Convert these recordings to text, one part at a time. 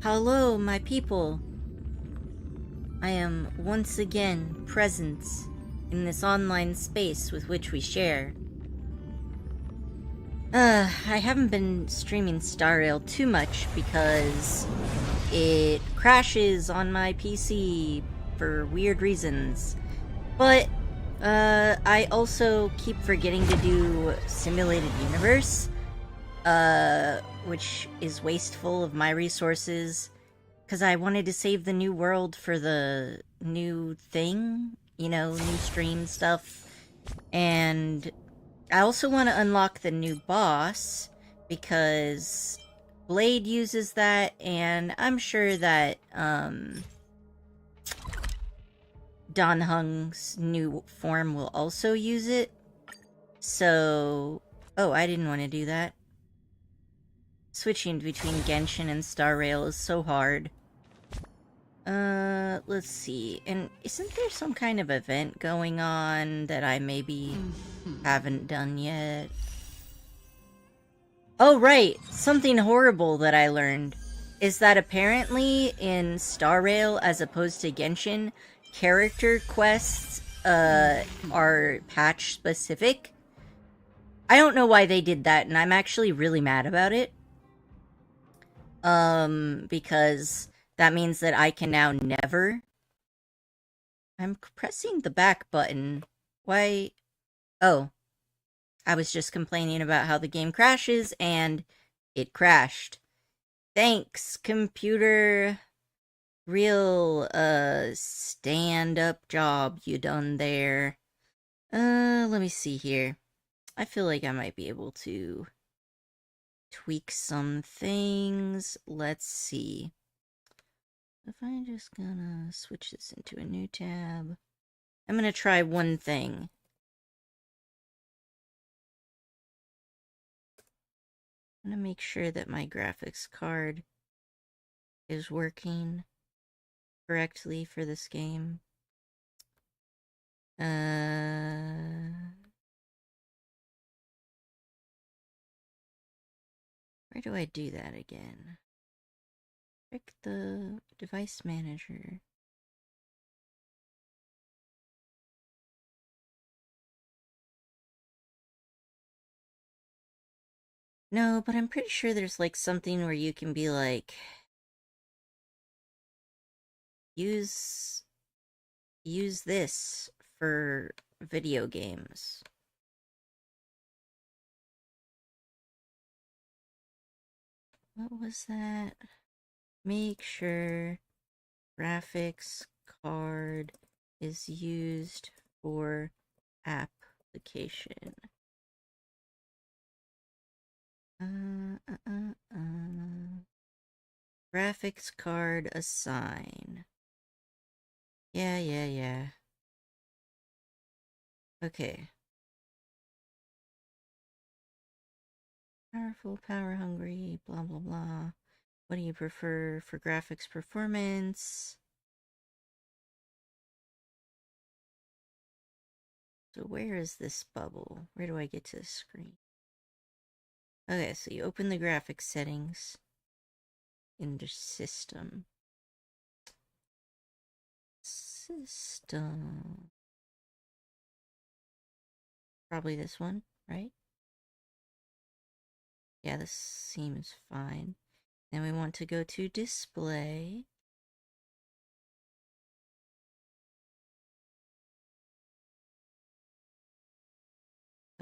Hello, my people. I am once again present in this online space with which we share. I haven't been streaming Star Rail too much because it crashes on my PC for weird reasons. But, I also keep forgetting to do Simulated Universe, which is wasteful of my resources. Because I wanted to save the new world for the new thing, new stream stuff. And I also want to unlock the new boss, because Blade uses that, and I'm sure that, Dan Heng's new form will also use it. So... Oh, I didn't want to do that. Switching between Genshin and Star Rail is so hard. Let's see. And isn't there some kind of event going on that I maybe haven't done yet? Oh, right. Something horrible that I learned is that apparently in Star Rail, as opposed to Genshin, character quests, are patch specific. I don't know why they did that, and I'm actually really mad about it. Because that means that I can now never... I'm pressing the back button. Why? Oh. I was just complaining about how the game crashes, and it crashed. Thanks, computer. Real, stand-up job you done there. Let me see here. I feel like I might be able to tweak some things. Let's see. If I'm just gonna switch this into a new tab, I'm gonna try one thing. I'm gonna make sure that my graphics card is working correctly for this game. Where do I do that again? Pick the device manager. No, but I'm pretty sure there's like something where you can be like, use this for video games. What was that? Make sure graphics card is used for application. Graphics card assign. Yeah. Okay. Powerful, power hungry, blah blah blah. What do you prefer for graphics performance? So where is this bubble? Where do I get to the screen? Okay, so you open the graphics settings in the system. Probably this one, right? Yeah, this seems fine. Then we want to go to display.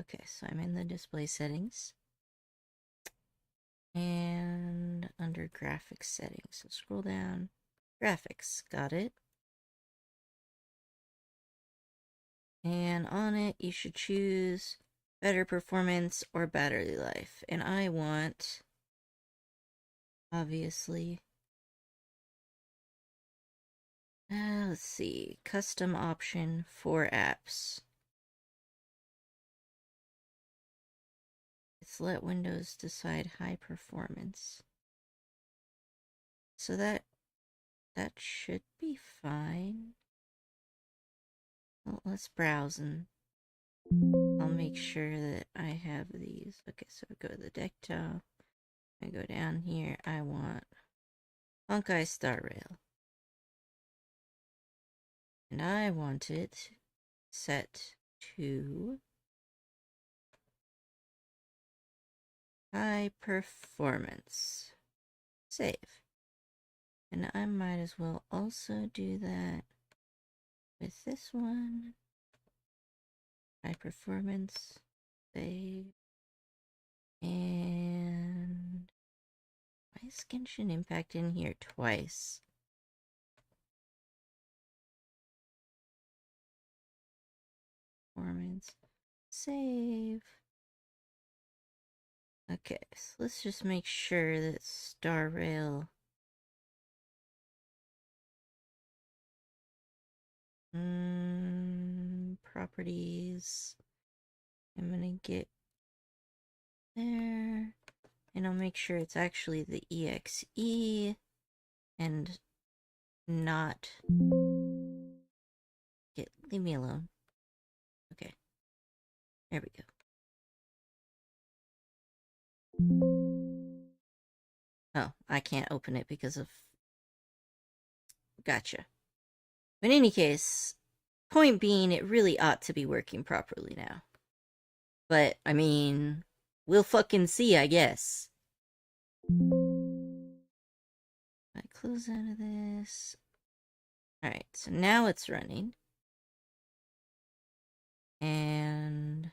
Okay, so I'm in the display settings. And under graphics settings, so scroll down. Graphics, got it. And on it, you should choose better performance or battery life. And I want, obviously, let's see, custom option for apps. It's let Windows decide high performance. So that should be fine. Well, let's browse and I'll make sure that I have these. Okay, so go to the desktop. I go down here. I want Funki Star Rail. And I want it set to high performance. Save. And I might as well also do that with this one. High performance. Save. And why is Genshin Impact in here twice? Performance. Save. Okay, so let's just make sure that Star Rail. Properties. I'm gonna get there. And I'll make sure it's actually the EXE and not. Leave me alone. Okay. There we go. Oh, I can't open it because of. Gotcha. But in any case, point being, it really ought to be working properly now. But, I mean, we'll fucking see, I guess. I close out of this. Alright, so now it's running. And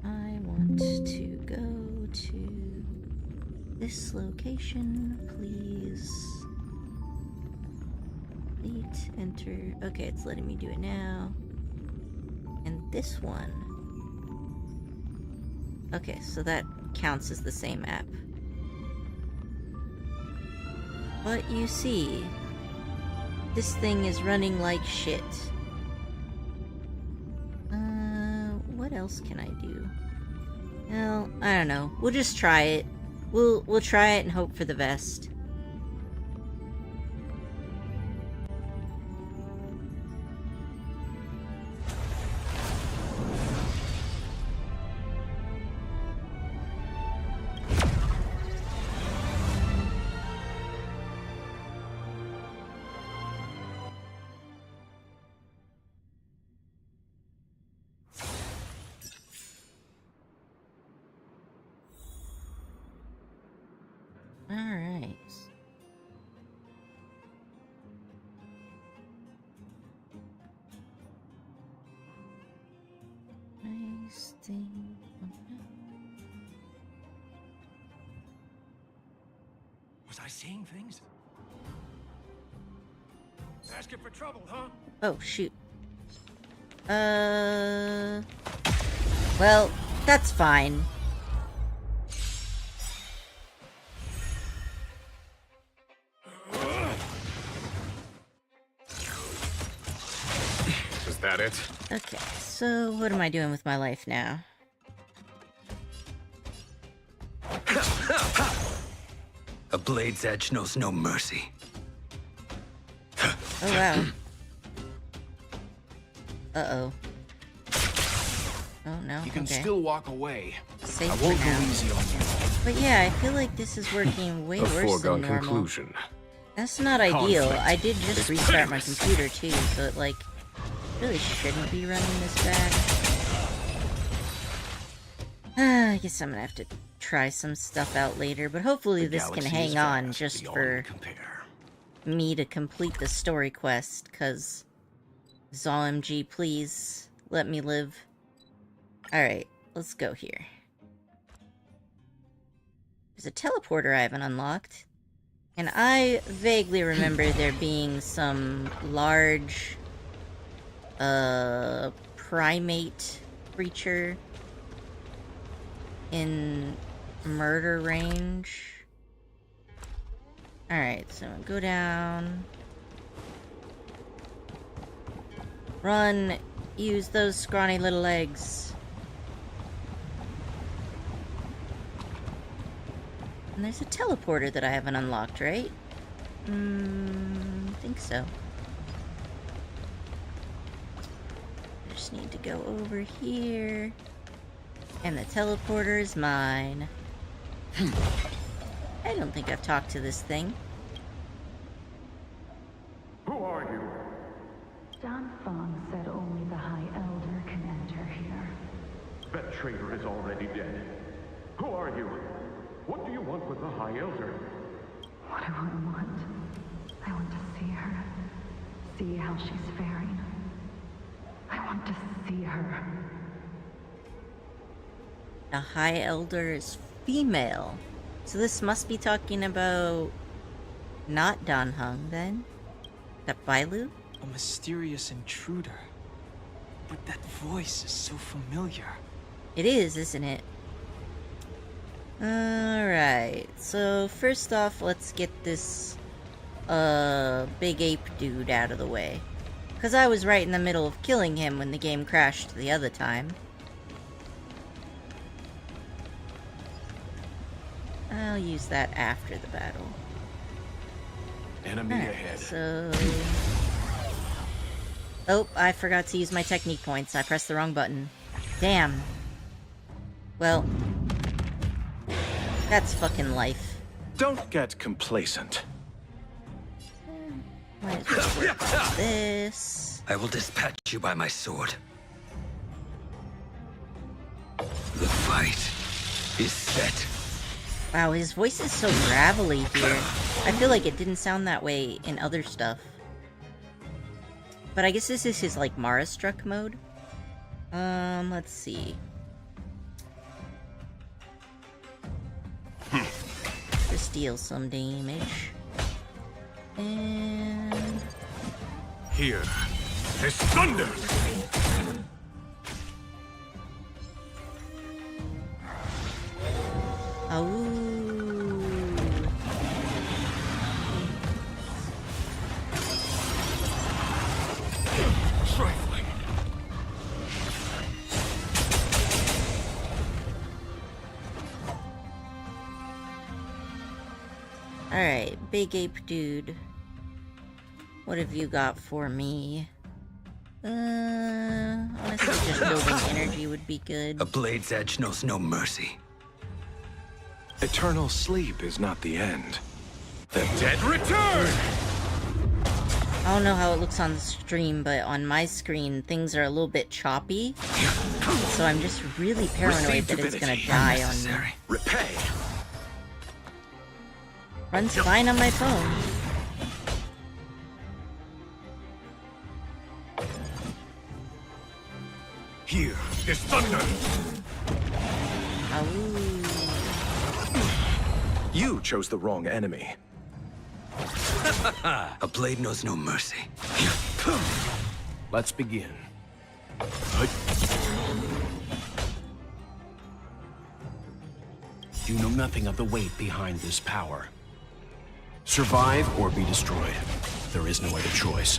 I want to go to this location, please. Complete, enter. Okay, it's letting me do it now. And this one. Okay, so that counts as the same app. But you see, this thing is running like shit. What else can I do? Well, I don't know. We'll just try it. We'll try it and hope for the best. Alright. Nice thing. Was I seeing things? Asking for trouble, huh? Oh, shoot. Well, that's fine. Is that it? Okay, so what am I doing with my life now? A blade's edge knows no mercy. Oh, wow. Uh-oh. Oh, no, You can okay. still walk away. Safe I for won't go now. easy on you. But yeah, I feel like this is working way A worse than foregone normal. conclusion. That's not ideal. Conflict I did just is restart my pitiless. computer too, so it like really shouldn't be running this bad. I guess I'm gonna have to try some stuff out later, but hopefully The this can galaxy hang is on vast just beyond for compare. me to complete the story quest, cause ZOMG, please let me live. Alright, let's go here. There's a teleporter I haven't unlocked. And I vaguely remember there being some large, primate creature in murder range. Alright, so go down. Run! Use those scrawny little legs. And there's a teleporter that I haven't unlocked, right? I think so. I just need to go over here. And the teleporter is mine. I don't think I've talked to this thing. Who are you? Don Fong said only the High Elder can enter here. That traitor is already dead. Who are you? What do you want with the High Elder? What do I want? I want to see her. See how she's faring. I want to see her. The High Elder is female. So this must be talking about not Dan Heng then? That Bailu? A mysterious intruder. But that voice is so familiar. It is, isn't it? Alright, so first off, let's get this big ape dude out of the way. Because I was right in the middle of killing him when the game crashed the other time. I'll use that after the battle. Enemy ahead. So... Oh, I forgot to use my technique points. I pressed the wrong button. Damn. Well... That's fucking life. Don't get complacent. Might as well work on this. I will dispatch you by my sword. The fight is set. Wow, his voice is so gravelly here. I feel like it didn't sound that way in other stuff. But I guess this is his, like, Mara Struck mode. Let's see. This deals some damage. And... Here is thunder! Oh. Trifling. Alright, big ape dude. What have you got for me? Honestly, just building energy would be good. A blade's edge knows no mercy. Eternal sleep is not the end. The dead return! I don't know how it looks on the stream, but on my screen, things are a little bit choppy. So I'm just really paranoid that it's gonna die on me. Repay. Runs fine on my phone. Here is thunder! Oh. You chose the wrong enemy. A blade knows no mercy. Let's begin. You know nothing of the weight behind this power. Survive or be destroyed. There is no other choice.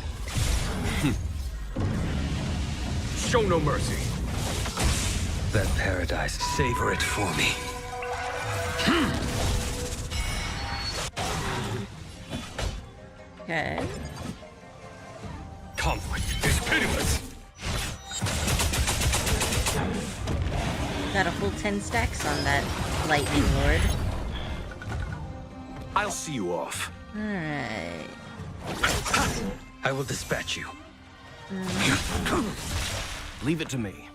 Show no mercy. That paradise, savor it for me. Okay. Conflict is pitiless. Got a full 10 stacks on that lightning lord. I'll see you off. Alright. I will dispatch you. Leave it to me.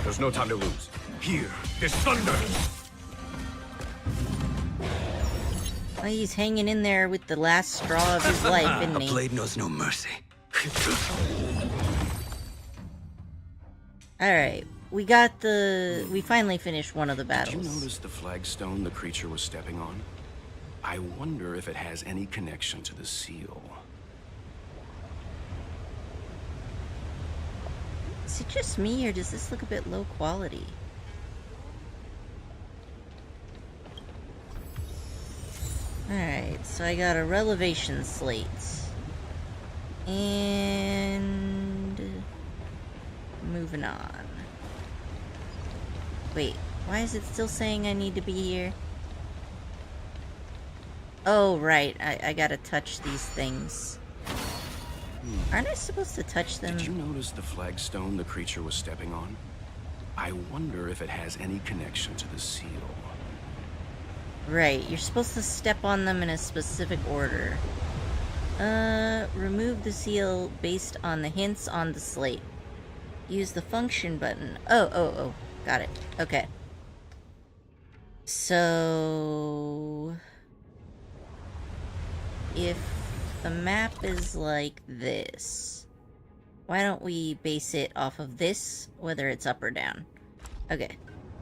There's no time to lose. Here is thunder. Well, he's hanging in there with the last straw of his life, isn't A he? blade knows no mercy. Alright. We finally finished one of the Did you battles. notice the flagstone the creature was stepping on? I wonder if it has any connection to the seal. Is it just me, or does this look a bit low quality? Alright, so I got a relevation slate. And... moving on. Wait, why is it still saying I need to be here? Oh, right, I gotta touch these things. Aren't I supposed to touch them? Did you notice the flagstone the creature was stepping on? I wonder if it has any connection to the seal. Right, you're supposed to step on them in a specific order. Remove the seal based on the hints on the slate. Use the function button. Oh. Got it. Okay. So... if the map is like this, why don't we base it off of this, whether it's up or down? Okay.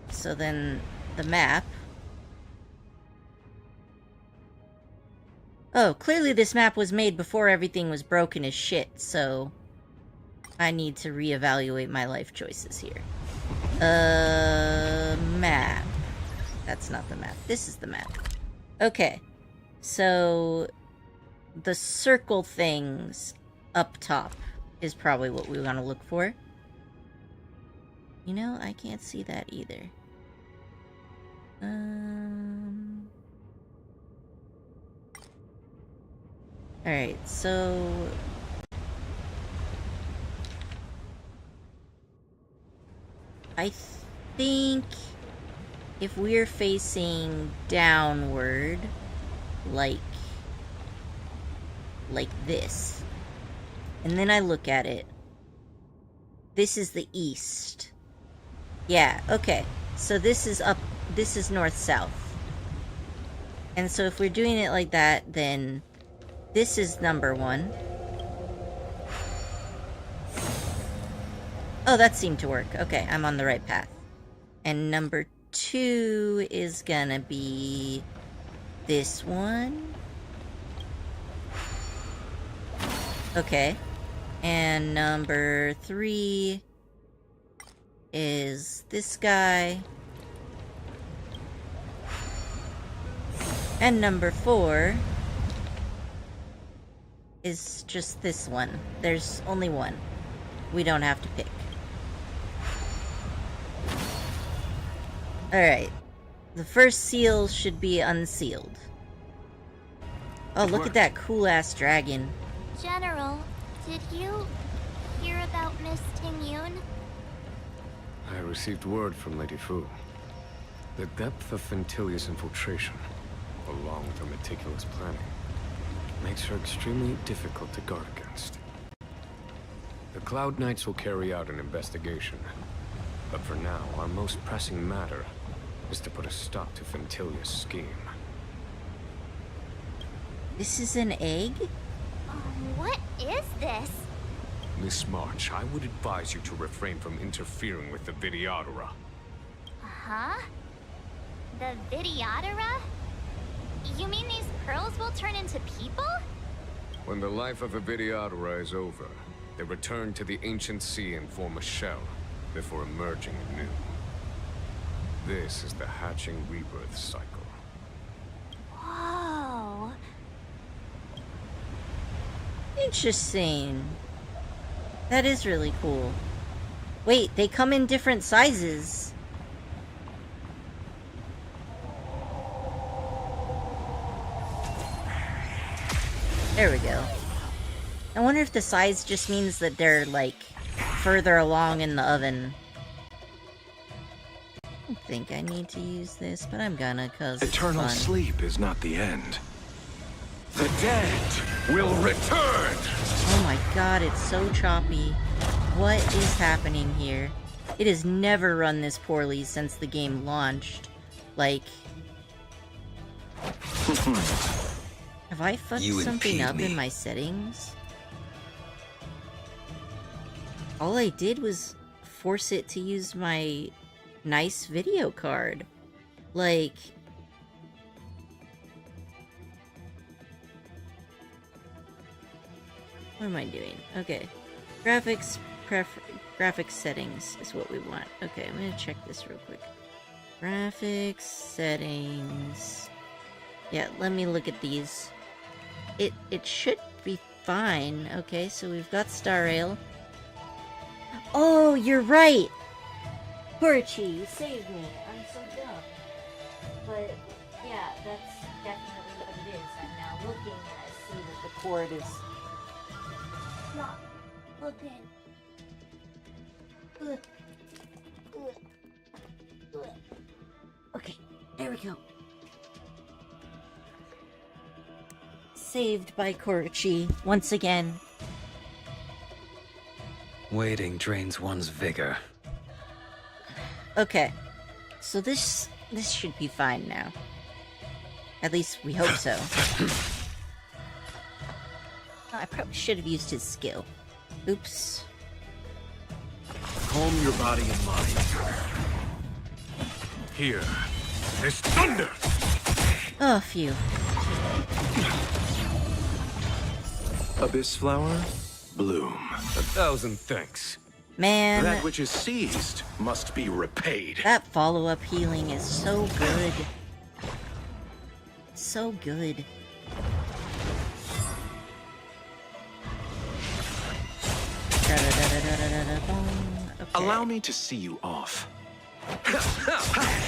So then the map... oh, clearly this map was made before everything was broken as shit, so... I need to reevaluate my life choices here. Map. That's not the map. This is the map. Okay. So... the circle things up top is probably what we want to look for. You know, I can't see that either. Alright, so... I think if we're facing downward, like this, and then I look at it, this is the east. Yeah, okay. So this is up, this is north-south. And so if we're doing it like that, then this is number 1. Oh, that seemed to work. Okay, I'm on the right path. And number 2 is gonna be this one. Okay. And number 3 is this guy. And number 4 is just this one. There's only one. We don't have to pick. Alright. The first seal should be unsealed. Oh, look at that cool-ass dragon. General, did you hear about Miss Ting-Yun? I received word from Lady Fu. The depth of Ventilia's infiltration, along with her meticulous planning, makes her extremely difficult to guard against. The Cloud Knights will carry out an investigation. But for now, our most pressing matter is to put a stop to Ventilia's scheme. This is an egg? What is this? Miss March, I would advise you to refrain from interfering with the Vidyadhara. Huh? The Vidyadhara? You mean these pearls will turn into people? When the life of a Vidyadhara is over, they return to the ancient sea and form a shell before emerging anew. This is the hatching rebirth cycle. Whoa. Interesting. That is really cool. Wait, they come in different sizes. There we go. I wonder if the size just means that they're, like, further along in the oven. I don't think I need to use this, but I'm gonna, cause Eternal it's fun. sleep is not the end. The dead will return! Oh my god, it's so choppy. What is happening here? It has never run this poorly since the game launched. Like... have I fucked something up in my settings? All I did was force it to use my nice video card. Like... what am I doing? Okay. Graphics settings is what we want. Okay, I'm gonna check this real quick. Graphics settings. Yeah, let me look at these. It should be fine. Okay, so we've got Star Rail. Oh, you're right! Porchi, you saved me. I'm so dumb. But, yeah, that's definitely what it is. I'm now looking and I see that the cord is not looking. Okay, there we go. Saved by Korchi once again. Waiting drains one's vigor. Okay, so this should be fine now. At least we hope so. I probably should have used his skill. Oops. Calm your body and mind. Here is thunder! Oh, phew. Abyss flower, bloom. 1,000 thanks. Man, That which is seized must be repaid. that follow-up healing is so good. So good. Okay. Allow me to see you off.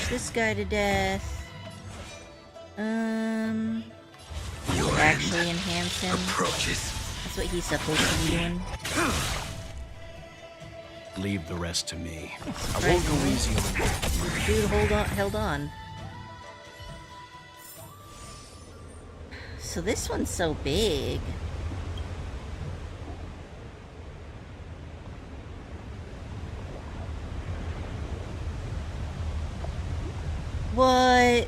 This guy to death. Your Actually end enhance him. approaches. That's what he's supposed to be doing. Leave the rest to me. I won't go Surprisingly. easy on you. Dude, held on. So this one's so big. What?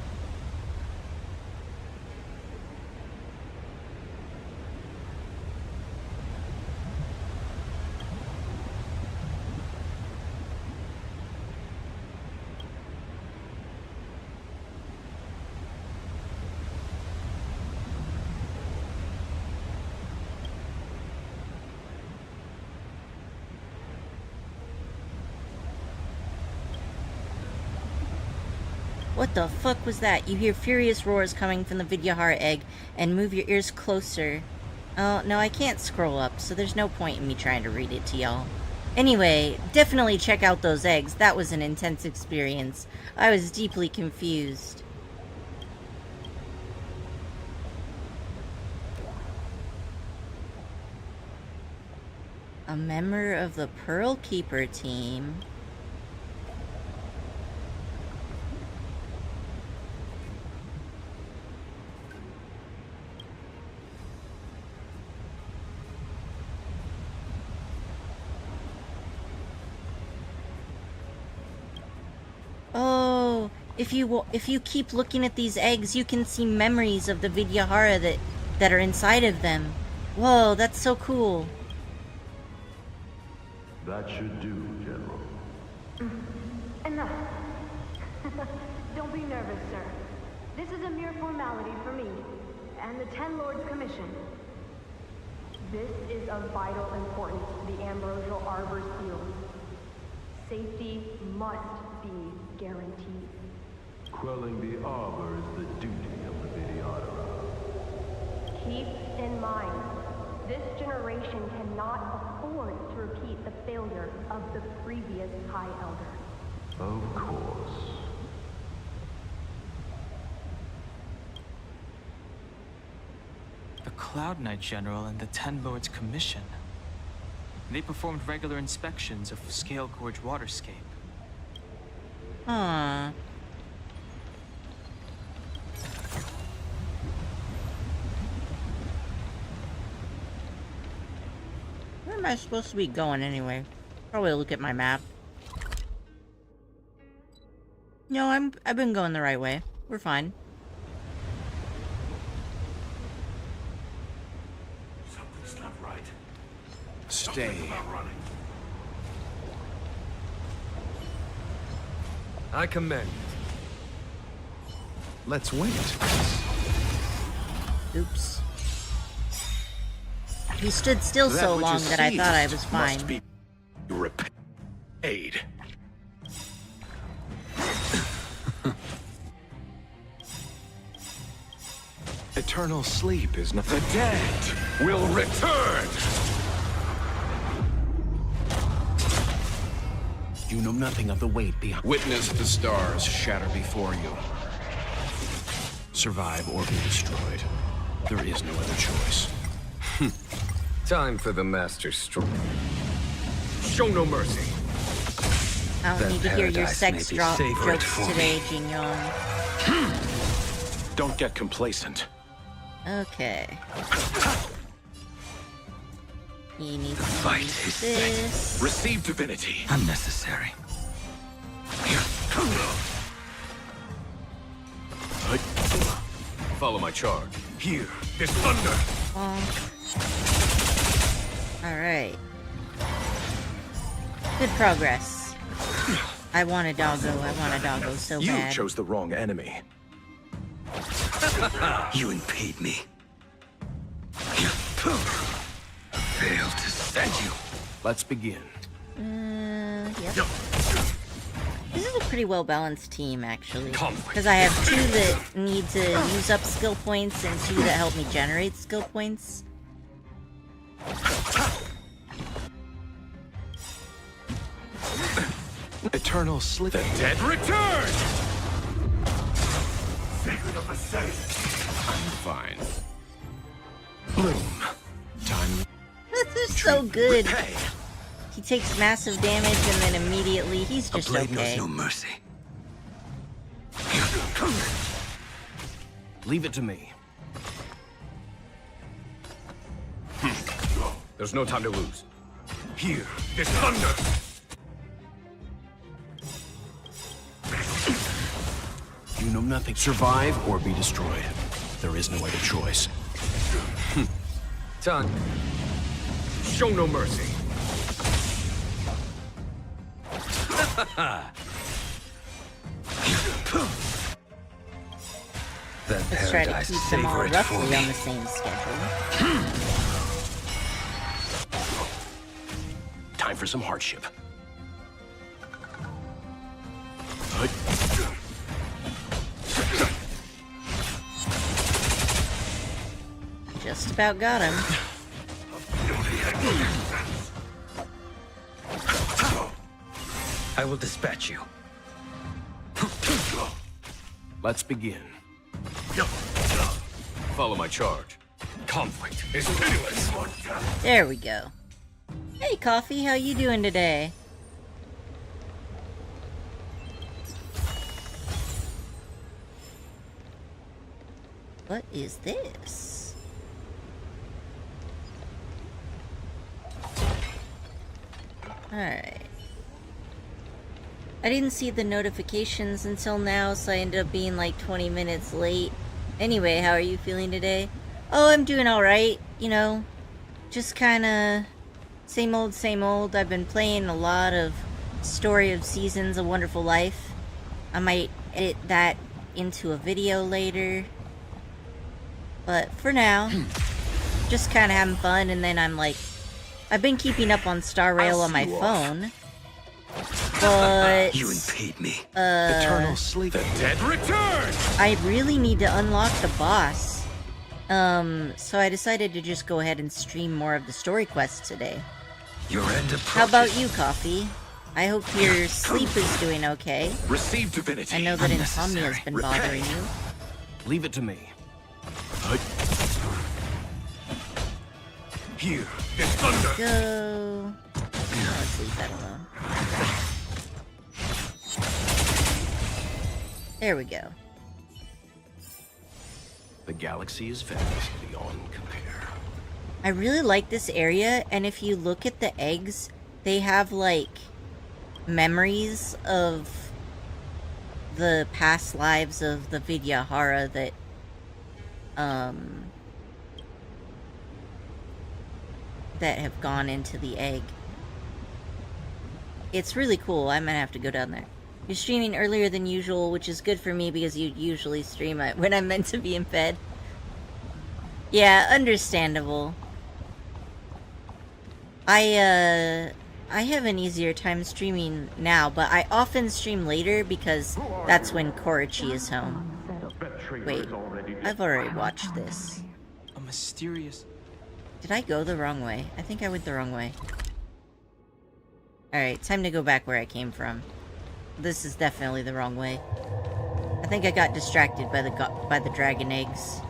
What the fuck was that? You hear furious roars coming from the Vidyahara egg, and move your ears closer. Oh, no, I can't scroll up, so there's no point in me trying to read it to y'all. Anyway, definitely check out those eggs. That was an intense experience. I was deeply confused. A member of the Pearl Keeper team. Oh, if you keep looking at these eggs, you can see memories of the Vidyahara that are inside of them. Whoa, that's so cool. That should do, General. Enough. Don't be nervous, sir. This is a mere formality for me and the Ten Lords Commission. This is of vital importance to the Ambrosial Arbor's field. Safety must be guaranteed. Quelling the Arbor is the duty of the Vidyadhara. Keep in mind, this generation cannot afford to repeat the failure of the previous High Elder. Of course. The Cloud Knight General and the Ten Lords Commission. They performed regular inspections of Scale Gorge waterscape. Huh. Where am I supposed to be going anyway? Probably look at my map. No, I've been going the right way. We're fine. Something's not right. Stay. Something's not running. I commend. Let's wait. Oops. He stood still That so which long is that I thought I seized was fine. Must be repaid. Eternal sleep is not. The dead will return. You know nothing of the weight behind. Witness the stars shatter before you. Survive or be destroyed. There is no other choice. Time for the master stroke. Show no mercy. I don't That need to hear your paradise sex may be sacred jokes for today, me. Jin Yong. Don't get complacent. Okay. You need to Fight use is this. Receive divinity. Unnecessary. Follow my charge. Here, this thunder. Alright. Good progress. I want a doggo so You bad. chose the wrong enemy. You impede me. Failed to send you. Let's begin. Yep. This is a pretty well balanced team, actually. Conflict. Because I have 2 that need to use up skill points and 2 that help me generate skill points. Eternal slither. The dead return! Sacred of the Saints. Fine. Bloom. Time. This is so good. Repay. He takes massive damage and then immediately he's A just blade okay. knows no mercy. Leave it to me. There's no time to lose. Here, this thunder! You know nothing. Survive or be destroyed. There is no other choice. Done. Show no mercy. That Let's try to paradise keep them all savor it for roughly on me. the same schedule. Time for some hardship. Just about got him. I will dispatch you. Let's begin. Follow my charge. Conflict is pitiless. There we go. Hey, Coffee, how you doing today? What is this? Alright. I didn't see the notifications until now, so I ended up being like 20 minutes late. Anyway, how are you feeling today? Oh, I'm doing alright, you know. Just kinda same old, same old. I've been playing a lot of Story of Seasons, A Wonderful Life. I might edit that into a video later. But for now, just kinda having fun, and then I'm like, I've been keeping up on Star Rail on my phone. But You impede me. Eternal sleep. The dead return. I really need to unlock the boss. So I decided to just go ahead and stream more of the story quests today. Your end approaches. How about you, Coffee? I hope your sleep is doing okay. Receive divinity. I know that insomnia's been bothering you. Leave it to me. Here, this thunder. Go. Oh, let's leave that alone. There we go. The galaxy is vast beyond compare. I really like this area, and if you look at the eggs, they have, like, memories of the past lives of the Vidyahara that, that have gone into the egg. It's really cool. I might have to go down there. You're streaming earlier than usual, which is good for me because you usually stream when I'm meant to be in bed. Yeah, understandable. I have an easier time streaming now, but I often stream later because that's when Korichi is home. Wait, I've already watched this. A mysterious... Did I go the wrong way? I think I went the wrong way. Alright, time to go back where I came from. This is definitely the wrong way. I think I got distracted by the dragon eggs.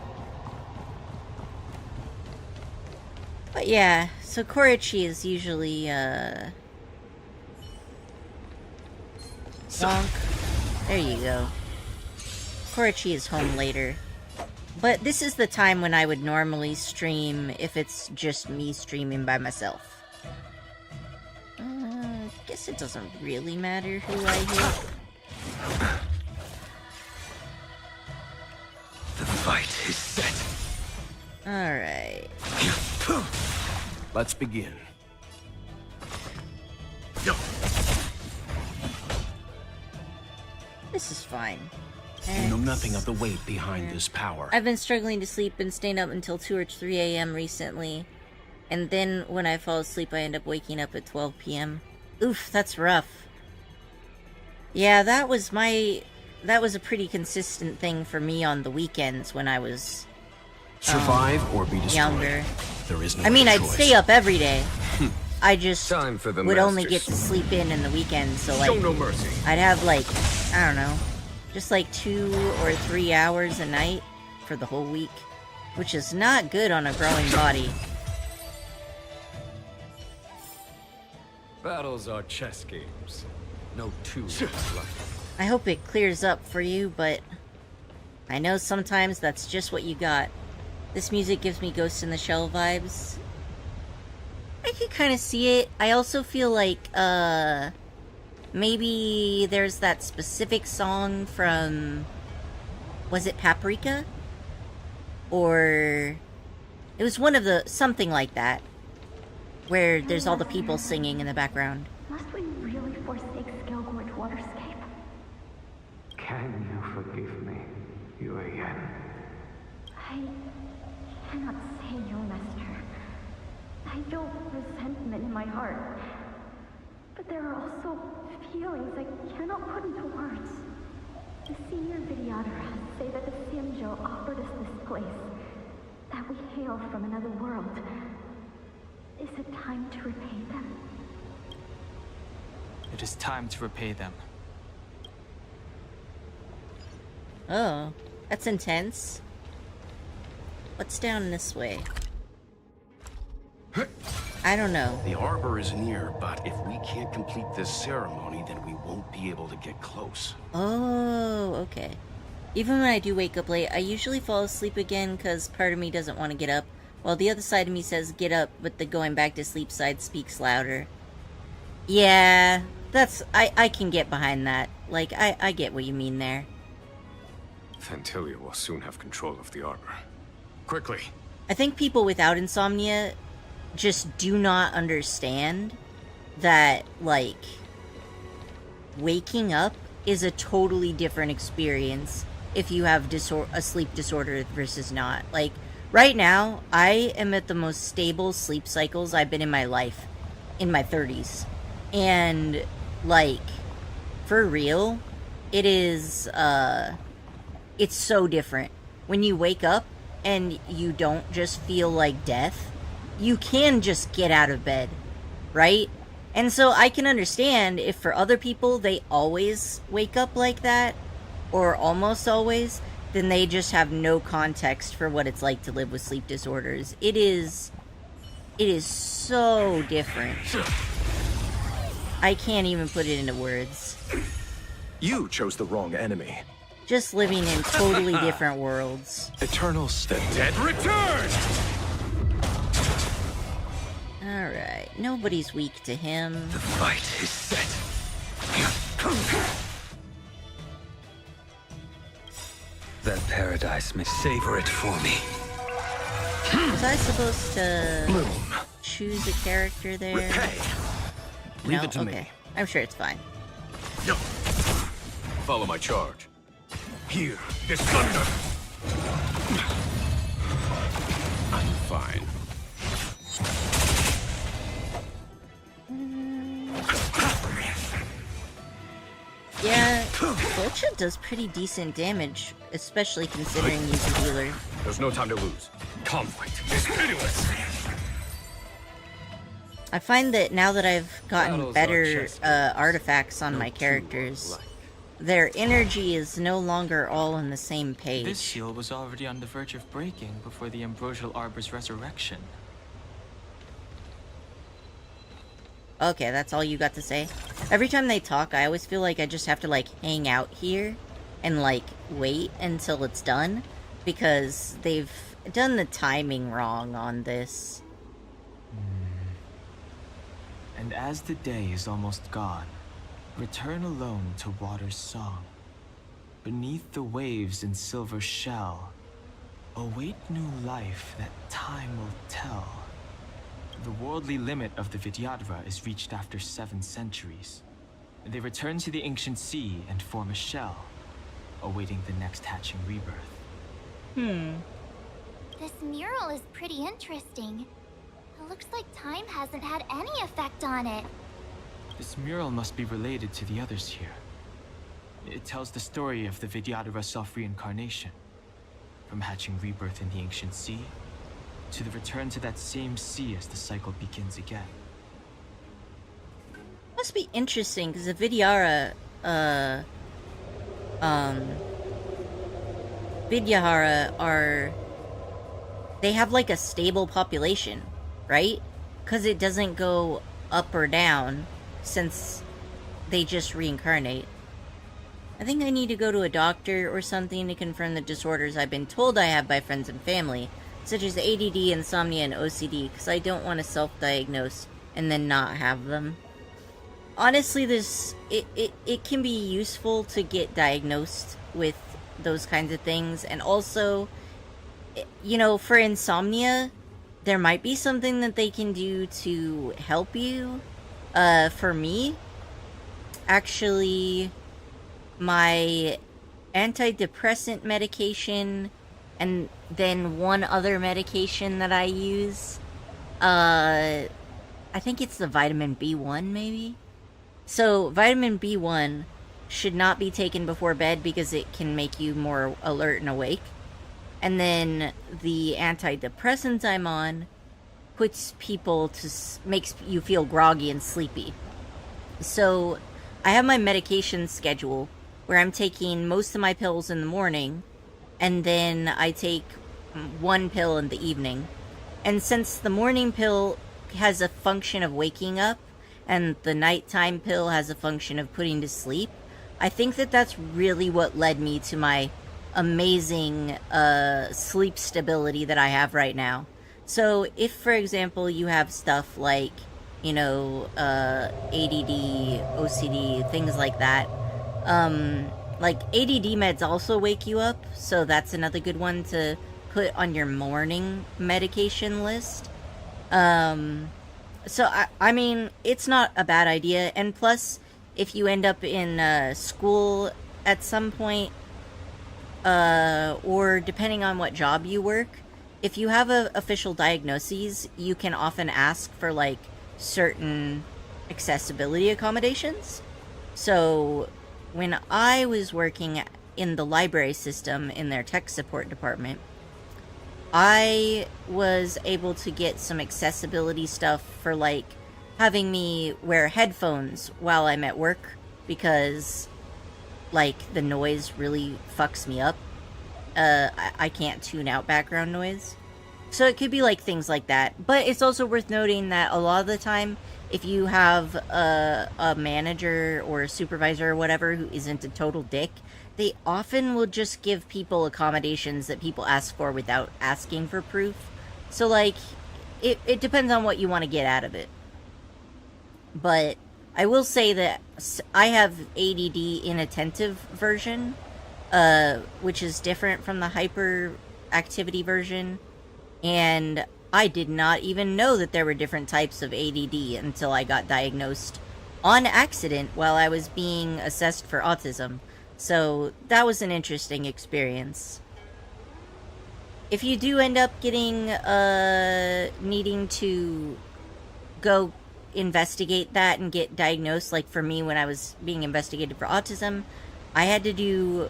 But yeah, so Korichi is usually, Zonk. There you go. Korichi is home later. But this is the time when I would normally stream if it's just me streaming by myself. Guess it doesn't really matter who I hit. The fight is set. Alright. Let's begin. This is fine. You know nothing of the weight behind this power. I've been struggling to sleep and staying up until 2 or 3 a.m. recently. And then when I fall asleep, I end up waking up at 12 p.m. Oof, that's rough. Yeah, that was a pretty consistent thing for me on the weekends when I was Survive or be destroyed. younger. There is no I mean, other I'd choice. stay up every day. I just Time for the would only masters. get to sleep in the weekends, so like Show no mercy. I'd have like, I don't know, just like 2 or 3 hours a night for the whole week, which is not good on a growing body. Battles are chess games. No two are alike. I hope it clears up for you, but I know sometimes that's just what you got. This music gives me Ghost in the Shell vibes. I could kind of see it. I also feel like, maybe there's that specific song from, was it Paprika? Or, it was one of the, something like that, where there's all the people singing in the background. Must we really forsake Scale Gorge Waterscape? Can you forgive me, Yuan? I cannot say your master. I feel resentment in my heart. But there are also feelings I cannot put into words. The senior Videoteras say that the Sinjo offered us this place, that we hail from another world. Is it time to repay them? It is time to repay them. Oh, that's intense. What's down this way? I don't know. The harbor is near, but if we can't complete this ceremony, then we won't be able to get close. Oh, okay. Even when I do wake up late, I usually fall asleep again because part of me doesn't want to get up, while the other side of me says get up, but the going back to sleep side speaks louder. Yeah, I can get behind that. Like, I get what you mean there. Fantilia will soon have control of the arbor. Quickly. I think people without insomnia just do not understand that, like, waking up is a totally different experience if you have a sleep disorder versus not. Like, right now, I am at the most stable sleep cycles I've been in my life, in my 30s. And, like, for real, it is, it's so different. When you wake up and you don't just feel like death, you can just get out of bed, right? And so I can understand if for other people they always wake up like that, or almost always, then they just have no context for what it's like to live with sleep disorders. It is so different. I can't even put it into words. You chose the wrong enemy. Just living in totally different worlds. Eternal State. Dead return! Alright, nobody's weak to him. The fight is set. That paradise may savor it for me. Was I supposed to Bloom. choose a character there? Repay. Leave No? it to Okay. me. I'm sure it's fine. Follow my charge. Here, this thunder! I'm fine. Yeah, Vulture does pretty decent damage, especially considering he's a healer. There's no time to lose. Conflict is pitiless! I find that now that I've gotten Battles are better chess games. artifacts on No my two are characters, alike. their energy is no longer all on the same page. This seal was already on the verge of breaking before the Ambrosial Arbor's resurrection. Okay, that's all you got to say? Every time they talk, I always feel like I just have to, like, hang out here and, like, wait until it's done. because they've done the timing wrong on this. And as the day is almost gone, return alone to water's song. Beneath the waves in silver shell, await new life that time will tell. The worldly limit of the Vidyadhara is reached after 7 centuries. They return to the ancient sea and form a shell, awaiting the next hatching rebirth. This mural is pretty interesting. It looks like time hasn't had any effect on it. This mural must be related to the others here. It tells the story of the Vidyadhara self-reincarnation, from hatching rebirth in the ancient sea, to the return to that same sea as the cycle begins again. Must be interesting, because the Vidyadhara, they have like a stable population, right? Because it doesn't go up or down, since they just reincarnate. I think I need to go to a doctor or something to confirm the disorders I've been told I have by friends and family, such as ADD, insomnia, and OCD, because I don't want to self-diagnose and then not have them. Honestly, it can be useful to get diagnosed with those kinds of things, and also, you know, for insomnia, there might be something that they can do to help you. For me, actually, my antidepressant medication and then one other medication that I use, I think it's the vitamin B1 maybe? So vitamin B1 should not be taken before bed because it can make you more alert and awake. And then the antidepressants I'm on puts people to makes you feel groggy and sleepy. So I have my medication schedule where I'm taking most of my pills in the morning, and then I take 1 pill in the evening. And since the morning pill has a function of waking up, and the nighttime pill has a function of putting to sleep, I think that that's really what led me to my amazing sleep stability that I have right now. So if, for example, you have stuff like, you know, ADD, OCD, things like that, like ADD meds also wake you up, so that's another good one to put on your morning medication list. So I mean, it's not a bad idea, and plus, if you end up in school at some point, or depending on what job you work, if you have official diagnoses, you can often ask for, like, certain accessibility accommodations. So when I was working in the library system in their tech support department, I was able to get some accessibility stuff for, like, having me wear headphones while I'm at work, because, like, the noise really fucks me up. I can't tune out background noise. So it could be, like, things like that. But it's also worth noting that a lot of the time, if you have a manager or a supervisor or whatever who isn't a total dick, they often will just give people accommodations that people ask for without asking for proof. So, like, it depends on what you want to get out of it. But I will say that I have ADD inattentive version, which is different from the hyperactivity version, and I did not even know that there were different types of ADD until I got diagnosed on accident while I was being assessed for autism. So that was an interesting experience. If you do end up getting, needing to go investigate that and get diagnosed, like for me when I was being investigated for autism, I had to do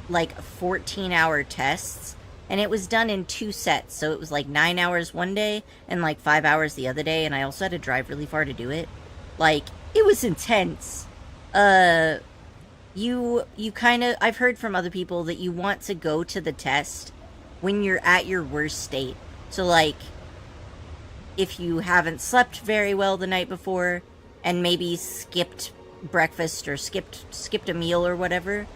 like 14-hour tests, and it was done in 2 sets, so it was like 9 hours one day and like 5 hours the other day, and I also had to drive really far to do it. Like, it was intense. You kind of, I've heard from other people that you want to go to the test when you're at your worst state. So, like, if you haven't slept very well the night before and maybe skipped breakfast or skipped a meal or whatever,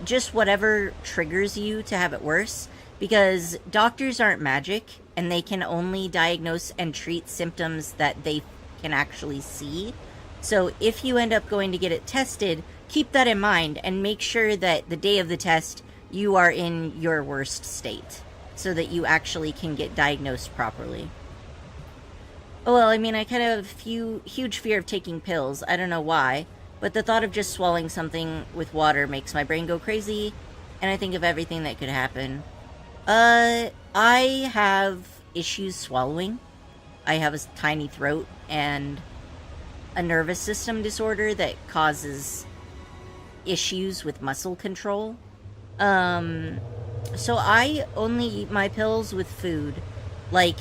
just whatever triggers you to have it worse, because doctors aren't magic, and they can only diagnose and treat symptoms that they can actually see. So if you end up going to get it tested, keep that in mind and make sure that the day of the test you are in your worst state so that you actually can get diagnosed properly. Oh, well, I mean, I kind of have huge fear of taking pills. I don't know why, but the thought of just swallowing something with water makes my brain go crazy, and I think of everything that could happen. I have issues swallowing. I have a tiny throat and a nervous system disorder that causes issues with muscle control. So I only eat my pills with food. Like,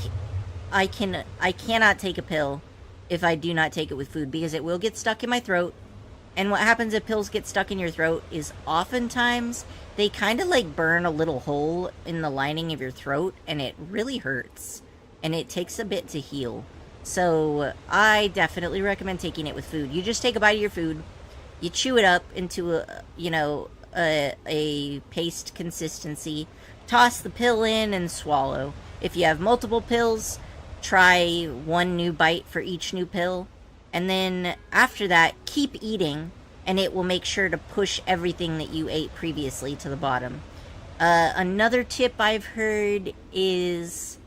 I cannot take a pill if I do not take it with food, because it will get stuck in my throat. And what happens if pills get stuck in your throat is oftentimes they kind of like burn a little hole in the lining of your throat, and it really hurts. And it takes a bit to heal. So I definitely recommend taking it with food. You just take a bite of your food, you chew it up into a paste consistency, toss the pill in, and swallow. If you have multiple pills, try one new bite for each new pill. And then after that, keep eating, and it will make sure to push everything that you ate previously to the bottom. Another tip I've heard is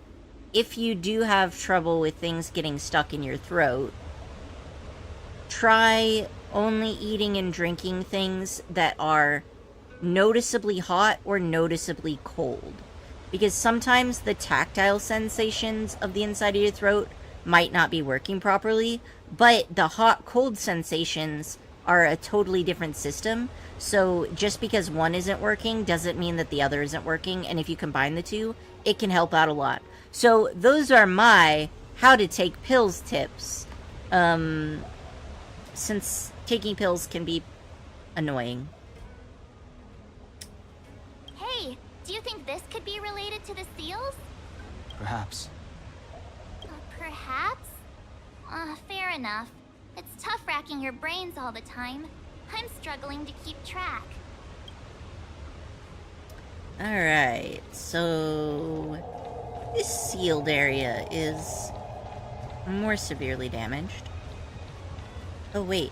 if you do have trouble with things getting stuck in your throat, try only eating and drinking things that are noticeably hot or noticeably cold. Because sometimes the tactile sensations of the inside of your throat might not be working properly, but the hot-cold sensations are a totally different system. So just because one isn't working doesn't mean that the other isn't working, and if you combine the two, it can help out a lot. So those are my how to take pills tips. Since taking pills can be annoying. Hey, do you think this could be related to the seals? Perhaps. Perhaps? Fair enough. It's tough racking your brains all the time. I'm struggling to keep track. Alright, so this sealed area is more severely damaged. Oh, wait.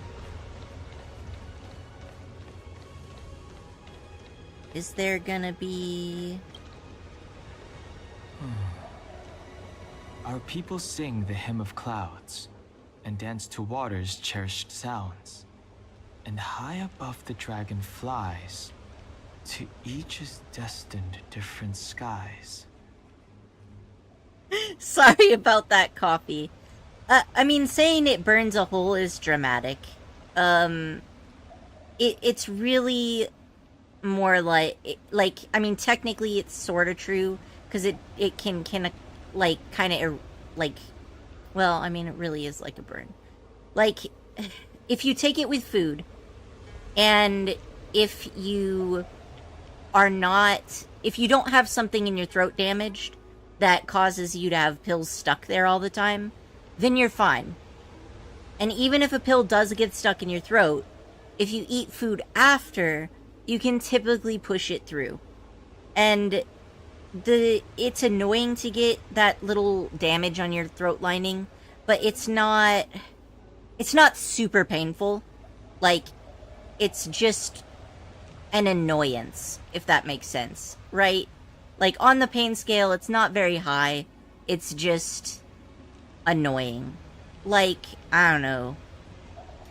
Is there gonna be... Our people sing the hymn of clouds and dance to water's cherished sounds. And high above the dragon flies, to each is destined different skies. Sorry about that coffee. I mean, saying it burns a hole is dramatic. It's really more like, I mean, technically it's sort of true, because it can like, kind of, like, well, I mean, it really is like a burn. Like, if you take it with food, and if you don't have something in your throat damaged that causes you to have pills stuck there all the time, then you're fine. And even if a pill does get stuck in your throat, if you eat food after, you can typically push it through. And it's annoying to get that little damage on your throat lining, but it's not super painful. Like, it's just an annoyance, if that makes sense, right? Like, on the pain scale, it's not very high. It's just annoying. Like, I don't know,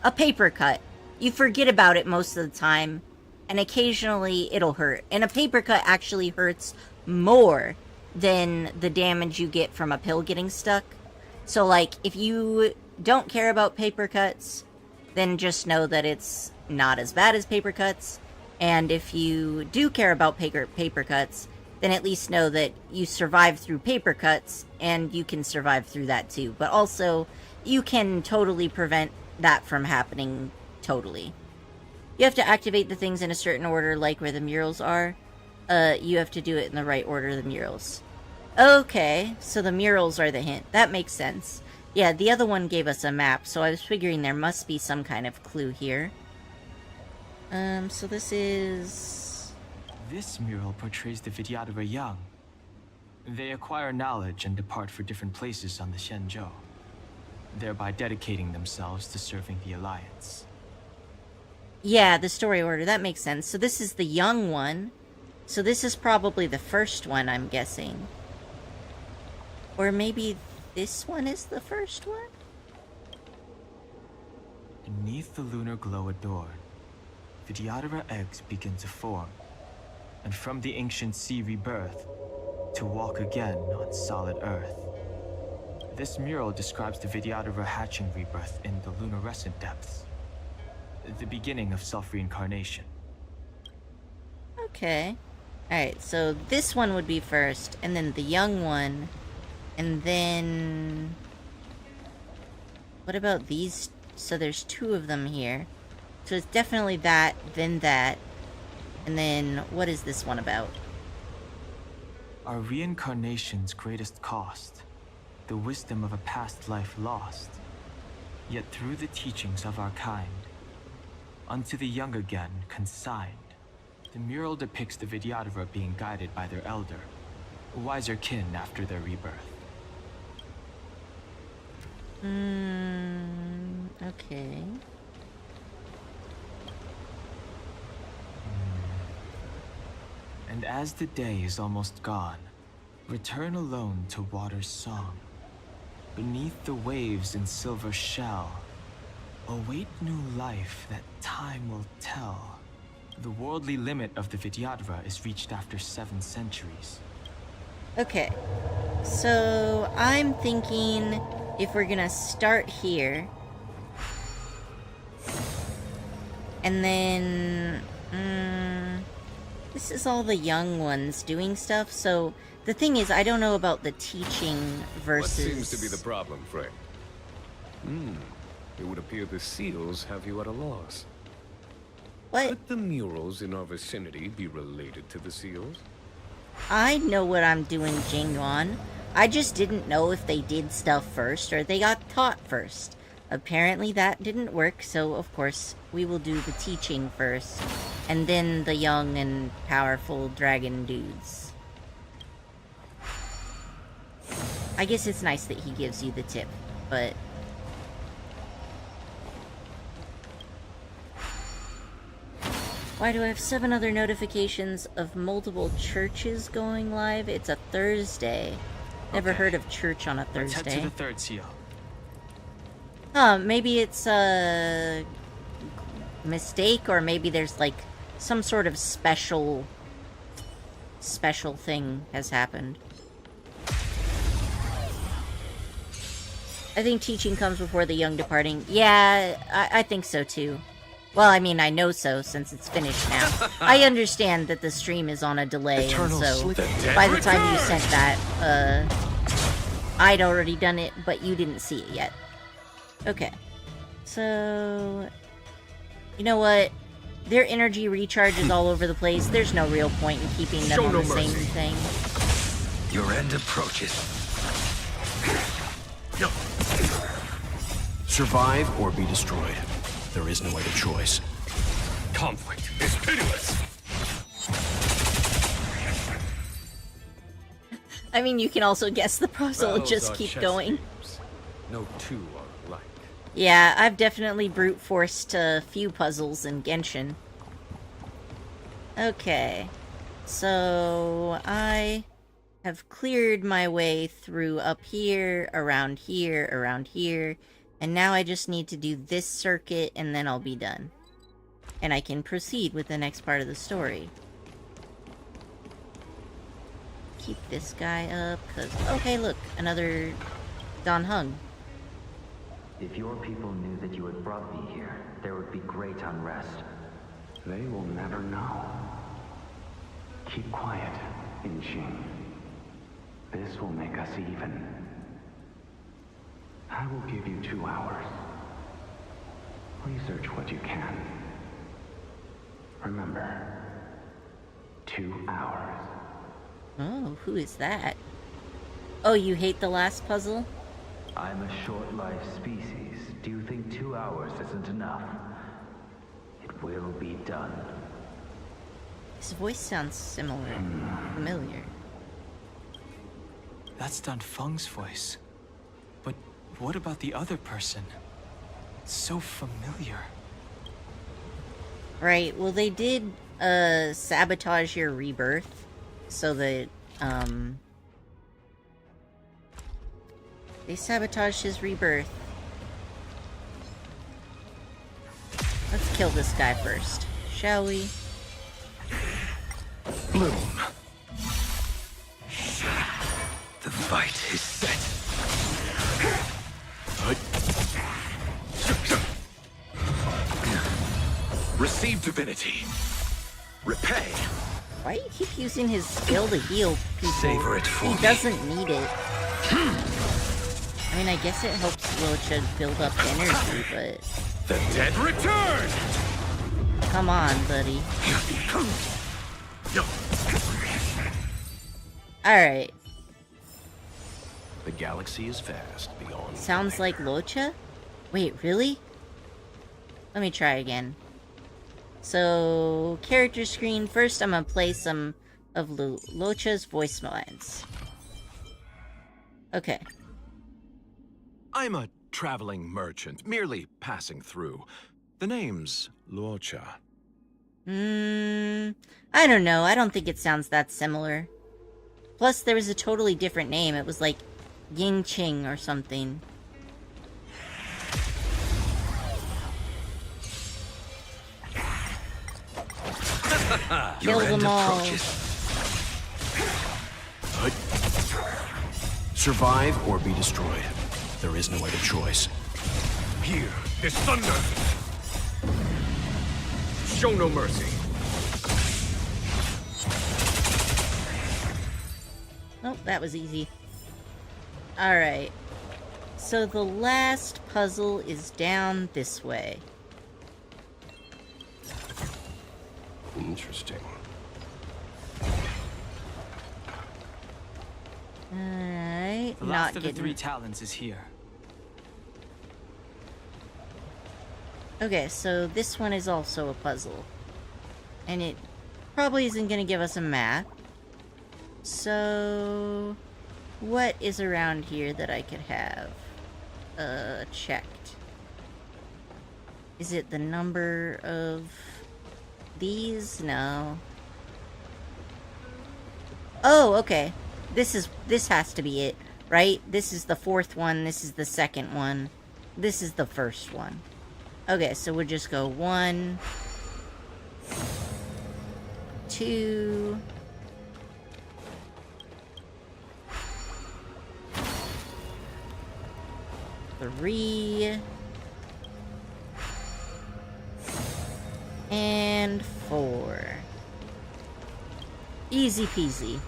a paper cut. You forget about it most of the time, and occasionally it'll hurt. And a paper cut actually hurts more than the damage you get from a pill getting stuck. So, like, if you don't care about paper cuts, then just know that it's not as bad as paper cuts. And if you do care about paper cuts, then at least know that you survived through paper cuts, and you can survive through that too. But also, you can totally prevent that from happening totally. You have to activate the things in a certain order, like where the murals are. You have to do it in the right order of the murals. Okay, so the murals are the hint. That makes sense. Yeah, the other one gave us a map, so I was figuring there must be some kind of clue here. So this is... This mural portrays the Vidyadhara young, They acquire knowledge and depart for different places on the Xianzhou, thereby dedicating themselves to serving the Alliance. Yeah, the story order, that makes sense. So this is the young one. So this is probably the first one, I'm guessing. Or maybe this one is the first one? Beneath the lunar glow adorned, Vidyadhara eggs begin to form, and from the ancient sea rebirth, to walk again on solid earth. This mural describes the Vidyadhara hatching rebirth in the lunarescent depths, the beginning of self-reincarnation. Okay. Alright, so this one would be first, and then the young one, and then... What about these? So there's two of them here. So it's definitely that, and then what is this one about? Our reincarnation's greatest cost, the wisdom of a past life lost. Yet through the teachings of our kind, unto the young again consigned. The mural depicts the Vidyadhara being guided by their elder, a wiser kin after their rebirth. Okay. And as the day is almost gone, return alone to water's song. Beneath the waves in silver shell, await new life that time will tell. The worldly limit of the Vidyadhara is reached after 7 centuries. Okay. So I'm thinking if we're gonna start here, and then this is all the young ones doing stuff. So the thing is, I don't know about the teaching versus. What seems to be the problem, Frey? It would appear the seals have you at a loss. What? Could the murals in our vicinity be related to the seals? I know what I'm doing, Jingyuan. I just didn't know if they did stuff first or they got taught first. Apparently that didn't work, so of course we will do the teaching first, and then the young and powerful dragon dudes. I guess it's nice that he gives you the tip, but... Why do I have 7 other notifications of multiple churches going live? It's a Thursday. Never heard of church on a Thursday. Let's head to the third seal. Huh, maybe it's a mistake, or maybe there's like some sort of special thing has happened. I think teaching comes before the young departing. Yeah, I think so too. Well, I mean, I know so, since it's finished now. I understand that the stream is on a delay, and so by the time you sent that, I'd already done it, but you didn't see it yet. Okay. So... You know what? Their energy recharges all over the place. There's no real point in keeping them on the same thing. Your end approaches. Survive or be destroyed. There is no other choice. Conflict is pitiless! I mean, you can also guess the puzzle and just keep going. Games. No two are alike. Yeah, I've definitely brute forced a few puzzles in Genshin. Okay. So, I have cleared my way through up here, around here, and now I just need to do this circuit and then I'll be done. And I can proceed with the next part of the story. Keep this guy up, cause... Oh, hey, look, another Dan Heng. If your people knew that you had brought me here, there would be great unrest. They will never know. Keep quiet, Inxing. This will make us even. I will give you 2 hours. Research what you can. Remember, 2 hours. Oh, who is that? Oh, you hate the last puzzle? I'm a short-lived species. Do you think 2 hours isn't enough? It will be done. His voice sounds familiar. That's Dan Feng's voice. But what about the other person? It's so familiar. Right, well they did, sabotage your rebirth, so that, they sabotaged his rebirth. Let's kill this guy first, shall we? Bloom. The fight is set. Receive divinity. Repay. Why do you keep using his skill to heal people? Savor it for he me. doesn't need it. I mean, I guess it helps Locha build up energy, but... The dead return! Come on, buddy. Alright. The galaxy is vast beyond. Sounds like Locha? Wait, really? Let me try again. So, character screen. First, I'm gonna play some of Locha's voice lines. Okay. I'm a traveling merchant, merely passing through. The name's Luocha. I don't know. I don't think it sounds that similar. Plus, there was a totally different name. It was like Ying Ching or something. Kill them all. Survive or be destroyed. There is no other choice. Here, this thunder! Show no mercy. Oh, that was easy. Alright. So the last puzzle is down this way. Interesting. Alright, The not last of the getting... 3 talons is here. Okay, so this one is also a puzzle. And it probably isn't gonna give us a map. So... what is around here that I could have checked? Is it the number of these? No. Oh, okay. This has to be it, right? This is the 4th one, this is the 2nd one. This is the 1st one. Okay, so we'll just go 1, 2, 3, and 4. Easy peasy.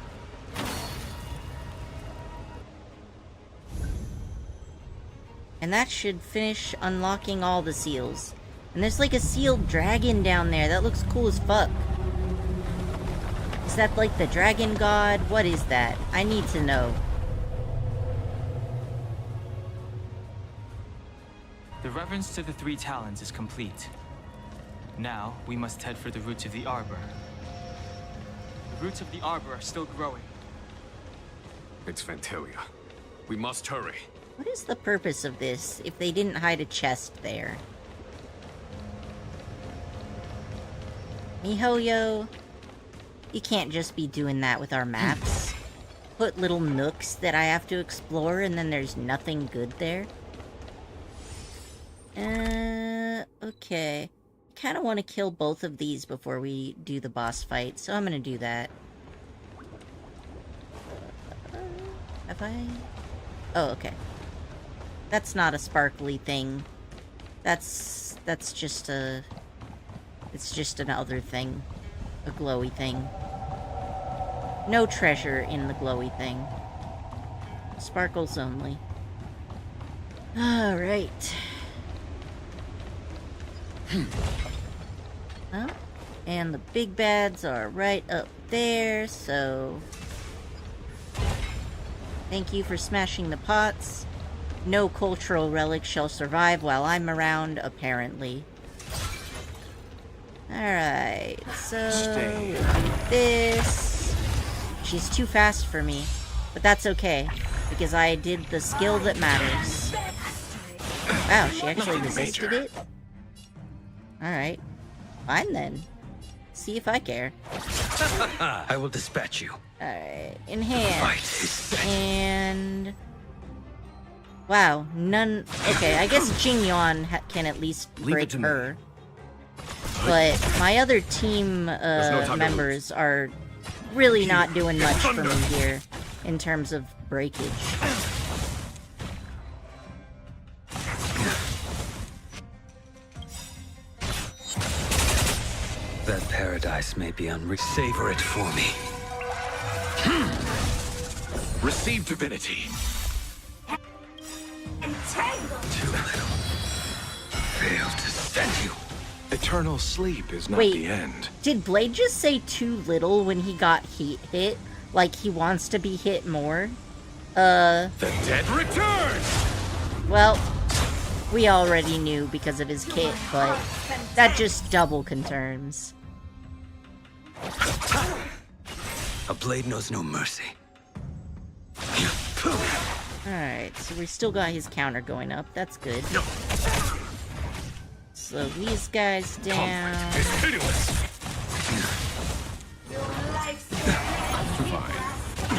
And that should finish unlocking all the seals. And there's like a sealed dragon down there. That looks cool as fuck. Is that like the dragon god? What is that? I need to know. The reverence to the 3 talons is complete. Now, we must head for the roots of the arbor. The roots of the arbor are still growing. It's Fantilia. We must hurry. What is the purpose of this if they didn't hide a chest there? MiHoYo, you can't just be doing that with our maps. Put little nooks that I have to explore and then there's nothing good there. Okay. Kinda want to kill both of these before we do the boss fight, so I'm gonna do that. Have I? Oh, okay. That's not a sparkly thing. That's just a... It's just another thing. A glowy thing. No treasure in the glowy thing. Sparkles only. Alright. Oh, and the big bads are right up there, so... Thank you for smashing the pots. No cultural relic shall survive while I'm around, apparently. Alright, so we'll do this. She's too fast for me. But that's okay, because I did the skill that matters. Wow, she actually resisted it? Alright. Fine then. See if I care. I will dispatch you. Alright, enhance. Fight is dead. And... wow, none... okay, I guess Jing Yuan can at least break her. But my other team members are really not doing much for me here in terms of breakage. That paradise may be savor it for me. Receive divinity. Too little. Failed to send you. Eternal sleep is not Wait, the end. did Blade just say too little when he got hit? Like he wants to be hit more? The dead return! Well, we already knew because of his kit, but that just double confirms. A blade knows no mercy. Alright, so we still got his counter going up. That's good. Slow these guys down.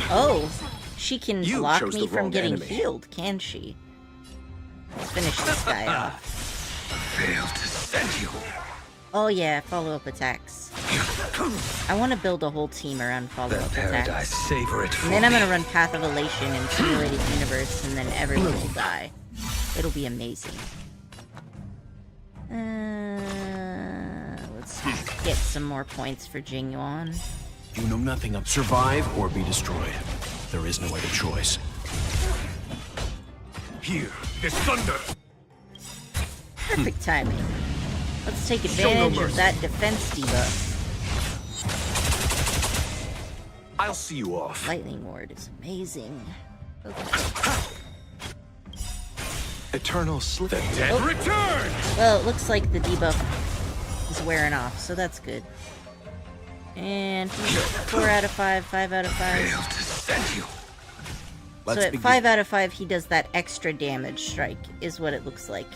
Oh, she can block me from getting healed, can she? Let's finish this guy off. Failed to send you. Oh yeah, follow-up attacks. I want to build a whole team around follow-up Paradise, attacks. savor it for And then I'm me. gonna run Path of Elation and Simulated Universe, and then everyone will die. It'll be amazing. Let's get some more points for Jing Yuan. You know nothing of survive or be destroyed. There is no other choice. Here is thunder. Perfect timing. Let's take advantage of that defense debuff. I'll see you off. Lightning Ward is amazing. Okay. Eternal sleep. The dead return! Well, it looks like the debuff is wearing off, so that's good. And 4 out of 5, 5 out of 5. Failed to send you. So at 5 out of 5, he does that extra damage strike, is what it looks like.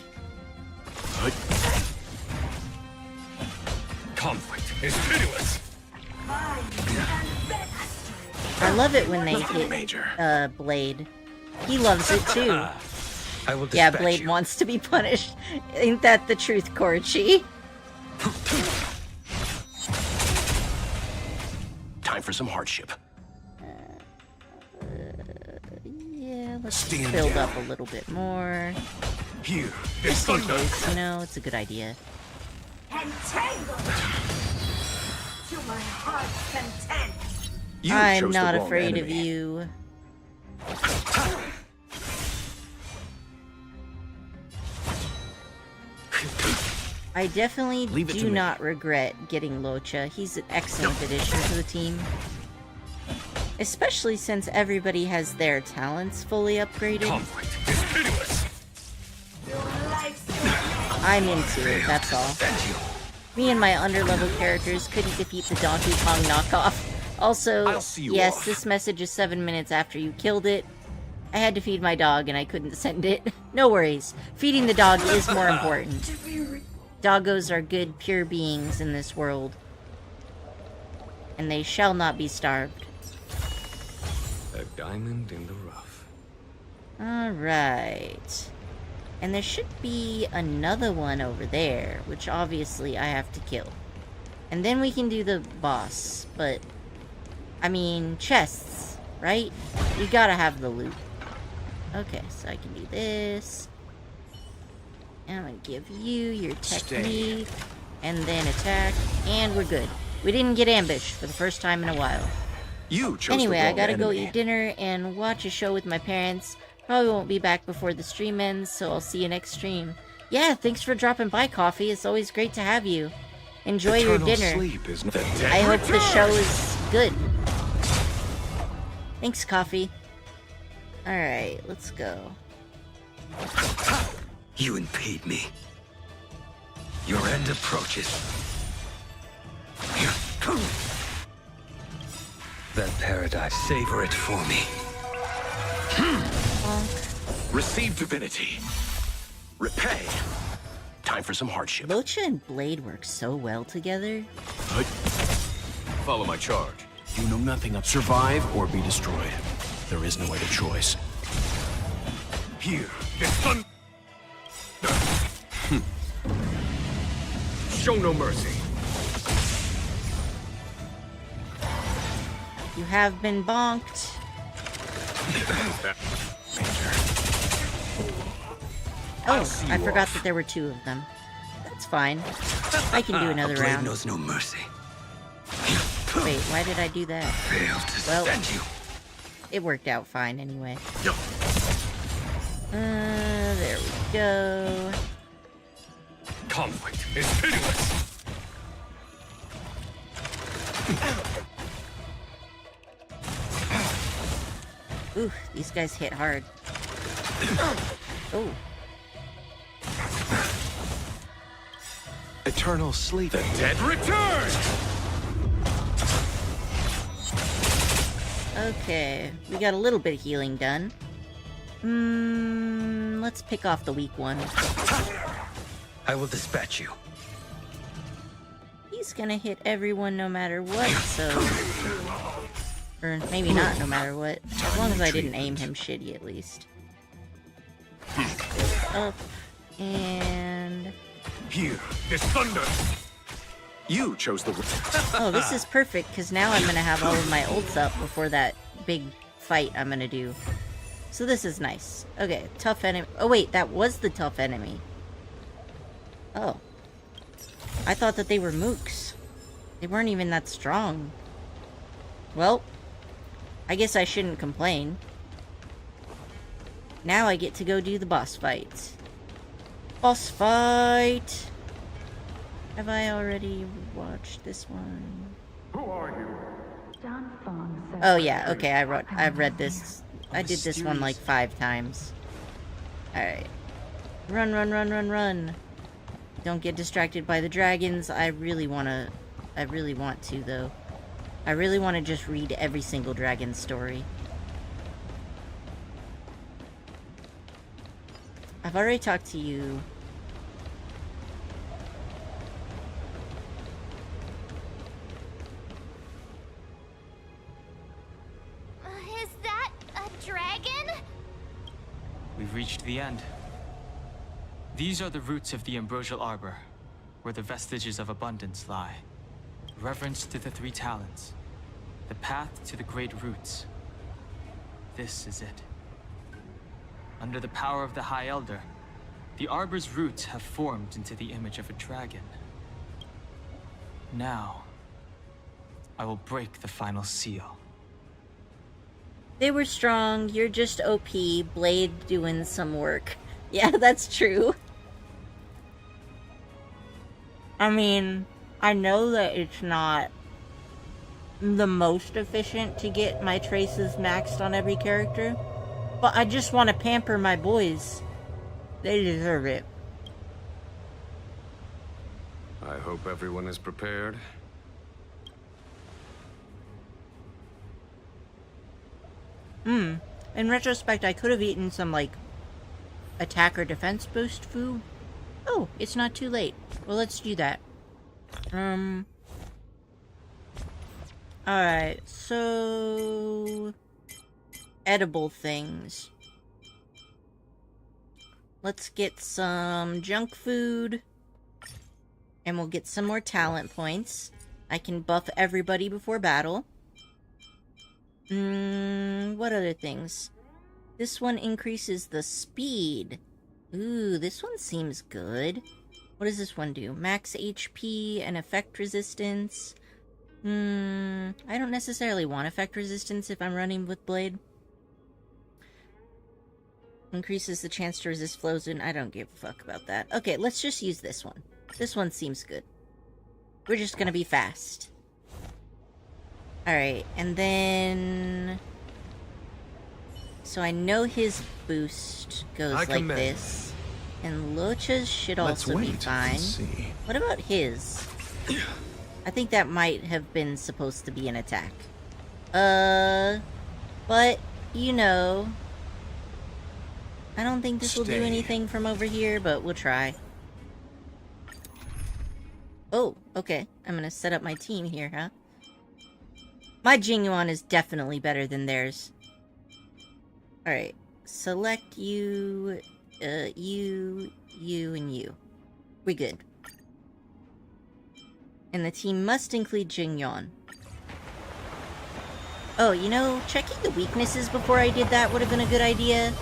Conflict is pitiless. I love it when they hit Blade. He loves it too. I will Yeah, dispatch Blade you. wants to be punished. Ain't that the truth, Korchi? Time for some hardship. Yeah, let's Stand build down. up a little bit more. Here is Just in thunder. case, you know, it's a good idea. To my heart's content. You I'm chose the not wrong afraid of enemy. you. I definitely Leave it to do me. not regret getting Locha. He's an excellent addition to the team. Especially since everybody has their talents fully upgraded. Conflict is pitiless. I'm into it, that's all. Me and my underlevel characters couldn't defeat the Donkey Kong knockoff. Also, I'll see you yes, off. this message is 7 minutes after you killed it. I had to feed my dog and I couldn't send it. No worries. Feeding the dog is more important. Doggos are good, pure beings in this world. And they shall not be starved. A diamond in the rough. Alright. And there should be another one over there, which obviously I have to kill. And then we can do the boss, but... I mean, chests, right? You gotta have the loot. Okay, so I can do this. And I'm gonna give you your technique, and then attack, and we're good. We didn't get ambushed for the first time in a while. You chose Anyway, the I wrong gotta go enemy. eat dinner and watch a show with my parents. Probably won't be back before the stream ends, so I'll see you next stream. Yeah, thanks for dropping by, Coffee. It's always great to have you. Enjoy your Eternal dinner. sleep is the dead I hope the show return. is good. Thanks, Coffee. Alright, let's go. You impede me. Your end approaches. That paradise, savor it for me. Bonk. Receive divinity. Repay. Time for some hardship. Locha and Blade work so well together. Follow my charge. You know nothing of survive or be destroyed. There is no other choice. Here, this thunder. Show no mercy. You have been bonked. Oh, I forgot that there were two of them. That's fine. I can do another Blade round. knows no mercy. Wait, why did I do that? Failed to Well, stand you. it worked out fine anyway. There we go. Conflict is pitiless. Ooh, these guys hit hard. Oh. Eternal sleep. The dead return! Okay, we got a little bit of healing done. Let's pick off the weak one. I will dispatch you. He's gonna hit everyone no matter what, so... Or maybe not no matter what. As long as I didn't aim him shitty, at least. Up. And... Here, this thunder. You chose the. Oh, this is perfect, because now I'm gonna have all of my ults up before that big fight I'm gonna do. So this is nice. Okay, tough enemy. Oh wait, that was the tough enemy. Oh. I thought that they were mooks. They weren't even that strong. Well, I guess I shouldn't complain. Now I get to go do the boss fight. Boss fight! Have I already watched this one? Who are you? Oh yeah, okay, I've read this. I did this one like 5 times. Alright. Run, run, run, run, run. Don't get distracted by the dragons. I really want to, though. I really want to just read every single dragon story. I've already talked to you. Is that a dragon? We've reached the end. These are the roots of the ambrosial arbor, where the vestiges of abundance lie. Reverence to the 3 talents. The path to the great roots. This is it. Under the power of the High Elder, the arbor's roots have formed into the image of a dragon. Now, I will break the final seal. They were strong, you're just OP, Blade doing some work. Yeah, that's true. I mean, I know that it's not the most efficient to get my traces maxed on every character, but I just want to pamper my boys. They deserve it. I hope everyone is prepared. In retrospect, I could have eaten some, like, attack or defense boost food. Oh, it's not too late. Well, let's do that. Alright, so... edible things. Let's get some junk food. And we'll get some more talent points. I can buff everybody before battle. What other things? This one increases the speed. Ooh, this one seems good. What does this one do? Max HP and effect resistance. I don't necessarily want effect resistance if I'm running with Blade. Increases the chance to resist flows in. I don't give a fuck about that. Okay, let's just use this one. This one seems good. We're just gonna be fast. Alright, and then... So I know his boost goes like this. And Locha's should also be fine. What about his? I think that might have been supposed to be an attack. But, you know, I don't think this will do Stay. anything from over here, but we'll try. Oh, okay. I'm gonna set up my team here, huh? My Jingyuan is definitely better than theirs. Alright. Select you, you, and you. We good. And the team must include Jingyuan. Oh, you know, checking the weaknesses before I did that would have been a good idea.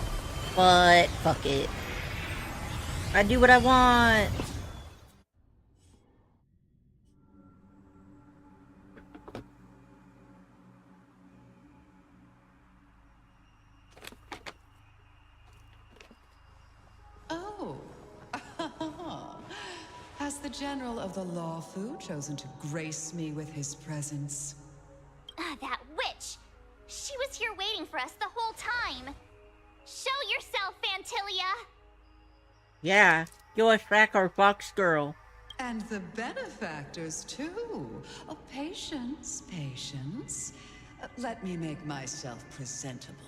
But, fuck it. I do what I want! Oh. Has the General of the Law Fu chosen to grace me with his presence? That witch! She was here waiting for us the whole time! Show yourself, Fantilia! Yeah, you're a Fracker Fox girl. And the benefactors, too. Oh, patience, patience. Let me make myself presentable.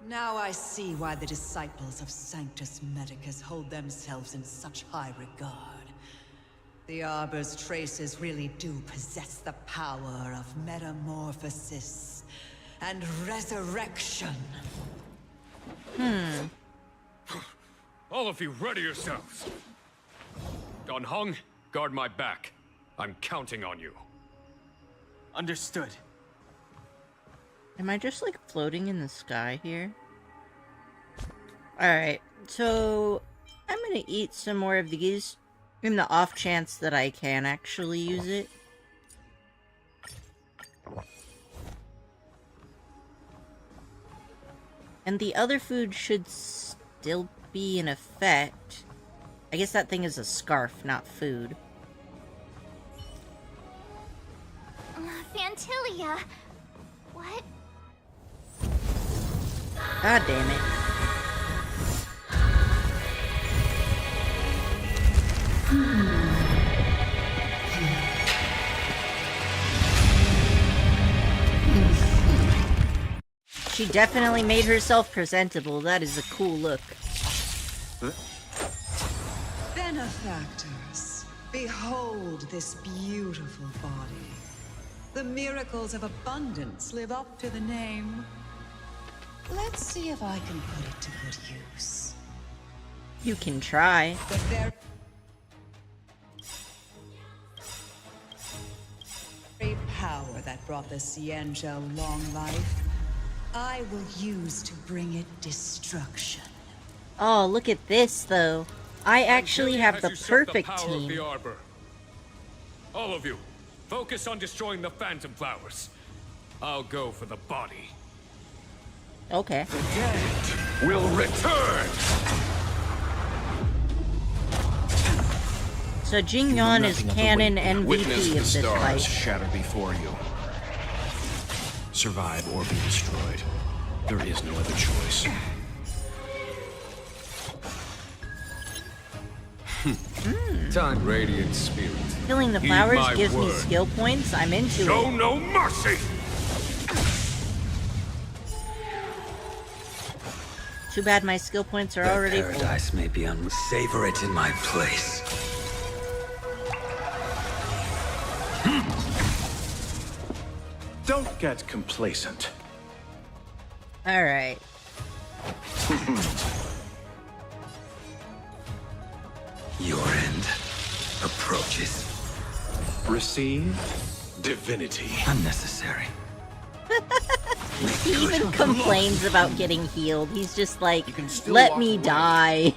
Now I see why the disciples of Sanctus Medicus hold themselves in such high regard. The Arbor's traces really do possess the power of metamorphosis and resurrection. All of you, ready yourselves. Don Hong, guard my back. I'm counting on you. Understood. Am I just, like, floating in the sky here? Alright, so I'm gonna eat some more of these in the off chance that I can actually use it. And the other food should still be in effect. I guess that thing is a scarf, not food. Fantilia! What? God damn it. She definitely made herself presentable. That is a cool look. Benefactors, behold this beautiful body. The miracles of abundance live up to the name. Let's see if I can put it to good use. You can try. The very power that brought the Cienjo long life, I will use to bring it destruction. Oh, look at this, though. I actually have the Has usurped perfect the power team. Of the Arbor. All of you, focus on destroying the Phantom Flowers. I'll go for the body. Okay. The dead will return! So Jingyuan is Nothing of the canon weight. Witness MVP the of this stars fight. shatter before you. Survive or be destroyed. There is no other choice. Time, Radiant Spirit. Killing the Heed flowers my gives me word. skill points. I'm into Show it. no mercy! Too bad my skill points are Their already full. paradise may be savor it in my place. Don't get complacent. Alright. Your end approaches. Receive divinity. Unnecessary. He even complains about getting healed. He's just like, You can still let walk me away." die.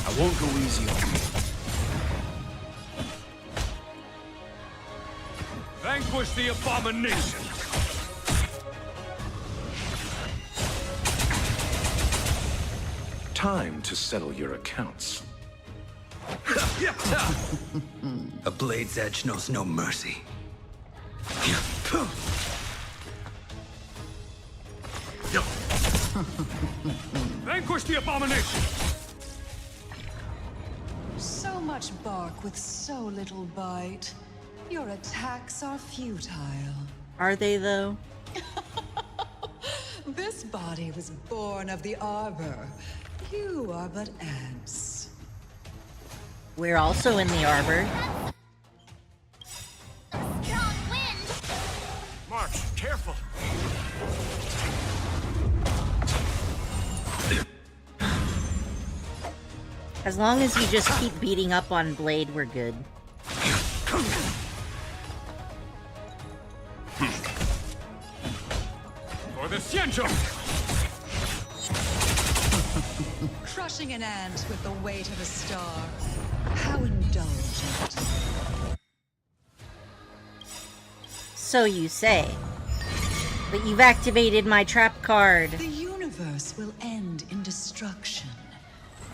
I won't go easy on you. Vanquish the abomination! Time to settle your accounts. A blade's edge knows no mercy. Vanquish the abomination! So much bark with so little bite. Your attacks are futile. Are they, though? This body was born of the arbor. You are but ants. We're also in the arbor. Strong wind! March, careful! As long as you just keep beating up on Blade, we're good. For the Xianzhou! Crushing an ant with the weight of a star. How indulgent. So you say. But you've activated my trap card. The universe will end in destruction.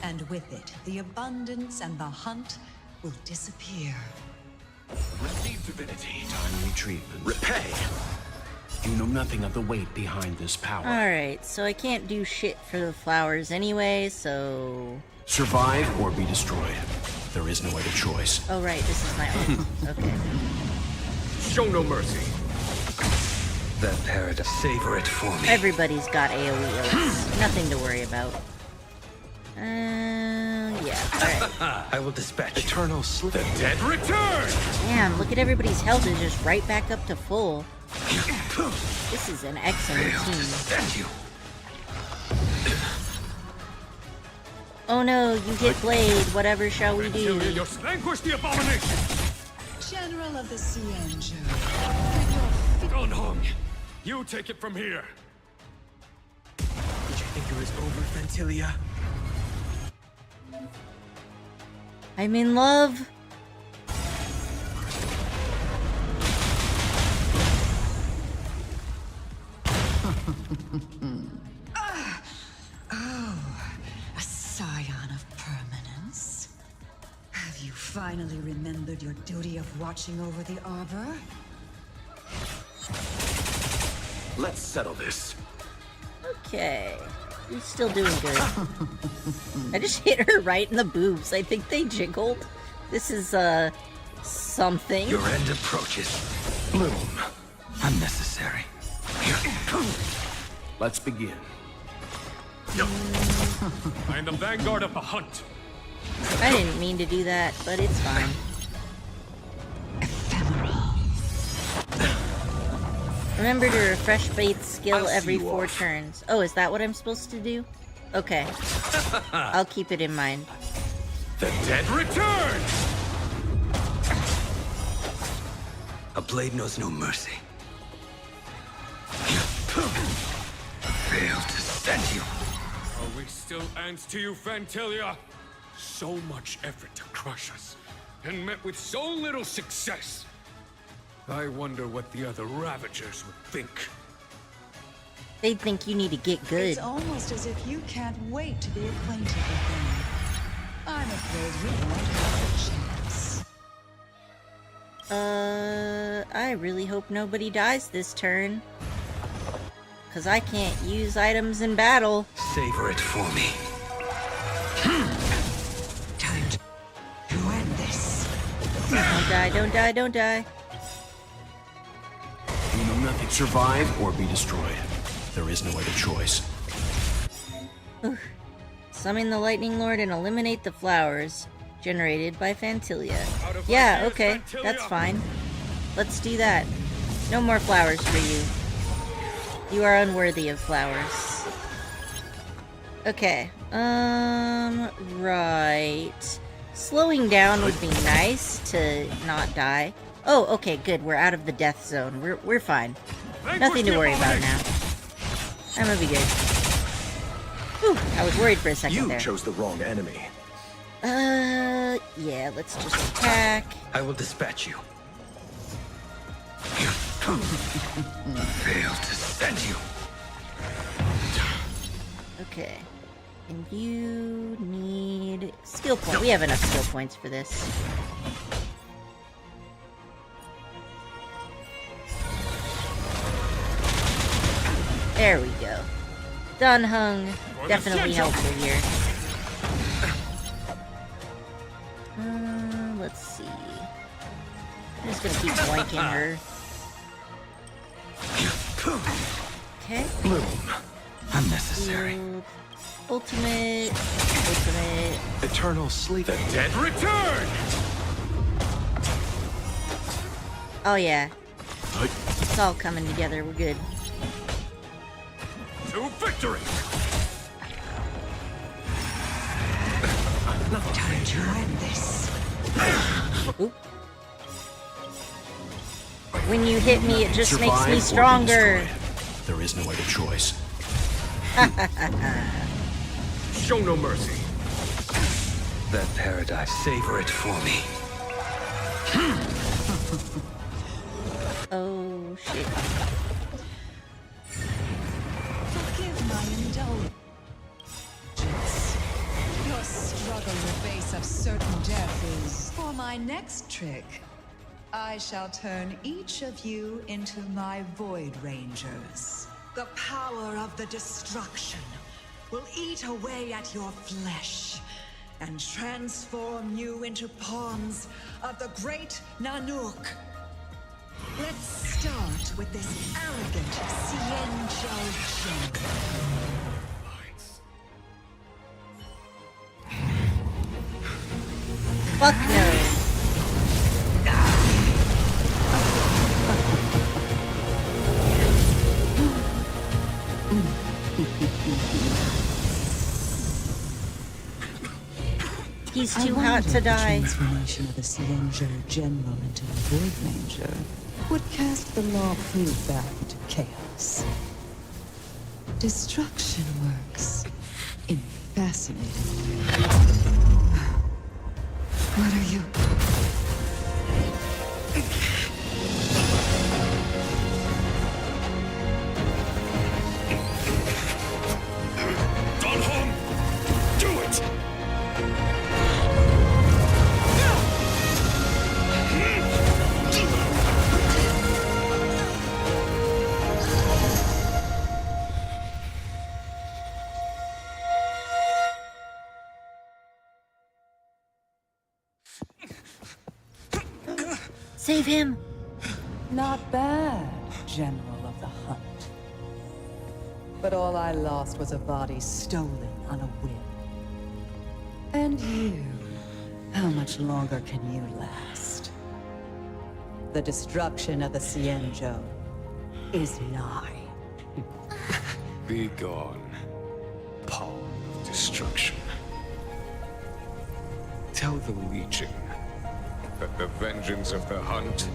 And with it, the abundance and the hunt will disappear. Receive divinity. Timely treatment. Repay! You know nothing of the weight behind this power. Alright, so I can't do shit for the flowers anyway, so... Survive or be destroyed. There is no other choice. Oh right, this is my own. Okay. Show no mercy. That paradox. Savor it for me. Everybody's got AoE ults. Nothing to worry about. Yeah, alright. I will dispatch Eternal sleep. The dead return! Damn, look at everybody's health is just right back up to full. This is an excellent Fail to team. stand you. Oh no, you hit Blade. Whatever shall we do? Vanquish the abomination! General of the Xianzhou. Gunhong, you take it from here. Did you think it was over, Ventilia? I'm in love. A scion of permanence. Have you finally remembered your duty of watching over the arbor? Let's settle this. Okay. He's still doing good. I just hit her right in the boobs. I think they jiggled. This is, something. Your end approaches. Bloom. Unnecessary. Let's begin. I am the vanguard of the hunt. I didn't mean to do that, but it's fine. Remember to refresh Faith's skill every 4 turns. Oh, is that what I'm supposed to do? Okay. I'll keep it in mind. The dead return! A blade knows no mercy. Fail to stand you. Are we still ants to you, Fantilia? So much effort to crush us, and met with so little success. I wonder what the other Ravagers would think. They think you need to get good. It's almost as if you can't wait to be acquainted with them. I'm afraid we won't have a chance. I really hope nobody dies this turn. Cause I can't use items in battle. Savor it for me. Time to end this. Don't die, don't die, don't die. You know nothing. Survive or be destroyed. There is no other choice. Summon the Lightning Lord and eliminate the flowers generated by Fantilia. Yeah, okay, that's fine. Let's do that. No more flowers for you. You are unworthy of flowers. Okay, right. Slowing down would be nice to not die. Oh, okay, good. We're out of the death zone. We're fine. Nothing to worry about now. I'm gonna be good. Whew, I was worried for a second there. You chose the wrong enemy. Yeah, let's just attack. I will dispatch you. Fail to stand you. Okay. And you need skill point. We have enough skill points for this. There we go. Done hung. Definitely helpful here. Let's see. I'm just gonna keep blanking her. Okay. Bloom. Unnecessary. Shield. Ultimate. Eternal sleep. The dead return! Oh yeah. It's all coming together. We're good. To victory! Time to end this. Oop. When you hit me, it just makes Survive or me be stronger. destroyed. There is no other choice. Show no mercy. That paradise, savor it for me. Oh shit. Forgive my indulgence. Your struggle will face of certain death is... For my next trick, I shall turn each of you into my Void Rangers. The power of the destruction will eat away at your flesh and transform you into pawns of the great Nanook. Let's start with this arrogant Cienjo general. Fuck no. He's too hot to die. The transformation of the Cienjo general into a Void Ranger would cast the law free back into chaos. Destruction works in fascinating ways. What are you? Gone home! Do it! Save him. Not bad, General of the Hunt. But all I lost was a body stolen on a whim. And you, how much longer can you last? The destruction of the Cienjo is nigh. Be gone, power of destruction. Tell the Legion that the vengeance of the Hunt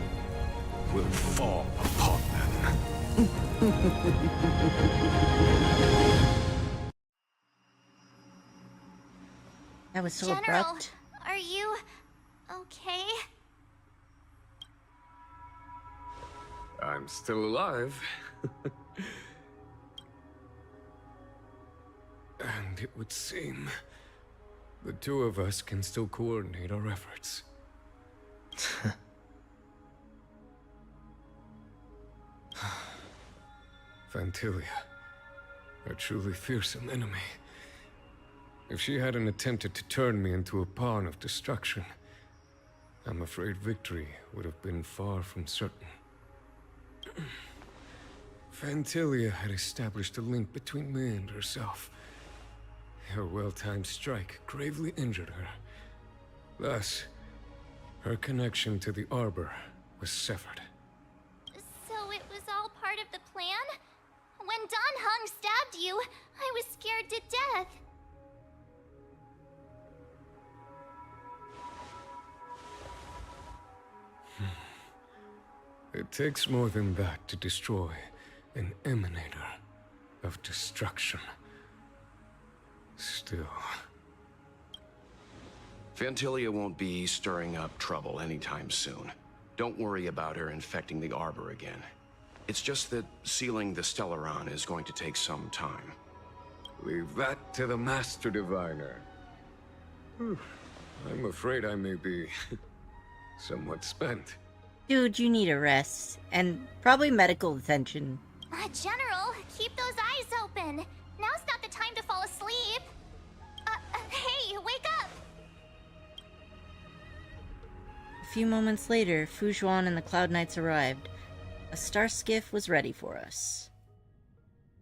will fall upon them. That was so General, abrupt. are you okay? I'm still alive. And it would seem the two of us can still coordinate our efforts. Vantilia, a truly fearsome enemy. If she hadn't attempted to turn me into a pawn of destruction, I'm afraid victory would have been far from certain. Vantilia had established a link between me and herself. Her well-timed strike gravely injured her. Thus, her connection to the Arbor was severed. So it was all part of the plan? When Don Hung stabbed you, I was scared to death. It takes more than that to destroy an emanator of destruction. Still... Vantilia won't be stirring up trouble anytime soon. Don't worry about her infecting the Arbor again. It's just that sealing the Stellaron is going to take some time. Leave that to the Master Diviner. I'm afraid I may be somewhat spent. Dude, you need a rest. And probably medical attention. General, keep those eyes open. Now's not the time to fall asleep. Hey, wake up! A few moments later, Fujuan and the Cloud Knights arrived. A star skiff was ready for us.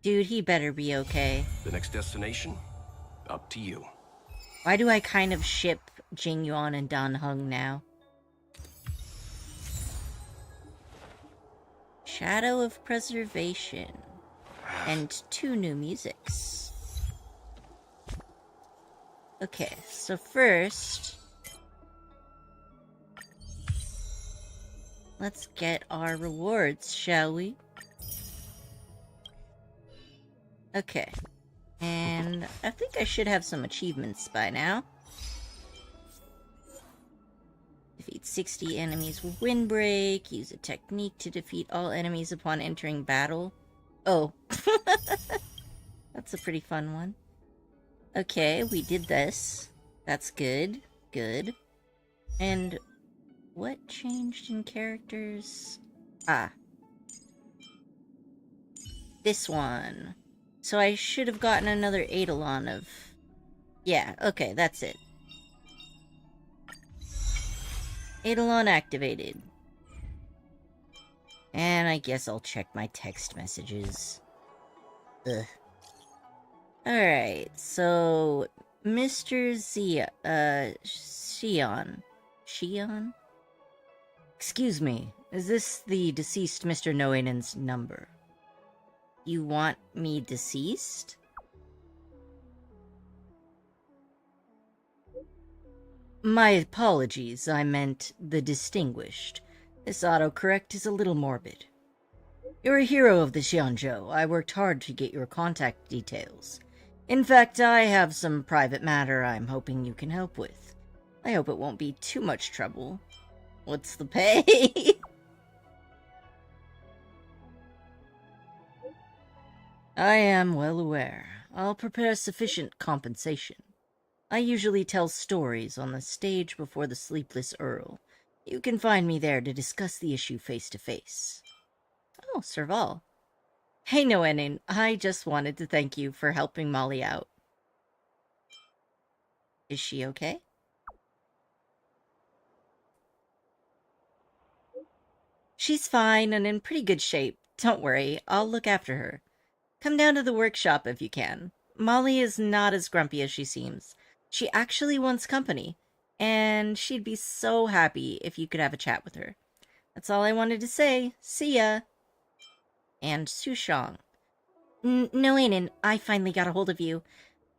Dude, he better be okay. The next destination? Up to you. Why do I kind of ship Jing Yuan and Dan Heng now? Shadow of Preservation. And 2 new musics. Okay, so first... let's get our rewards, shall we? Okay. And I think I should have some achievements by now. Defeat 60 enemies with Windbreak. Use a technique to defeat all enemies upon entering battle. Oh. That's a pretty fun one. Okay, we did this. That's good. Good. And what changed in characters? Ah. This one. So I should have gotten another Eidolon of... yeah, okay, that's it. Eidolon activated. And I guess I'll check my text messages. Ugh. Alright, so... Mr. Xion. Xion? Excuse me, is this the deceased Mr. Noinen's number? You want me deceased? My apologies, I meant the distinguished. This autocorrect is a little morbid. You're a hero of the Xianzhou. I worked hard to get your contact details. In fact, I have some private matter I'm hoping you can help with. I hope it won't be too much trouble. What's the pay? I am well aware. I'll prepare sufficient compensation. I usually tell stories on the stage before the Sleepless Earl. You can find me there to discuss the issue face to face. Oh, Serval. Hey, Noenin, I just wanted to thank you for helping Molly out. Is she okay? She's fine and in pretty good shape. Don't worry, I'll look after her. Come down to the workshop if you can. Molly is not as grumpy as she seems. She actually wants company, and she'd be so happy if you could have a chat with her. That's all I wanted to say. See ya! And Sushang. Noenin, I finally got a hold of you.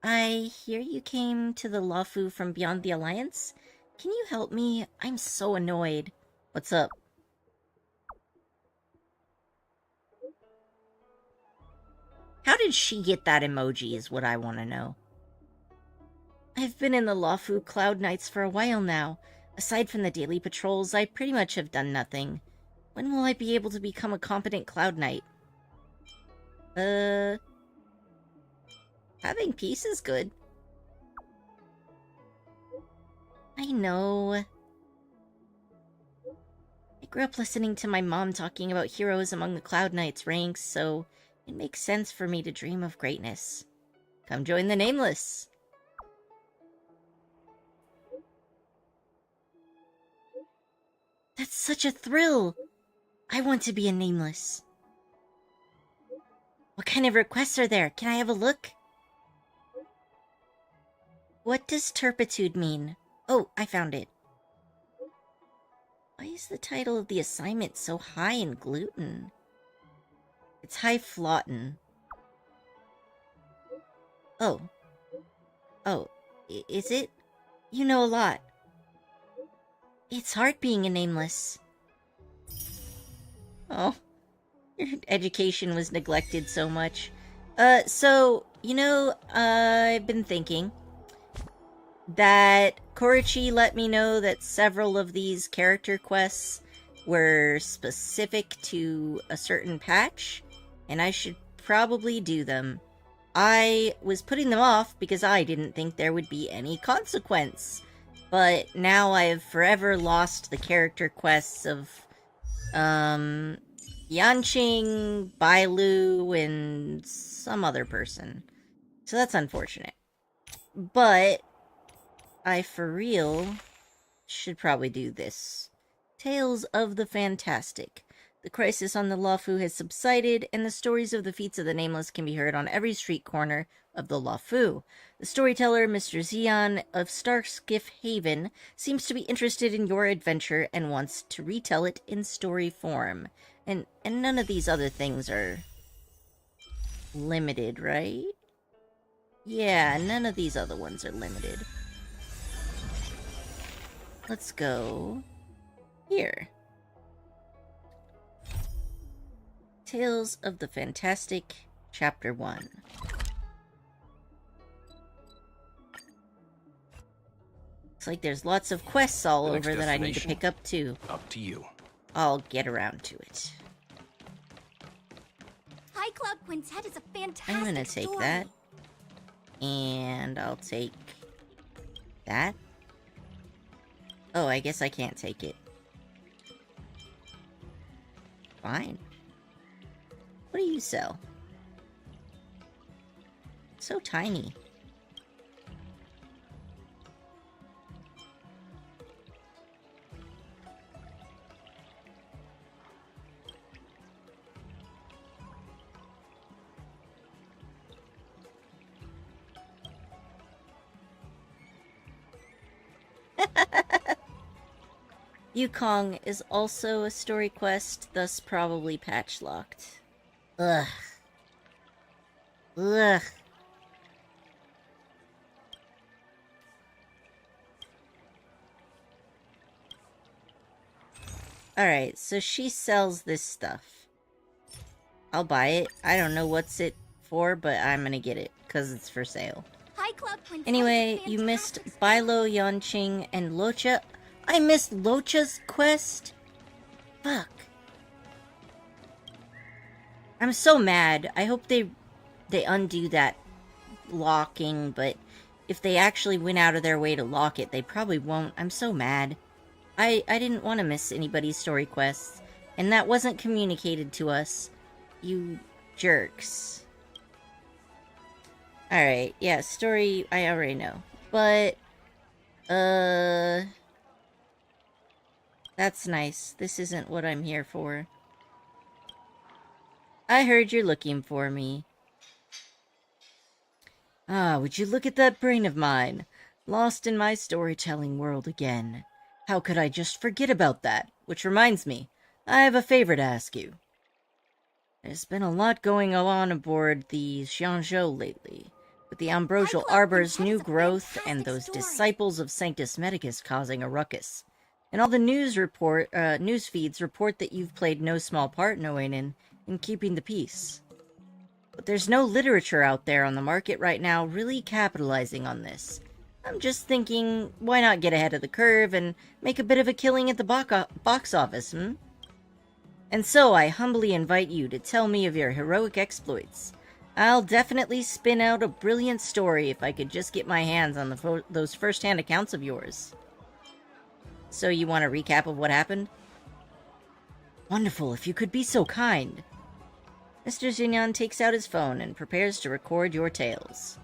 I hear you came to the Luofu from beyond the Alliance? Can you help me? I'm so annoyed. What's up? How did she get that emoji is what I want to know. I've been in the Luofu Cloud Knights for a while now. Aside from the daily patrols, I pretty much have done nothing. When will I be able to become a competent Cloud Knight? Having peace is good. I know. I grew up listening to my mom talking about heroes among the Cloud Knights ranks, so it makes sense for me to dream of greatness. Come join the Nameless. That's such a thrill! I want to be a Nameless. What kind of requests are there? Can I have a look? What does turpitude mean? Oh, I found it. Why is the title of the assignment so high in gluten? It's high flotten. Oh. Oh, is it? You know a lot. It's hard being a Nameless. Oh. Your education was neglected so much. So, you know, I've been thinking that Korichi let me know that several of these character quests were specific to a certain patch, and I should probably do them. I was putting them off because I didn't think there would be any consequence. But now I have forever lost the character quests of, Yanqing, Bailu, and some other person. So that's unfortunate. But I, for real, should probably do this. Tales of the Fantastic. The crisis on the Luofu has subsided, and the stories of the feats of the Nameless can be heard on every street corner of the Luofu. The storyteller, Mr. Xian of Starskiff Haven, seems to be interested in your adventure and wants to retell it in story form. And none of these other things are limited, right? Yeah, none of these other ones are limited. Let's go here. Tales of the Fantastic, Chapter 1. Looks like there's lots of quests all over that I need to pick up too. Up to you. I'll get around to it. High Cloud Quintet is a fantastic I'm gonna take story. that. And I'll take that. Oh, I guess I can't take it. Fine. What do you sell? It's so tiny. Yukong is also a story quest, thus probably patch locked. Ugh. Ugh. Alright, so she sells this stuff. I'll buy it. I don't know what's it for, but I'm gonna get it, because it's for sale. High Cloud Quintet Anyway, is a you missed fantastic Bilo, Yanqing, and Locha. I missed Locha's quest? Fuck. I'm so mad. I hope they undo that locking, but if they actually went out of their way to lock it, they probably won't. I'm so mad. I didn't want to miss anybody's story quests, and that wasn't communicated to us. You jerks. Alright, yeah, story I already know. But, that's nice. This isn't what I'm here for. I heard you're looking for me. Ah, would you look at that brain of mine? Lost in my storytelling world again. How could I just forget about that? Which reminds me, I have a favor to ask you. There's been a lot going on aboard the Xianzhou lately, with the Ambrosial Arbor's new growth and those disciples of Sanctus Medicus causing a ruckus. And all the news feeds report that you've played no small part, Noainen, in keeping the peace. But there's no literature out there on the market right now really capitalizing on this. I'm just thinking, why not get ahead of the curve and make a bit of a killing at the box office, hmm? And so I humbly invite you to tell me of your heroic exploits. I'll definitely spin out a brilliant story if I could just get my hands on those first-hand accounts of yours. So you want a recap of what happened? Wonderful, if you could be so kind. Mr. Xinyan takes out his phone and prepares to record your tales.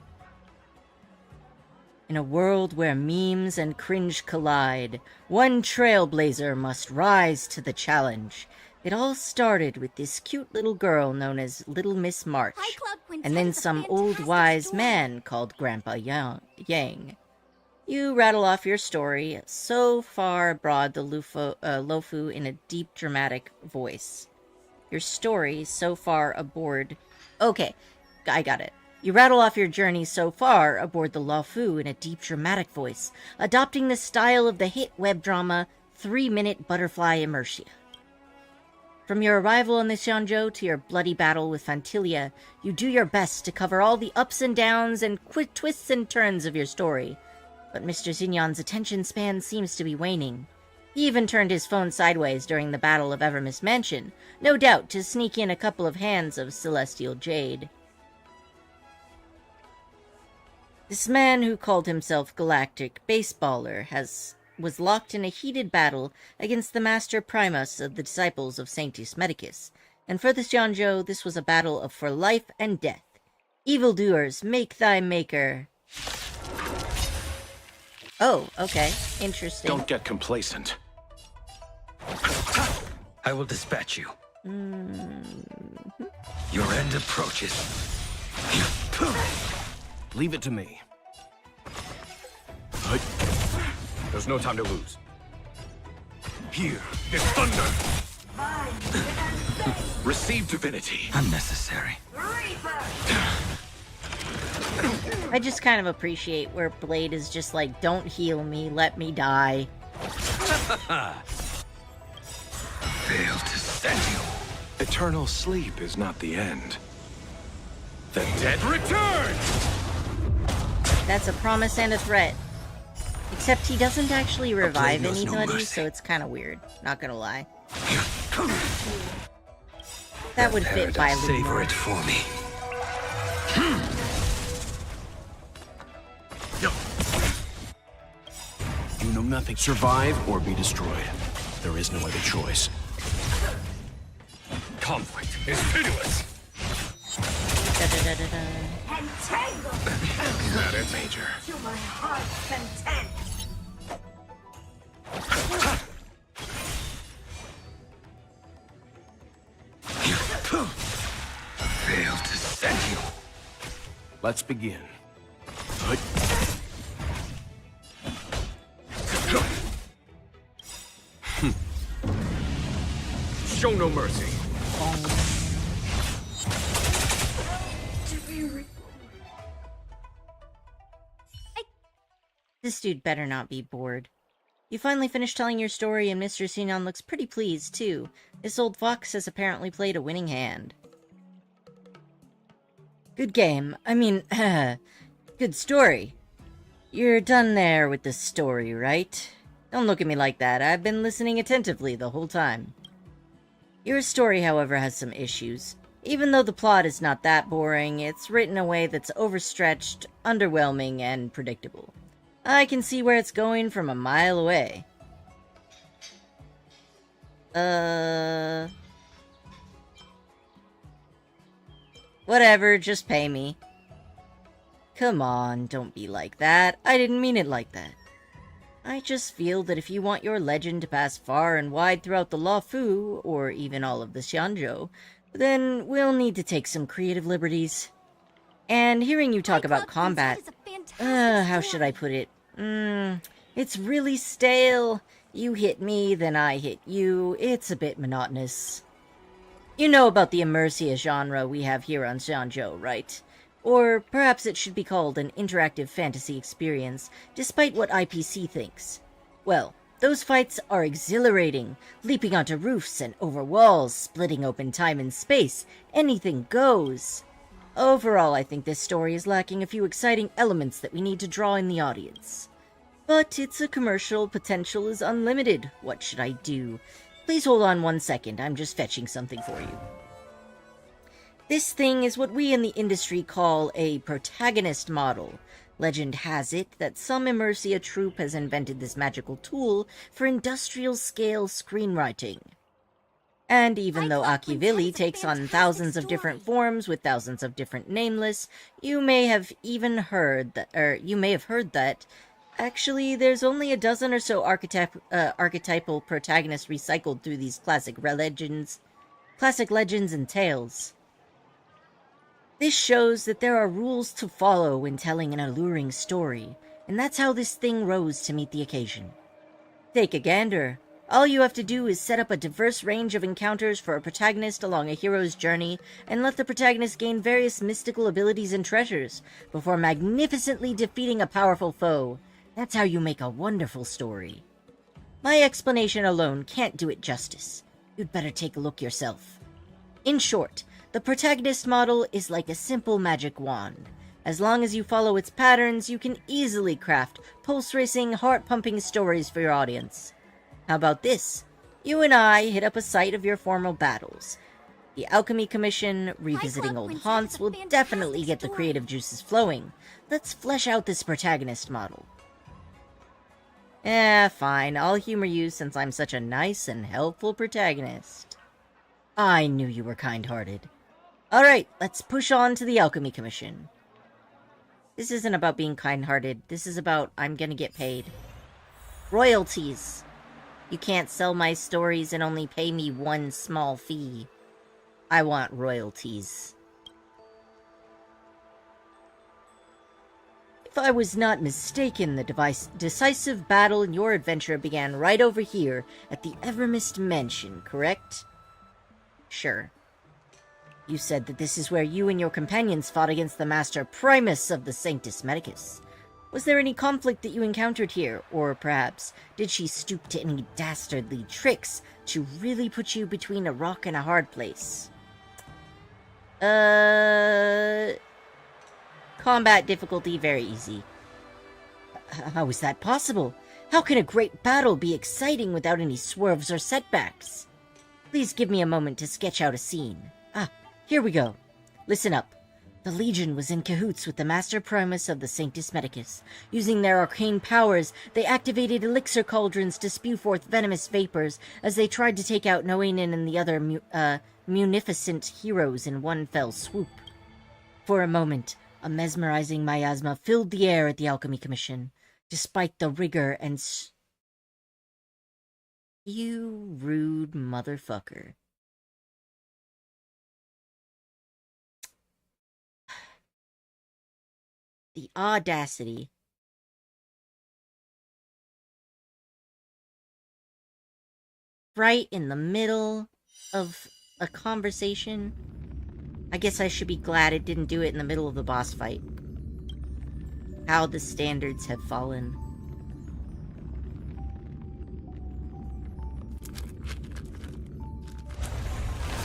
In a world where memes and cringe collide, one trailblazer must rise to the challenge. It all started with this cute little girl known as Little Miss March, and then some old wise man called Grandpa Yang. You rattle off your story, so far abroad the Luofu in a deep, dramatic voice. Your story so far aboard... Okay, I got it. You rattle off your journey so far aboard the Luofu in a deep, dramatic voice, adopting the style of the hit web drama 3-Minute Butterfly Immersia. From your arrival on the Xianzhou to your bloody battle with Fantilia, you do your best to cover all the ups and downs and quick twists and turns of your story. But Mr. Xinyan's attention span seems to be waning. He even turned his phone sideways during the Battle of Evermiss Mansion, no doubt to sneak in a couple of hands of celestial jade. This man who called himself Galactic Baseballer was locked in a heated battle against the Master Primus of the Disciples of Sanctus Medicus, and for the Xianzhou this was a battle for life and death. Evildoers, make thy maker. Oh, okay. Interesting. Don't get complacent. I will dispatch you. Your end approaches. Leave it to me. There's no time to lose. Here, this thunder. Receive divinity. Unnecessary. I just kind of appreciate where Blade is just like, don't heal me, let me die. Failed to send you. Eternal sleep is not the end. The dead return! That's a promise and a threat. Except he doesn't actually revive knows no anybody, mercy. so it's kind of weird. Not gonna lie. That would fit by Paradise, savor more. it for me. You know nothing. Survive or be destroyed. There is no other choice. Conflict is pitiless. Da-da-da-da-da. Entangle Is that it, Major? to my heart's content. Failed to send you. Let's begin. Show no mercy. This dude better not be bored. You finally finished telling your story, and Mr. Sinon looks pretty pleased, too. This old fox has apparently played a winning hand. Good game. I mean, good story. You're done there with the story, right? Don't look at me like that. I've been listening attentively the whole time. Your story, however, has some issues. Even though the plot is not that boring, it's written in a way that's overstretched, underwhelming, and predictable. I can see where it's going from a mile away. Whatever, just pay me. Come on, don't be like that. I didn't mean it like that. I just feel that if you want your legend to pass far and wide throughout the Luofu, or even all of the Xianzhou, then we'll need to take some creative liberties. And hearing you talk about combat, how should I put it? It's really stale. You hit me, then I hit you. It's a bit monotonous. You know about the immersia genre we have here on Xianzhou, right? Or perhaps it should be called an interactive fantasy experience, despite what IPC thinks. Well, those fights are exhilarating, leaping onto roofs and over walls, splitting open time and space. Anything goes. Overall, I think this story is lacking a few exciting elements that we need to draw in the audience. But it's a commercial, potential is unlimited. What should I do? Please hold on 1 second, I'm just fetching something for you. This thing is what we in the industry call a protagonist model. Legend has it that some Immersia troupe has invented this magical tool for industrial-scale screenwriting. And even though Akivilli takes on thousands of different forms with thousands of different nameless, you may have heard that actually there's only a dozen or so archetypal protagonists recycled through these classic legends and tales. This shows that there are rules to follow when telling an alluring story, and that's how this thing rose to meet the occasion. Take a gander. All you have to do is set up a diverse range of encounters for a protagonist along a hero's journey, and let the protagonist gain various mystical abilities and treasures, before magnificently defeating a powerful foe. That's how you make a wonderful story. My explanation alone can't do it justice. You'd better take a look yourself. In short, the protagonist model is like a simple magic wand. As long as you follow its patterns, you can easily craft pulse-racing, heart-pumping stories for your audience. How about this? You and I hit up a site of your former battles. The Alchemy Commission, revisiting old haunts, will definitely get the creative juices flowing. Let's flesh out this protagonist model. Fine, I'll humor you since I'm such a nice and helpful protagonist. I knew you were kind-hearted. Alright, let's push on to the Alchemy Commission. This isn't about being kind-hearted, this is about I'm gonna get paid. Royalties. You can't sell my stories and only pay me one small fee. I want royalties. If I was not mistaken, the decisive battle in your adventure began right over here at the Evermist Mansion, correct? Sure. You said that this is where you and your companions fought against the Master Primus of the Sanctus Medicus. Was there any conflict that you encountered here, or perhaps did she stoop to any dastardly tricks to really put you between a rock and a hard place? Combat difficulty very easy. How is that possible? How can a great battle be exciting without any swerves or setbacks? Please give me a moment to sketch out a scene. Here we go. Listen up. The Legion was in cahoots with the Master Primus of the Sanctus Medicus. Using their arcane powers, they activated elixir cauldrons to spew forth venomous vapors as they tried to take out Noanin and the other munificent heroes in one fell swoop. For a moment, a mesmerizing miasma filled the air at the Alchemy Commission, despite the rigor and You rude motherfucker. The audacity. Right in the middle of a conversation. I guess I should be glad it didn't do it in the middle of the boss fight. How the standards have fallen.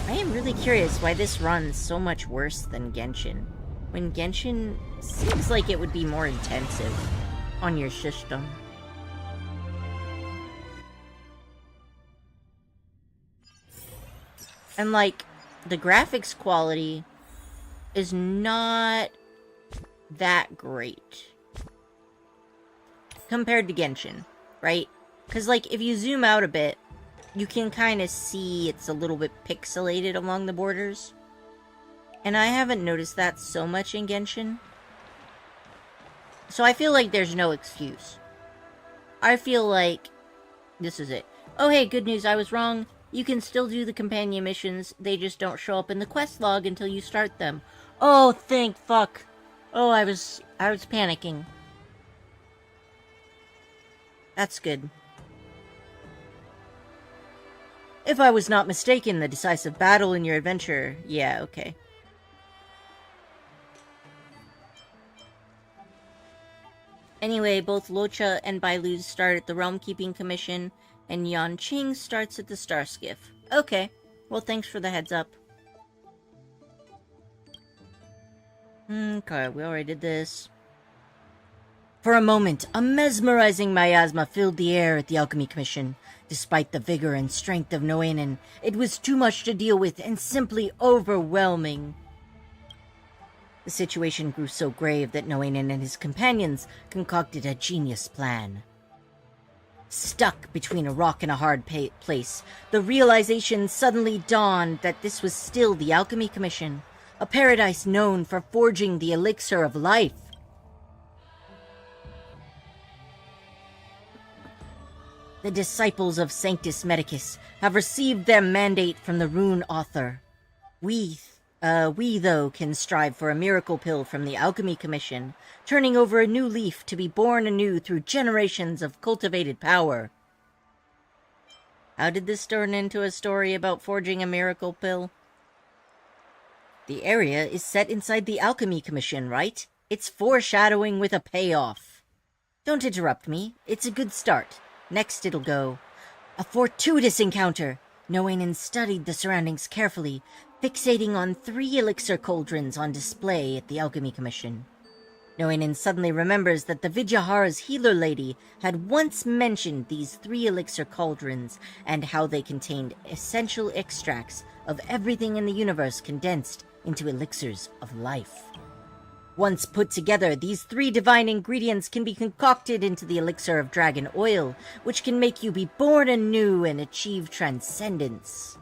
I am really curious why this runs so much worse than Genshin. When Genshin seems like it would be more intensive on your system. And like, the graphics quality is not that great compared to Genshin, right? Because like, if you zoom out a bit, you can kind of see it's a little bit pixelated along the borders. And I haven't noticed that so much in Genshin. So I feel like there's no excuse. I feel like this is it. Oh hey, good news, I was wrong. You can still do the companion missions, they just don't show up in the quest log until you start them. Oh, thank fuck. Oh, I was panicking. That's good. If I was not mistaken, the decisive battle in your adventure... Yeah, okay. Anyway, both Locha and Bailuz start at the Realm Keeping Commission, and Yanqing starts at the Star Skiff. Okay, well thanks for the heads up. Okay, we already did this. For a moment, a mesmerizing miasma filled the air at the Alchemy Commission. Despite the vigor and strength of Noanin, it was too much to deal with and simply overwhelming. The situation grew so grave that Noanin and his companions concocted a genius plan. Stuck between a rock and a hard place, the realization suddenly dawned that this was still the Alchemy Commission, a paradise known for forging the elixir of life. The disciples of Sanctus Medicus have received their mandate from the Rune Author. We, though, can strive for a miracle pill from the Alchemy Commission, turning over a new leaf to be born anew through generations of cultivated power. How did this turn into a story about forging a miracle pill? The area is set inside the Alchemy Commission, right? It's foreshadowing with a payoff. Don't interrupt me. It's a good start. Next it'll go. A fortuitous encounter. Noanin studied the surroundings carefully, fixating on 3 elixir cauldrons on display at the Alchemy Commission. Noanin suddenly remembers that the Vijahara's healer lady had once mentioned these 3 elixir cauldrons and how they contained essential extracts of everything in the universe condensed into elixirs of life. Once put together, these 3 divine ingredients can be concocted into the elixir of dragon oil, which can make you be born anew and achieve transcendence.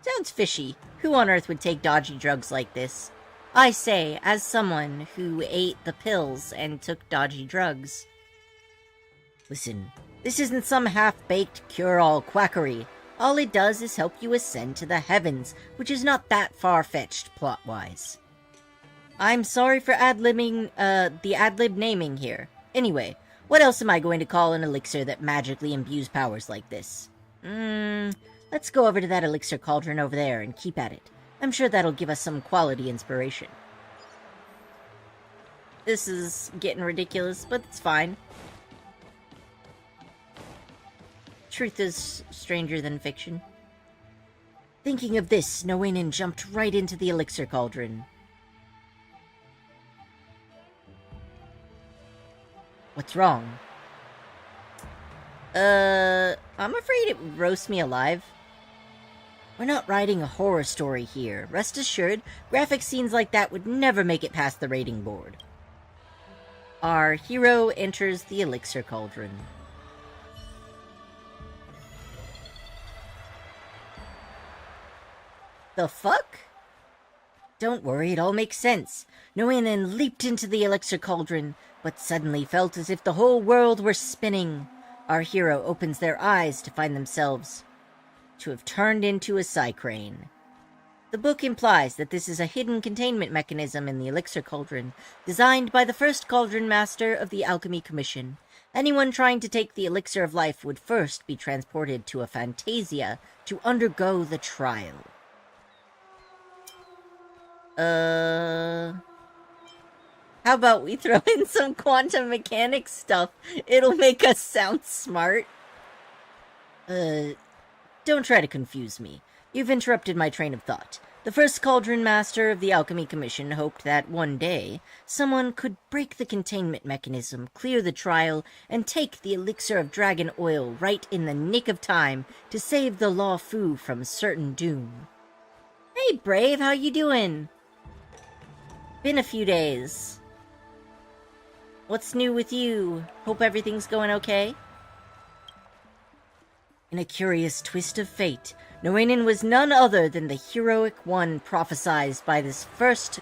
Sounds fishy. Who on earth would take dodgy drugs like this? I say, as someone who ate the pills and took dodgy drugs. Listen, this isn't some half-baked cure-all quackery. All it does is help you ascend to the heavens, which is not that far-fetched plot-wise. I'm sorry for ad-libbing, the ad-lib naming here. Anyway, what else am I going to call an elixir that magically imbues powers like this? Let's go over to that elixir cauldron over there and keep at it. I'm sure that'll give us some quality inspiration. This is getting ridiculous, but it's fine. Truth is stranger than fiction. Thinking of this, Noinen jumped right into the elixir cauldron. What's wrong? I'm afraid it would roast me alive. We're not writing a horror story here. Rest assured, graphic scenes like that would never make it past the rating board. Our hero enters the elixir cauldron. The fuck? Don't worry, it all makes sense. Noinen leaped into the elixir cauldron, but suddenly felt as if the whole world were spinning. Our hero opens their eyes to find themselves to have turned into a cycrane. The book implies that this is a hidden containment mechanism in the elixir cauldron, designed by the first cauldron master of the Alchemy Commission. Anyone trying to take the elixir of life would first be transported to a Fantasia to undergo the trial. How about we throw in some quantum mechanics stuff? It'll make us sound smart. Don't try to confuse me. You've interrupted my train of thought. The first cauldron master of the Alchemy Commission hoped that one day, someone could break the containment mechanism, clear the trial, and take the elixir of dragon oil right in the nick of time to save the Law Fu from certain doom. Hey, Brave, how you doing? Been a few days. What's new with you? Hope everything's going okay? In a curious twist of fate, Noinen was none other than the heroic one prophesied by this first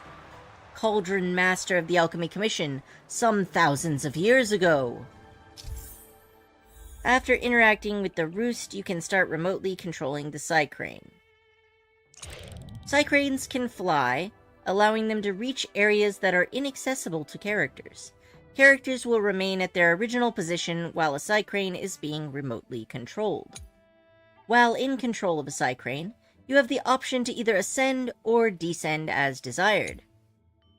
cauldron master of the Alchemy Commission some thousands of years ago. After interacting with the roost, you can start remotely controlling the cycrane. Cycranes can fly, allowing them to reach areas that are inaccessible to characters. Characters will remain at their original position while a cycrane is being remotely controlled. While in control of a cycrane, you have the option to either ascend or descend as desired.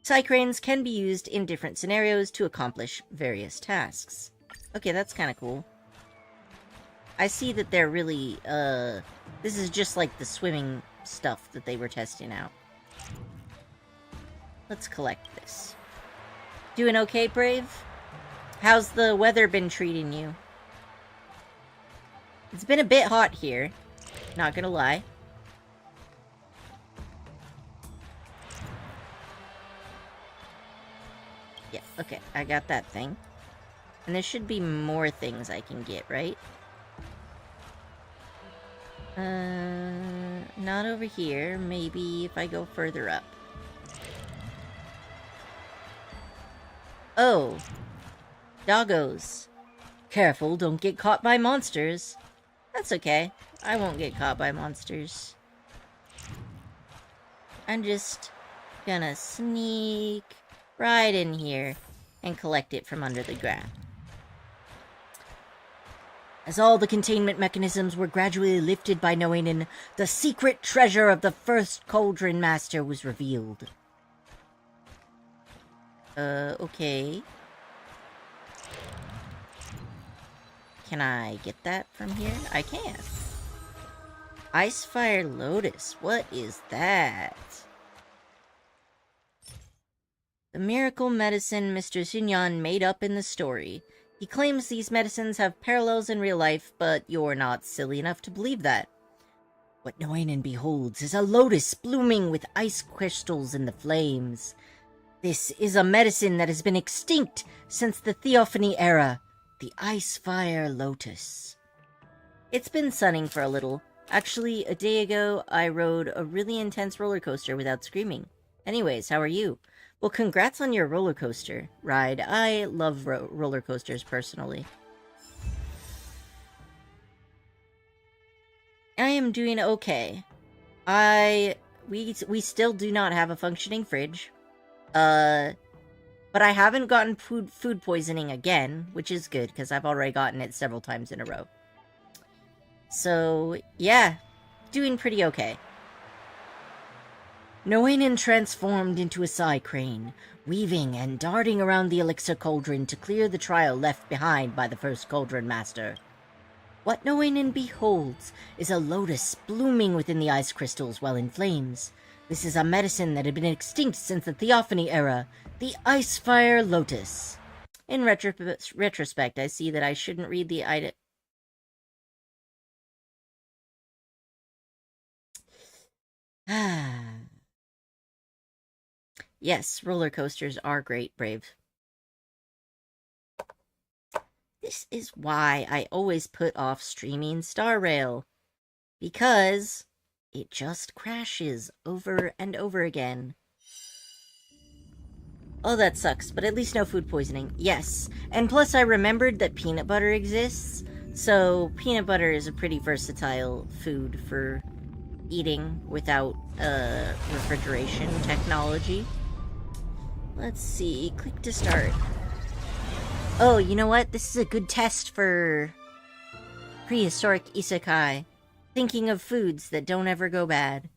Cycranes can be used in different scenarios to accomplish various tasks. Okay, that's kind of cool. I see that they're really, this is just like the swimming stuff that they were testing out. Let's collect this. Doing okay, Brave? How's the weather been treating you? It's been a bit hot here, not gonna lie. Yeah, okay, I got that thing. And there should be more things I can get, right? Not over here. Maybe if I go further up. Oh. Doggos. Careful, don't get caught by monsters. That's okay. I won't get caught by monsters. I'm just gonna sneak right in here and collect it from under the ground. As all the containment mechanisms were gradually lifted by Noinen, the secret treasure of the first Cauldron Master was revealed. Okay. Can I get that from here? I can. Icefire Lotus. What is that? The miracle medicine Mr. Xinyan made up in the story. He claims these medicines have parallels in real life, but you're not silly enough to believe that. What Noinen beholds is a lotus blooming with ice crystals in the flames. This is a medicine that has been extinct since the Theophany era, the Icefire Lotus. It's been sunning for a little. Actually, a day ago, I rode a really intense roller coaster without screaming. Anyways, how are you? Well, congrats on your roller coaster ride. I love roller coasters personally. I am doing okay. We still do not have a functioning fridge. But I haven't gotten food poisoning again, which is good, because I've already gotten it several times in a row. So, yeah, doing pretty okay. Noinen transformed into a Psy Crane, weaving and darting around the elixir cauldron to clear the trial left behind by the first cauldron master. What Noinen beholds is a lotus blooming within the ice crystals while in flames. This is a medicine that had been extinct since the Theophany era, the Icefire Lotus. In retrospect, I see that I shouldn't read the item. Yes, roller coasters are great, Brave. This is why I always put off streaming Star Rail. Because it just crashes over and over again. Oh, that sucks, but at least no food poisoning. Yes, and plus I remembered that peanut butter exists, so peanut butter is a pretty versatile food for eating without refrigeration technology. Let's see, click to start. Oh, you know what? This is a good test for prehistoric isekai. Thinking of foods that don't ever go bad.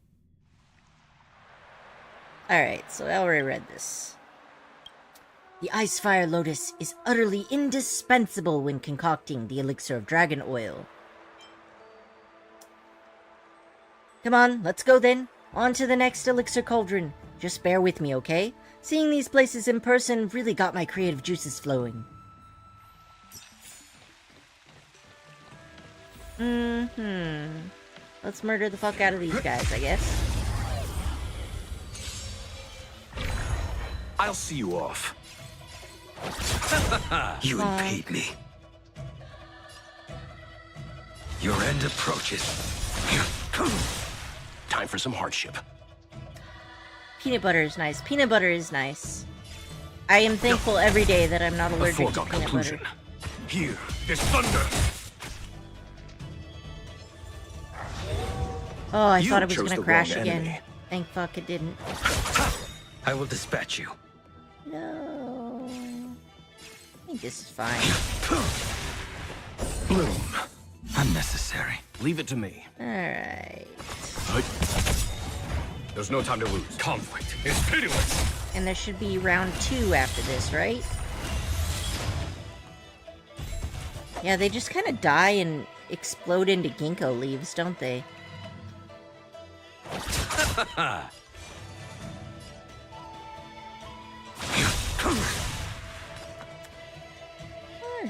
Alright, so I already read this. The Icefire Lotus is utterly indispensable when concocting the elixir of dragon oil. Come on, let's go then. On to the next elixir cauldron. Just bear with me, okay? Seeing these places in person really got my creative juices flowing. Let's murder the fuck out of these guys, I guess. I'll see you off. You impede me. Your end approaches. Time for some hardship. Peanut butter is nice. Peanut butter is nice. I am thankful every day that I'm not allergic to peanut butter. Here, this thunder. Oh, I thought it was gonna crash again. Thank fuck it didn't. I will dispatch you. No. I think this is fine. Bloom. Unnecessary. Leave it to me. Alright. There's no time to lose. Conflict is pitiless. And there should be round 2 after this, right? Yeah, they just kind of die and explode into ginkgo leaves, don't they?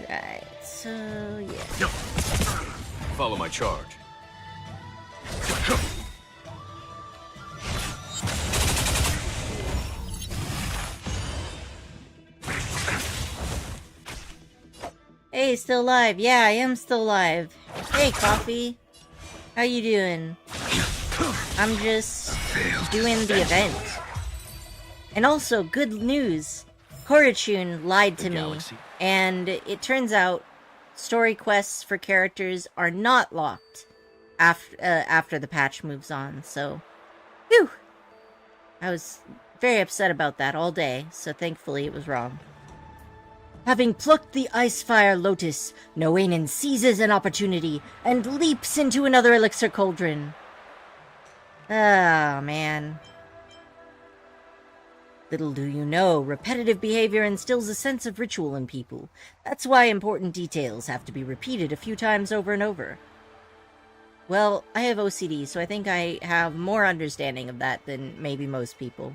Alright, so yeah. Follow my charge. Hey, still alive. Yeah, I am still alive. Hey, Coffee. How you doing? I'm just doing the event. And also, good news. Horachun lied to me. And it turns out story quests for characters are not locked after the patch moves on. So, whew. I was very upset about that all day, so thankfully it was wrong. Having plucked the Icefire Lotus, Noinen seizes an opportunity and leaps into another elixir cauldron. Oh, man. Little do you know, repetitive behavior instills a sense of ritual in people. That's why important details have to be repeated a few times over and over. Well, I have OCD, so I think I have more understanding of that than maybe most people.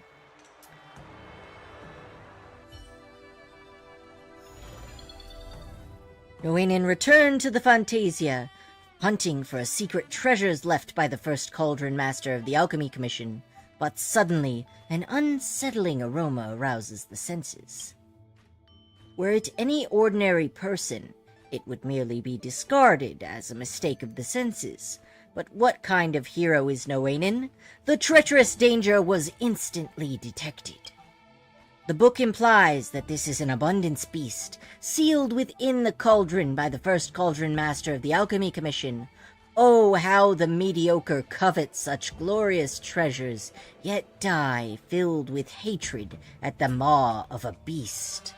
Noinen returned to the Fantasia, hunting for secret treasures left by the first cauldron master of the Alchemy Commission. But suddenly, an unsettling aroma arouses the senses. Were it any ordinary person, it would merely be discarded as a mistake of the senses. But what kind of hero is Noinen? The treacherous danger was instantly detected. The book implies that this is an abundance beast, sealed within the cauldron by the first cauldron master of the Alchemy Commission. Oh, how the mediocre covet such glorious treasures, yet die filled with hatred at the maw of a beast.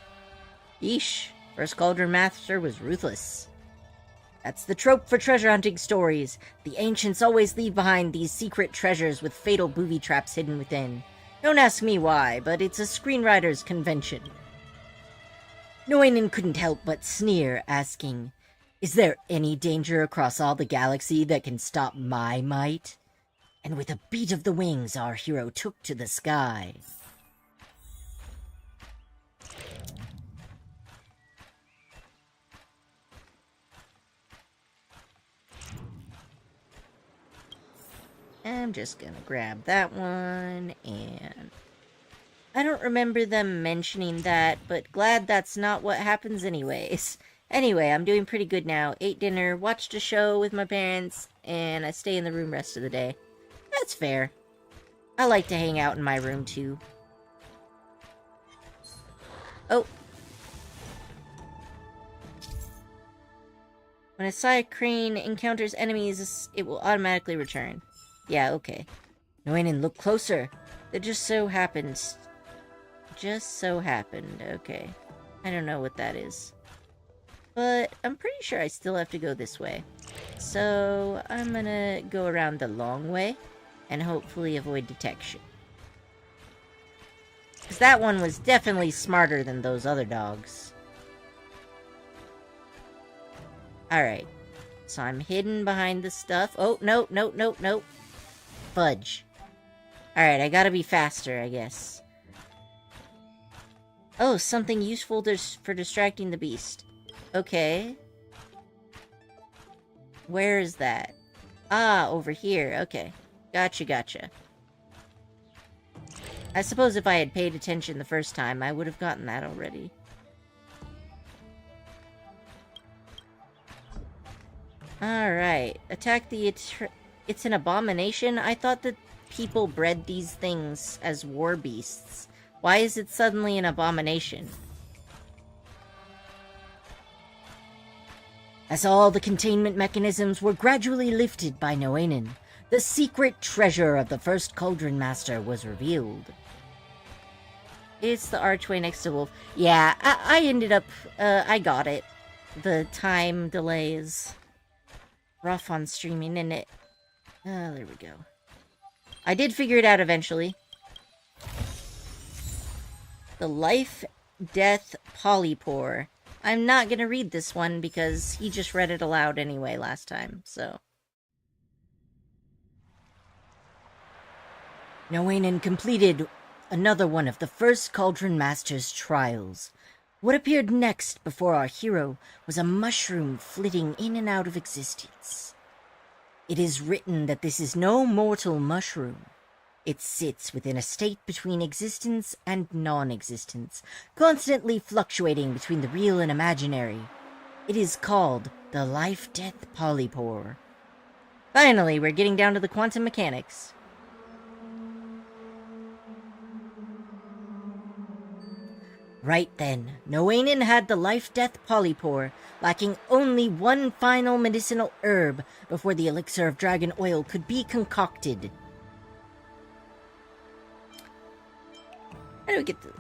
Yeesh, first Cauldron Master was ruthless. That's the trope for treasure hunting stories. The ancients always leave behind these secret treasures with fatal booby traps hidden within. Don't ask me why, but it's a screenwriter's convention. Noinen couldn't help but sneer, asking, "Is there any danger across all the galaxy that can stop my might?" And with a beat of the wings, our hero took to the sky. I'm just gonna grab that one, and I don't remember them mentioning that, but glad that's not what happens anyways. Anyway, I'm doing pretty good now. Ate dinner, watched a show with my parents, and I stay in the room rest of the day. That's fair. I like to hang out in my room, too. Oh. When a side crane encounters enemies, it will automatically return. Yeah, okay. Noinen, look closer. It just so happened. Okay. I don't know what that is. But I'm pretty sure I still have to go this way. So I'm gonna go around the long way and hopefully avoid detection. Because that one was definitely smarter than those other dogs. Alright. So I'm hidden behind the stuff. Oh, no. Fudge. Alright, I gotta be faster, I guess. Oh, something useful for distracting the beast. Okay. Where is that? Ah, over here. Okay. Gotcha. I suppose if I had paid attention the first time, I would have gotten that already. Alright. Attack the... It's an abomination? I thought that people bred these things as war beasts. Why is it suddenly an abomination? As all the containment mechanisms were gradually lifted by Noinen, the secret treasure of the first Cauldron Master was revealed. It's the archway next to Wolf. Yeah, I ended up... I got it. The time delay is rough on streaming, isn't it? There we go. I did figure it out eventually. The Life, Death, Polypore. I'm not gonna read this one because he just read it aloud anyway last time, so. Noinen completed another one of the first Cauldron Master's trials. What appeared next before our hero was a mushroom flitting in and out of existence. It is written that this is no mortal mushroom. It sits within a state between existence and non-existence, constantly fluctuating between the real and imaginary. It is called the Life-Death Polypore. Finally, we're getting down to the quantum mechanics. Right then, Noinen had the Life-Death Polypore, lacking only one final medicinal herb before the elixir of dragon oil could be concocted. How do we get the...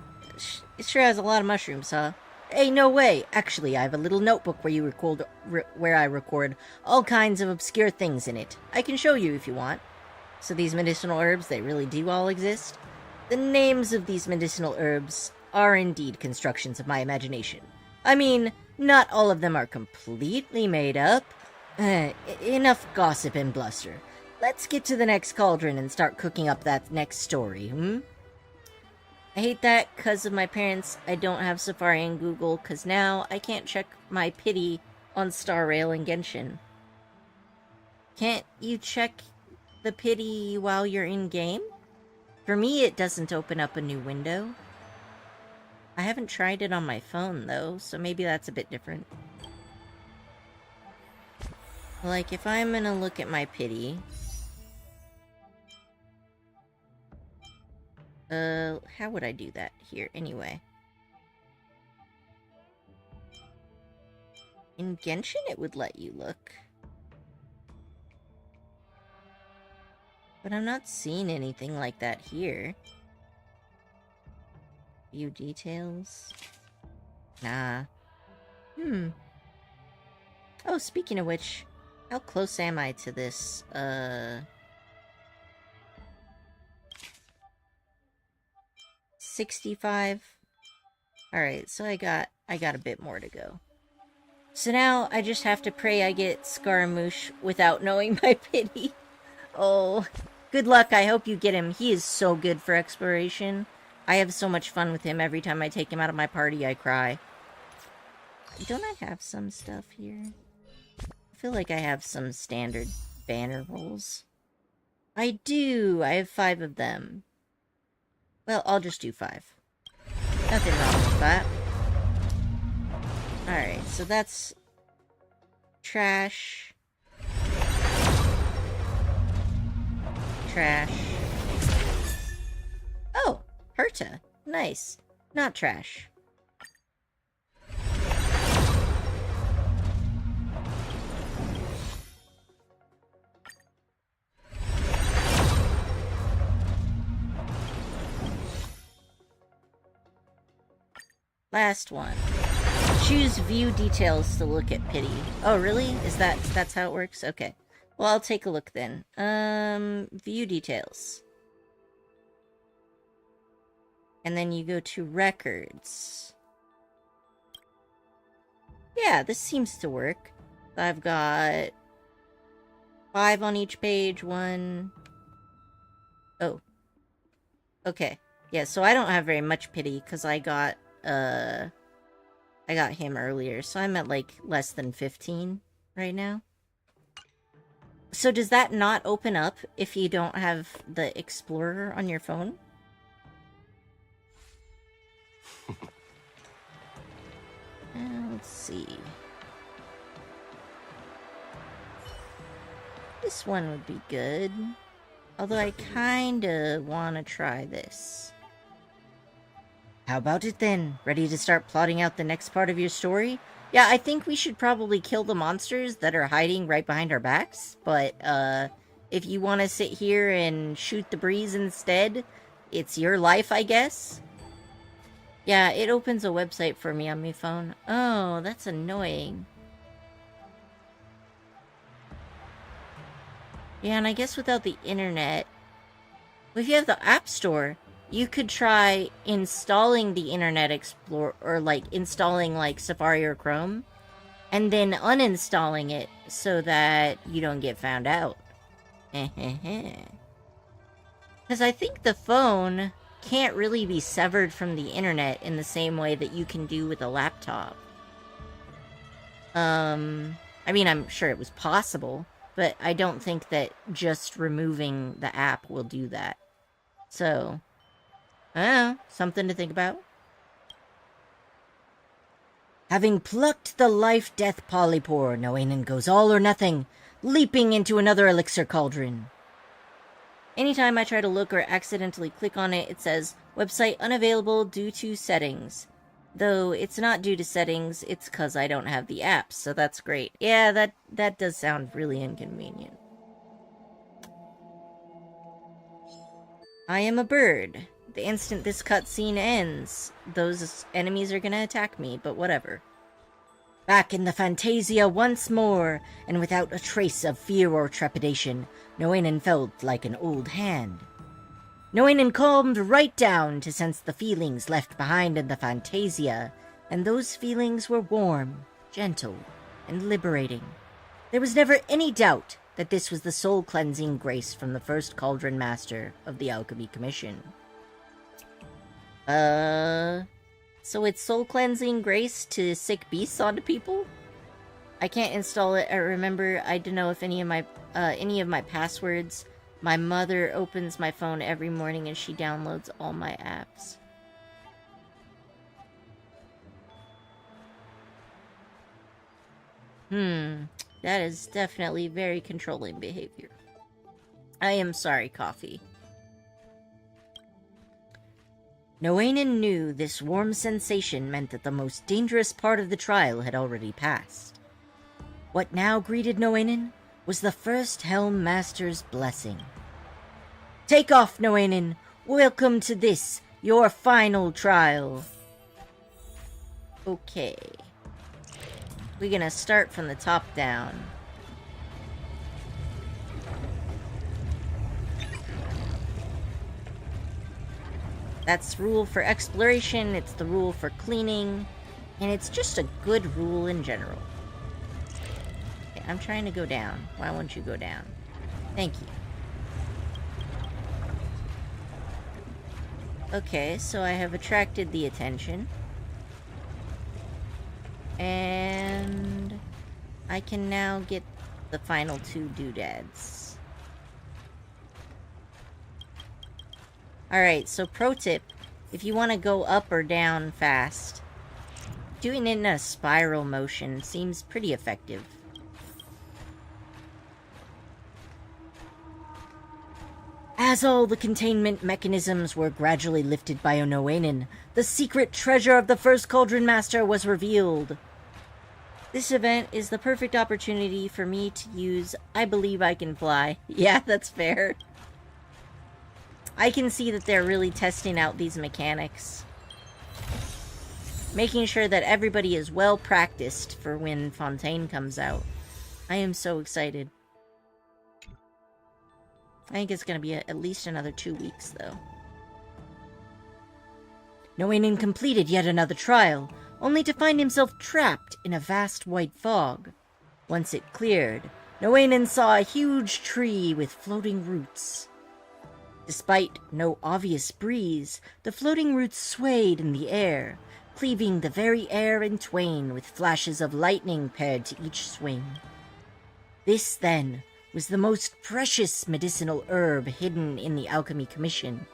It sure has a lot of mushrooms, huh? Hey, no way! Actually, I have a little notebook where I record all kinds of obscure things in it. I can show you if you want. So these medicinal herbs, they really do all exist? The names of these medicinal herbs are indeed constructions of my imagination. I mean, not all of them are completely made up. Enough gossip and bluster. Let's get to the next cauldron and start cooking up that next story, I hate that because of my parents. I don't have Safari and Google because now I can't check my pity on Star Rail and Genshin. Can't you check the pity while you're in-game? For me, it doesn't open up a new window. I haven't tried it on my phone, though, so maybe that's a bit different. Like, if I'm gonna look at my pity... how would I do that here, anyway? In Genshin, it would let you look. But I'm not seeing anything like that here. View details? Nah. Oh, speaking of which, how close am I to this, 65? Alright, so I got a bit more to go. So now I just have to pray I get Scaramouche without knowing my pity. Oh, good luck. I hope you get him. He is so good for exploration. I have so much fun with him. Every time I take him out of my party, I cry. Don't I have some stuff here? I feel like I have some standard banner rolls. I do. I have 5 of them. Well, I'll just do 5. Nothing wrong with that. Alright, so that's trash. Trash. Oh, Herta. Nice. Not trash. Last one. Choose view details to look at pity. Oh, really? That's how it works? Okay. Well, I'll take a look then. View details. And then you go to records. Yeah, this seems to work. I've got 5 on each page, 1. Oh. Okay. Yeah, so I don't have very much pity, because I got him earlier, so I'm at, like, less than 15 right now. So does that not open up if you don't have the Explorer on your phone? Let's see. This one would be good. Although I kinda wanna try this. How about it then? Ready to start plotting out the next part of your story? Yeah, I think we should probably kill the monsters that are hiding right behind our backs, but, if you want to sit here and shoot the breeze instead, it's your life, I guess? Yeah, it opens a website for me on my phone. Oh, that's annoying. Yeah, and I guess without the internet... Well, if you have the App Store, you could try installing the Internet Explorer, or, like, installing, like, Safari or Chrome, and then uninstalling it so that you don't get found out. Because I think the phone can't really be severed from the internet in the same way that you can do with a laptop. I mean, I'm sure it was possible, but I don't think that just removing the app will do that. So, I don't know, something to think about. Having plucked the life-death polypore, Noanen goes all or nothing, leaping into another elixir cauldron. Anytime I try to look or accidentally click on it, it says, website unavailable due to settings. Though it's not due to settings, it's because I don't have the app, so that's great. Yeah, that does sound really inconvenient. I am a bird. The instant this cutscene ends, those enemies are gonna attack me, but whatever. Back in the Fantasia once more, and without a trace of fear or trepidation, Noanen felt like an old hand. Noanen calmed right down to sense the feelings left behind in the Fantasia, and those feelings were warm, gentle, and liberating. There was never any doubt that this was the soul-cleansing grace from the first Cauldron Master of the Alchemy Commission. So it's soul-cleansing grace to sick beasts onto people? I can't install it. I remember, I don't know if any of my passwords. My mother opens my phone every morning and she downloads all my apps. That is definitely very controlling behavior. I am sorry, Coffee. Noanen knew this warm sensation meant that the most dangerous part of the trial had already passed. What now greeted Noanen was the first Helm Master's blessing. Take off, Noanin. Welcome to this, your final trial. Okay. We're gonna start from the top down. That's the rule for exploration, it's the rule for cleaning, and it's just a good rule in general. Okay, I'm trying to go down. Why won't you go down? Thank you. Okay, so I have attracted the attention. And I can now get the final 2 doodads. Alright, so pro tip, if you want to go up or down fast, doing it in a spiral motion seems pretty effective. As all the containment mechanisms were gradually lifted by Onowainen, the secret treasure of the first Cauldron Master was revealed. This event is the perfect opportunity for me to use I Believe I Can Fly. Yeah, that's fair. I can see that they're really testing out these mechanics. Making sure that everybody is well practiced for when Fontaine comes out. I am so excited. I think it's going to be at least another 2 weeks, though. Noainen completed yet another trial, only to find himself trapped in a vast white fog. Once it cleared, Noainen saw a huge tree with floating roots. Despite no obvious breeze, the floating roots swayed in the air, cleaving the very air in twain with flashes of lightning paired to each swing. This, then, was the most precious medicinal herb hidden in the Alchemy Commission,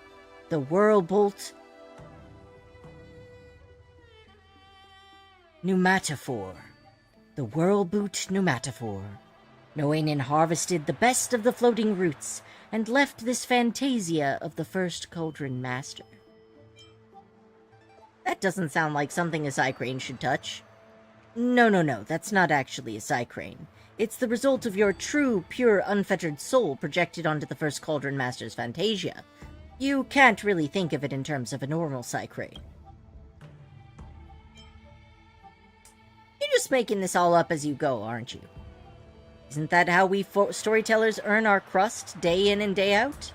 the Whirlbolt Pneumatophore. The Whirlboot Pneumatophore. Noainen harvested the best of the floating roots and left this fantasia of the first Cauldron Master. That doesn't sound like something a Psycrane should touch. No, that's not actually a Psycrane. It's the result of your true, pure, unfettered soul projected onto the first Cauldron Master's Fantasia. You can't really think of it in terms of a normal Psycrane. You're just making this all up as you go, aren't you? Isn't that how we storytellers earn our crust day in and day out?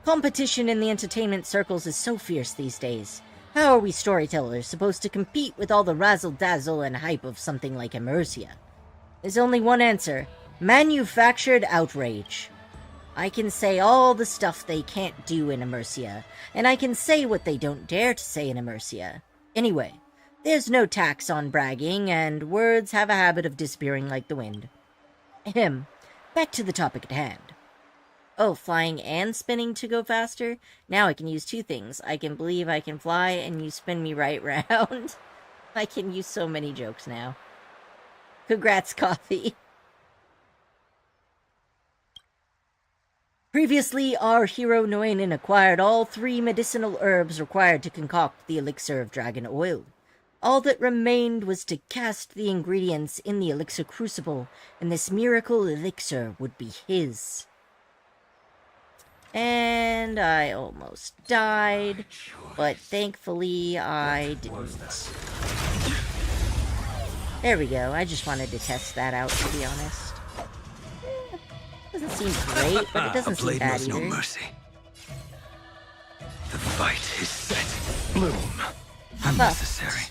Competition in the entertainment circles is so fierce these days. How are we storytellers supposed to compete with all the razzle-dazzle and hype of something like Immersia? There's only one answer. Manufactured outrage. I can say all the stuff they can't do in Immersia, and I can say what they don't dare to say in Immersia. Anyway, there's no tax on bragging, and words have a habit of disappearing like the wind. Ahem. Back to the topic at hand. Oh, flying and spinning to go faster? Now I can use 2 things. I can believe I can fly, and you spin me right round. I can use so many jokes now. Congrats, Coffee. Previously, our hero Noainen acquired all 3 medicinal herbs required to concoct the elixir of dragon oil. All that remained was to cast the ingredients in the elixir crucible, and this miracle elixir would be his. And I almost died, but thankfully I didn't. There we go, I just wanted to test that out, to be honest. Doesn't seem great, but it doesn't seem bad either. No mercy. The fight is set. Bloom. Unnecessary.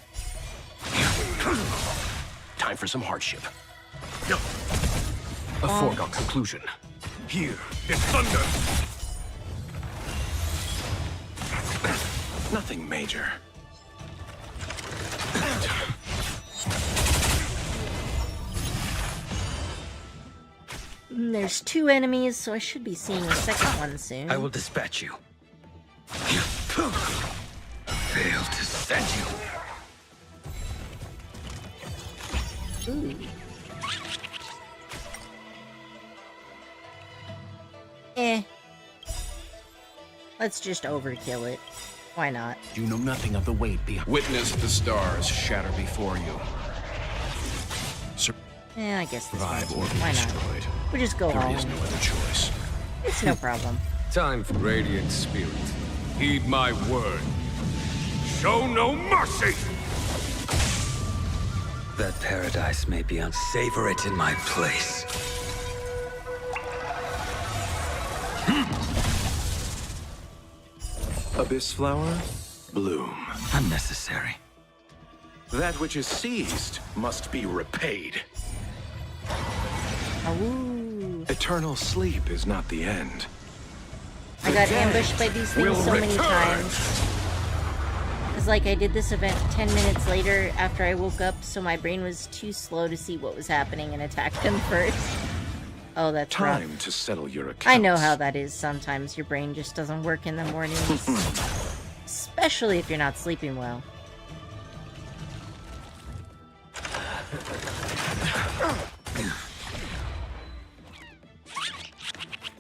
Time for some hardship. A foregone conclusion. Here, in thunder! Nothing major. There's 2 enemies, so I should be seeing a second one soon. I will dispatch you. Failed to send you. Ooh. Let's just overkill it. Why not? You know nothing of the weight behind. Witness the stars shatter before you. I guess this Survive or one's be why not? destroyed. We'll just go all There is in. no other choice. It's no problem. Time for Radiant Spirit. Heed my word. Show no mercy! That paradise may be savor it in my place. Abyss flower, bloom. Unnecessary. That which is seized must be repaid. Ooh. Eternal sleep is not the end. I got ambushed by these things so many times. Because, like, I did this event 10 minutes later after I woke up, so my brain was too slow to see what was happening and attack them first. Oh, that's Time rough. to settle your accounts. I know how that is sometimes. Your brain just doesn't work in the mornings. Especially if you're not sleeping well.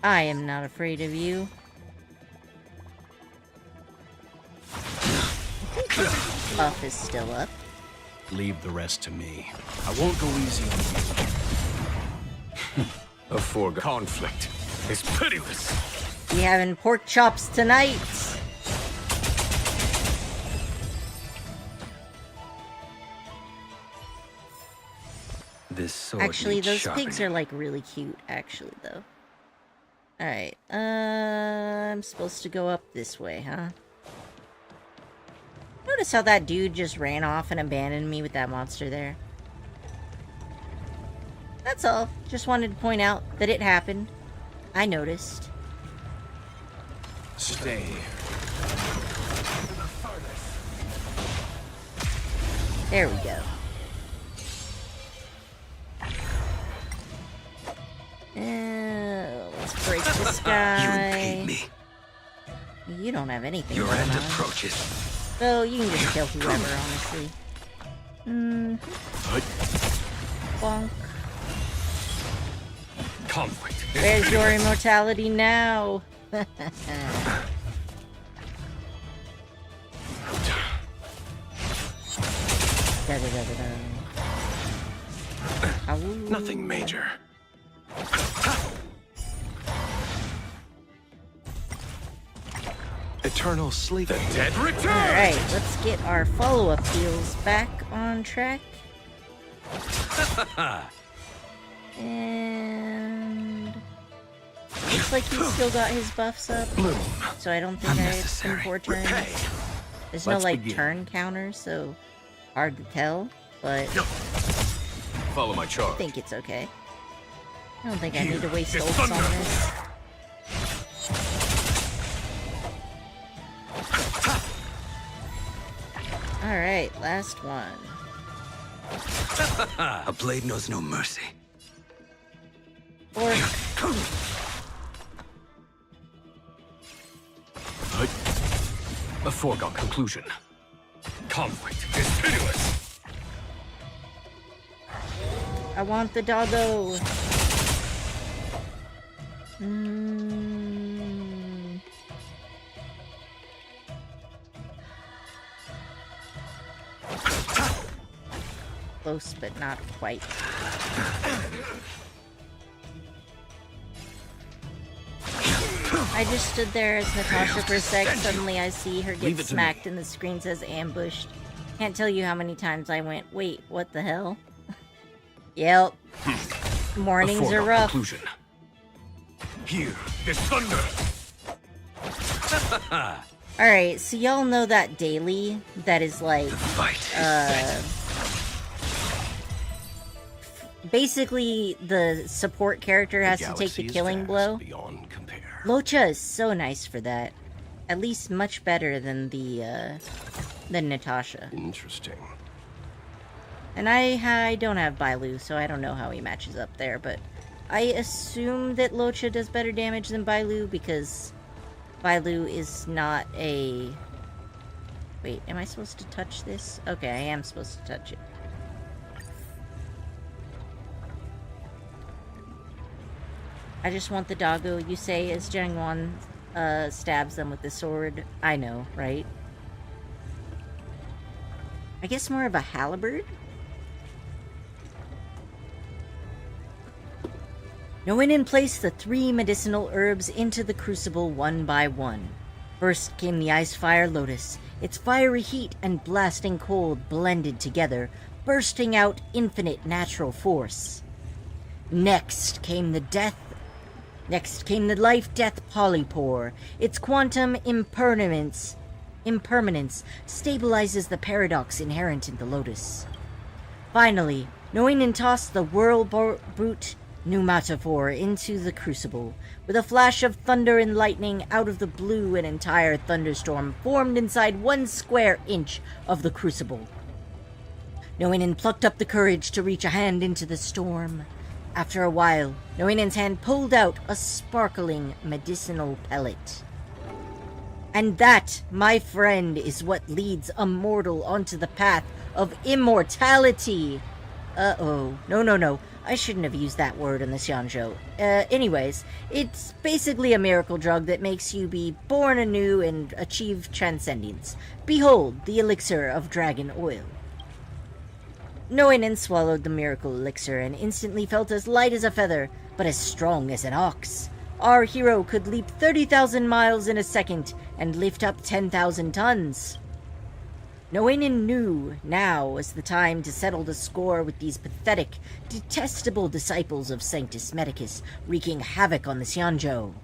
I am not afraid of you. Buff is still up. Leave the rest to me. I won't go easy on you. A foregone conflict is pitiless. We having pork chops tonight. This sword Actually, needs those sharpening. pigs are like really cute, actually, though. Alright, I'm supposed to go up this way, huh? Notice how that dude just ran off and abandoned me with that monster there. That's all. Just wanted to point out that it happened. I noticed. Stay. There we go. Let's break this guy. You impede me. You don't have anything. Your going end on. approaches. So you can just kill whoever, honestly. Bonk. Conflict. Where's your immortality now? Nothing major. Eternal sleep. The dead return! Alright, let's get our follow-up heals back on track. And... looks like he's still got his buffs up. Bloom. So I don't think I have some 4 turns. There's no, Let's like, begin. turn counter, so hard to tell. But Follow my I charge. think it's okay. I don't think I need to waste It's ults on thunder. this. Alright, last one. A blade knows no mercy. Or A foregone conclusion. Conflict is pitiless. I want the doggo. Close, but not quite. I just stood there as Natasha for a sec. Suddenly I see her Leave get it to smacked and the screen says ambushed. Can't tell you how many times I went, wait, what the hell? Yep. A Mornings are foregone rough. conclusion. Here is thunder. Alright, so y'all know that daily that is like, Fight is set. basically the support character has to take the killing blow. Beyond compare. Locha is so nice for that. At least much better than than Natasha. Interesting. And I don't have Bailu, so I don't know how he matches up there, but I assume that Locha does better damage than Bailu because Bailu is not a... Wait, am I supposed to touch this? Okay, I am supposed to touch it. I just want the doggo, you say, as Jangwon stabs them with the sword. I know, right? I guess more of a halberd? Noinen placed the 3 medicinal herbs into the crucible one by one. First came the ice fire lotus, its fiery heat and blasting cold blended together, bursting out infinite natural force. Next came the life-death polypore. Its quantum impermanence stabilizes the paradox inherent in the lotus. Finally, Noinen tossed the whirlboot pneumatophore into the crucible. With a flash of thunder and lightning out of the blue, an entire thunderstorm formed inside 1 square inch of the crucible. Noinen plucked up the courage to reach a hand into the storm. After a while, Noinen's hand pulled out a sparkling medicinal pellet. And that, my friend, is what leads a mortal onto the path of immortality. Uh-oh. No. I shouldn't have used that word in the Xianzhou. Anyways, it's basically a miracle drug that makes you be born anew and achieve transcendence. Behold, the elixir of dragon oil. Noinen swallowed the miracle elixir and instantly felt as light as a feather, but as strong as an ox. Our hero could leap 30,000 miles in a second and lift up 10,000 tons. Noinen knew now was the time to settle the score with these pathetic, detestable disciples of Sanctus Medicus, wreaking havoc on the Xianzhou.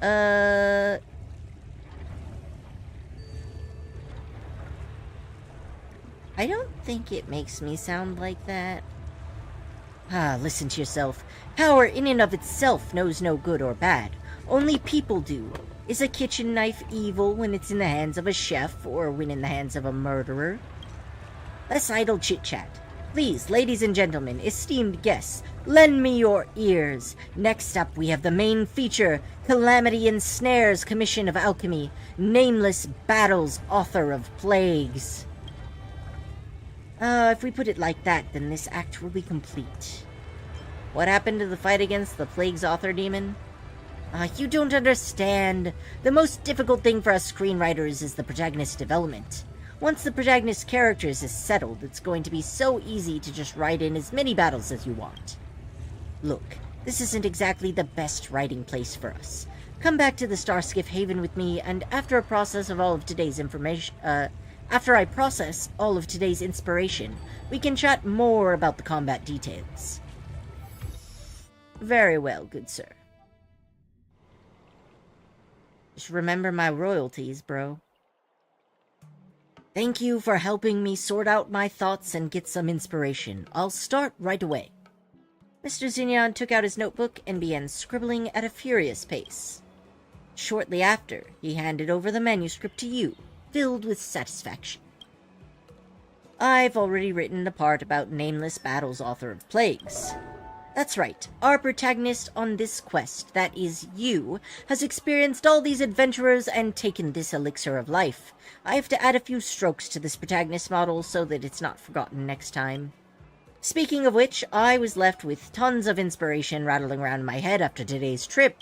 I don't think it makes me sound like that. Listen to yourself. Power in and of itself knows no good or bad. Only people do. Is a kitchen knife evil when it's in the hands of a chef or when in the hands of a murderer? Less idle chit-chat. Please, ladies and gentlemen, esteemed guests, lend me your ears. Next up, we have the main feature, Calamity Ensnares Commission of Alchemy, Nameless Battles, Author of Plagues. If we put it like that, then this act will be complete. What happened to the fight against the Plague's author demon? You don't understand. The most difficult thing for us screenwriters is the protagonist development. Once the protagonist characters is settled, it's going to be so easy to just write in as many battles as you want. Look, this isn't exactly the best writing place for us. Come back to the Starskiff Haven with me, and after I process all of today's inspiration, we can chat more about the combat details. Very well, good sir. Just remember my royalties, bro. Thank you for helping me sort out my thoughts and get some inspiration. I'll start right away. Mr. Xinyan took out his notebook and began scribbling at a furious pace. Shortly after, he handed over the manuscript to you, filled with satisfaction. I've already written the part about Nameless Battles, Author of Plagues. That's right, our protagonist on this quest, that is you, has experienced all these adventurers and taken this elixir of life. I have to add a few strokes to this protagonist model so that it's not forgotten next time. Speaking of which, I was left with tons of inspiration rattling around my head after today's trip.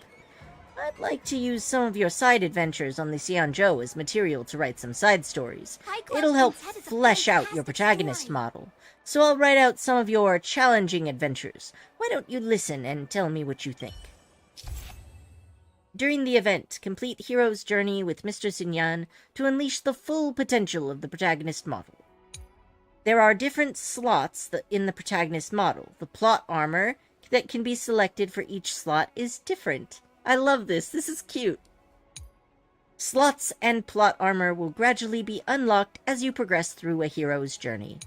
I'd like to use some of your side adventures on the Xianzhou as material to write some side stories. It'll help flesh out your protagonist model. So I'll write out some of your challenging adventures. Why don't you listen and tell me what you think? During the event, complete Hero's Journey with Mr. Xinyan to unleash the full potential of the protagonist model. There are different slots in the protagonist model. The plot armor that can be selected for each slot is different. I love this. This is cute. Slots and plot armor will gradually be unlocked as you progress through a hero's journey.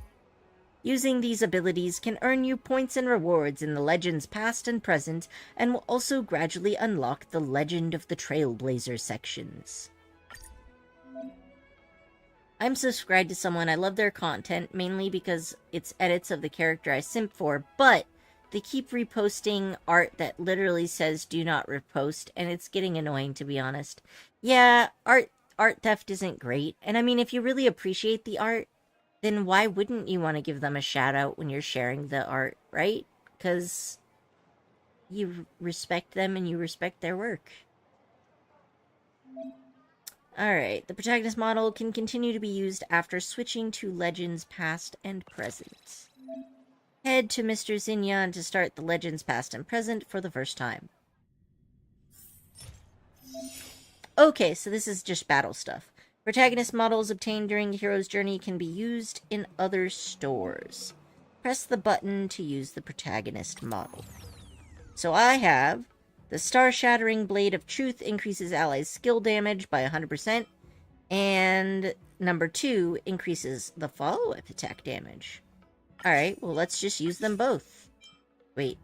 Using these abilities can earn you points and rewards in the Legends past and present, and will also gradually unlock the Legend of the Trailblazer sections. I'm subscribed to someone. I love their content, mainly because it's edits of the character I simp for, but they keep reposting art that literally says do not repost, and it's getting annoying, to be honest. Yeah, art theft isn't great, and I mean, if you really appreciate the art, then why wouldn't you want to give them a shout out when you're sharing the art, right? Because you respect them and you respect their work. Alright, the protagonist model can continue to be used after switching to Legends past and present. head to Mr. Xinyan to start the Legends Past and Present for the first time. Okay, so this is just battle stuff. Protagonist models obtained during the hero's journey can be used in other stores. Press the button to use the protagonist model. So I have the Star-Shattering Blade of Truth increases allies' skill damage by 100%, and number 2 increases the follow-up attack damage. Alright, well let's just use them both. Wait.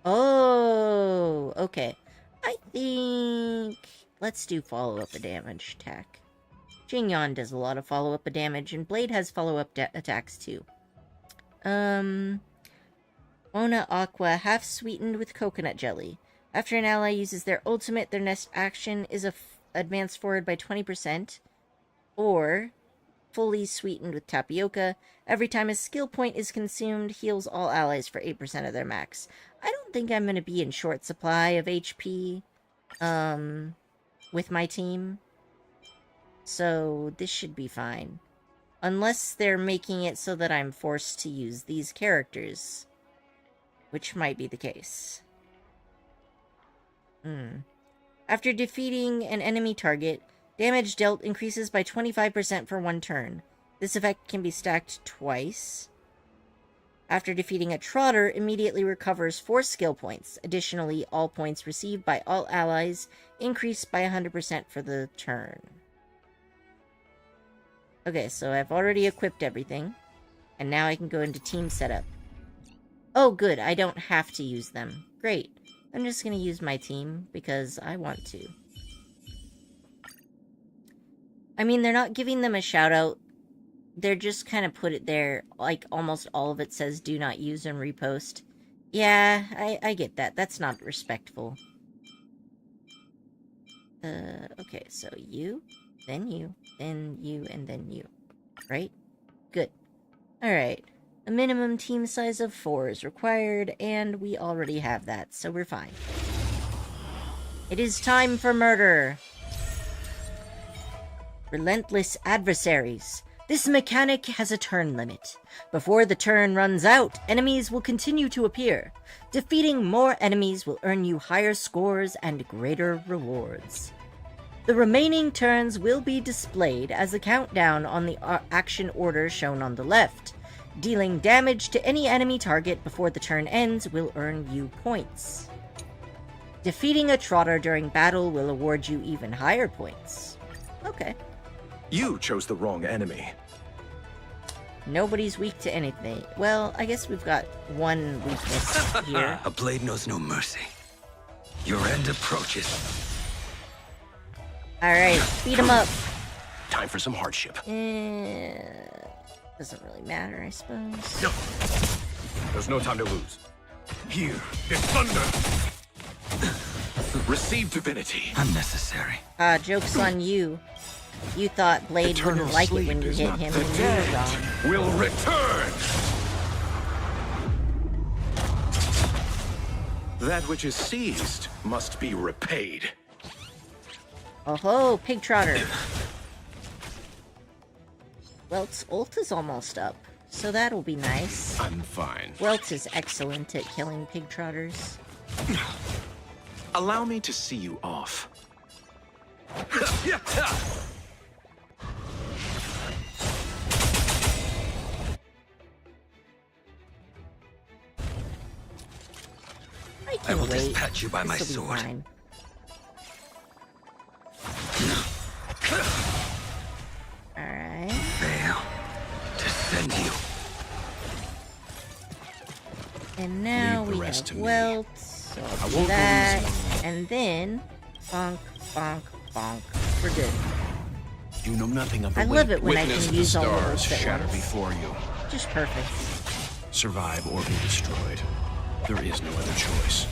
Oh, okay. I think... let's do follow-up damage attack. Jingyan does a lot of follow-up damage, and Blade has follow-up attacks too. Ona Aqua, half sweetened with coconut jelly. After an ally uses their ultimate, their next action is advance forward by 20%, or fully sweetened with tapioca. Every time a skill point is consumed, heals all allies for 8% of their max. I don't think I'm going to be in short supply of HP, with my team. So this should be fine. Unless they're making it so that I'm forced to use these characters. Which might be the case. After defeating an enemy target, damage dealt increases by 25% for 1 turn. This effect can be stacked twice. After defeating a Trotter, immediately recovers 4 skill points. Additionally, all points received by all allies increase by 100% for the turn. Okay, so I've already equipped everything. And now I can go into team setup. Oh, good, I don't have to use them. Great. I'm just going to use my team because I want to. I mean, they're not giving them a shout-out. They're just kind of put it there, like almost all of it says do not use and repost. Yeah, I get that. That's not respectful. Okay, so you, then you, then you, and then you. Right? Good. Alright. A minimum team size of 4 is required, and we already have that, so we're fine. It is time for murder! Relentless adversaries. This mechanic has a turn limit. Before the turn runs out, enemies will continue to appear. Defeating more enemies will earn you higher scores and greater rewards. The remaining turns will be displayed as a countdown on the action order shown on the left. Dealing damage to any enemy target before the turn ends will earn you points. Defeating a Trotter during battle will award you even higher points. Okay. You chose the wrong enemy. Nobody's weak to anything. Well, I guess we've got one weakness here. A blade knows no mercy. Your end approaches. Alright, beat him up. Time for some hardship. Doesn't really matter, I suppose. No. There's no time to lose. Here is thunder. Receive divinity. Unnecessary. Joke's on you. You thought Blade Eternal wouldn't like it sleep when you is hit not him, the and you dead were wrong. will return. That which is seized must be repaid. Oh ho, Pig Trotter. Welt's ult is almost up, so that'll be nice. I'm fine. Welt is excellent at killing Pig Trotters. Allow me to see you off. I will dispatch you by my sword. Fine. Alright. Fail to send you. And now Leave the we rest have to me. Welt, so I'll I do won't go that. easy. And then, bonk, bonk, bonk. We're good. You know nothing of the I love weight. it when I Witness can the use all of stars those at shatter once. before you. Just perfect. Survive or be destroyed. There is no other choice.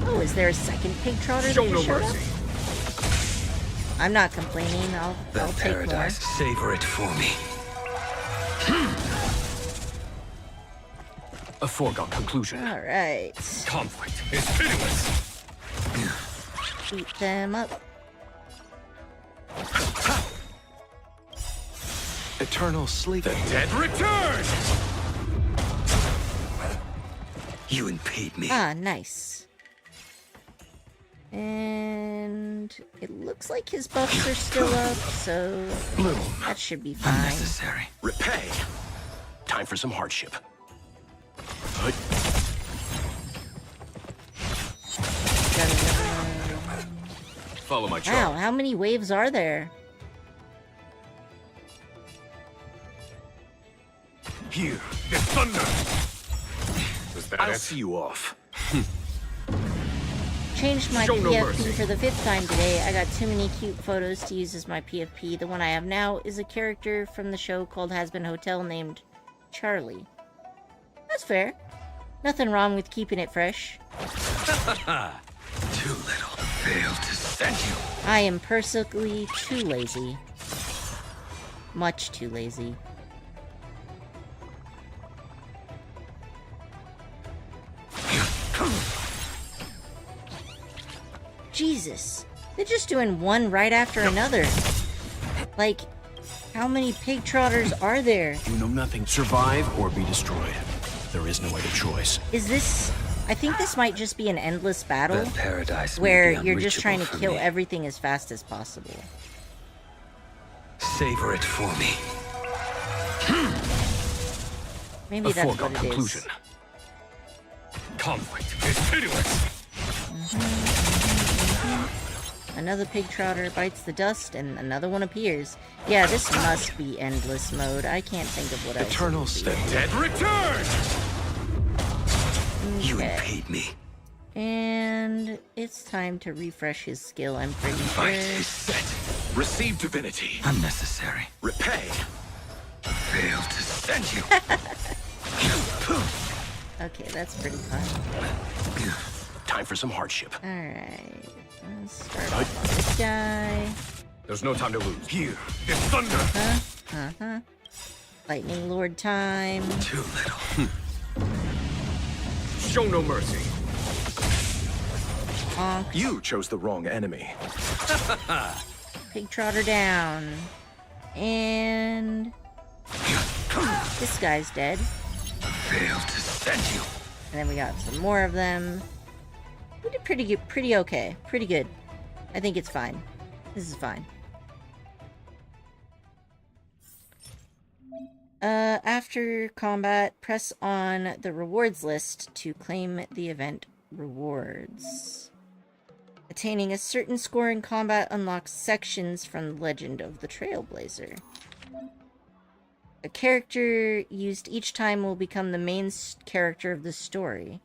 Oh, is there a second Pig Trotter Show that no just showed up? mercy. I'm not complaining. I'll The take more. paradise, savor it for me. A foregone conclusion. All right. Conflict is pitiless. Beat them up. eternal sleep. The dead return! You impede me. Ah, nice. And it looks like his buffs are still up, so Bloom. that should be fine. Unnecessary. Repay. Time for some hardship. Follow my charge. Wow, how many waves are there? Here, the thunder. Is that I'll it? see you off. Changed my Show no PFP mercy. for the 5th time today. I got too many cute photos to use as my PFP. The one I have now is a character from the show called Has Been Hotel named Charlie. That's fair. Nothing wrong with keeping it fresh. Too little. Failed to send you. I am personally too lazy. Much too lazy. Jesus. They're just doing one right after another. Like, how many pig trotters are there? You know nothing. Survive or be destroyed. There is no other choice. Is this... I think this might just be an endless battle The paradise may where be you're just trying to unreachable for kill me. everything as fast as possible. Savor it for me. Maybe A that's what foregone it conclusion. is. Conflict is pitiless. Another pig trotter bites the dust and another one appears. Yeah, this must be endless mode. I can't think of what Eternal else. sleep. Dead return. You Okay. impede me. And it's time to refresh his skill, I'm pretty Fight sure. is set. Receive divinity. Unnecessary. Repay. Failed to send you. Okay, that's pretty fun. Time for some hardship. Alright. Let's start off on this guy. There's no time to lose. Here, it's thunder. Uh-huh. Lightning Lord time. Too little. Show no mercy. Honk. You chose the wrong enemy. Pig trotter down. And... this guy's dead. Failed to send you. And then we got some more of them. We did pretty good, pretty okay. Pretty good. I think it's fine. This is fine. After combat, press on the rewards list to claim the event rewards. Attaining a certain score in combat unlocks sections from Legend of the Trailblazer. A character used each time will become the main character of the story.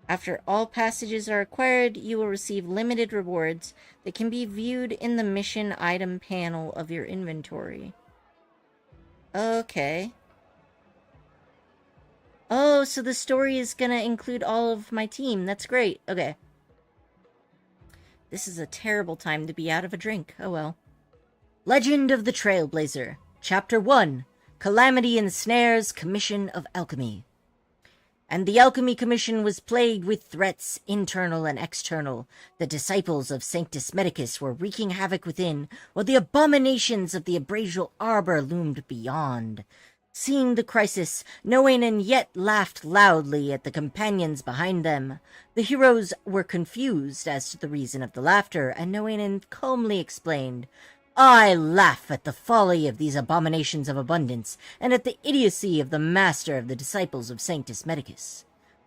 After all passages are acquired, you will receive limited rewards that can be viewed in the mission item panel of your inventory. Okay. Oh, so the story is gonna include all of my team. That's great. Okay. This is a terrible time to be out of a drink. Oh well. Legend of the Trailblazer. Chapter 1. Calamity ensnares Commission of Alchemy. And the Alchemy Commission was plagued with threats, internal and external. The disciples of Sanctus Medicus were wreaking havoc within, while the abominations of the Abrasial Arbor loomed beyond. Seeing the crisis, knowing and yet laughed loudly at the companions behind them. The heroes were confused as to the reason of the laughter, and knowing and calmly explained, I laugh at the folly of these abominations of abundance, and at the idiocy of the master of the disciples of Sanctus Medicus.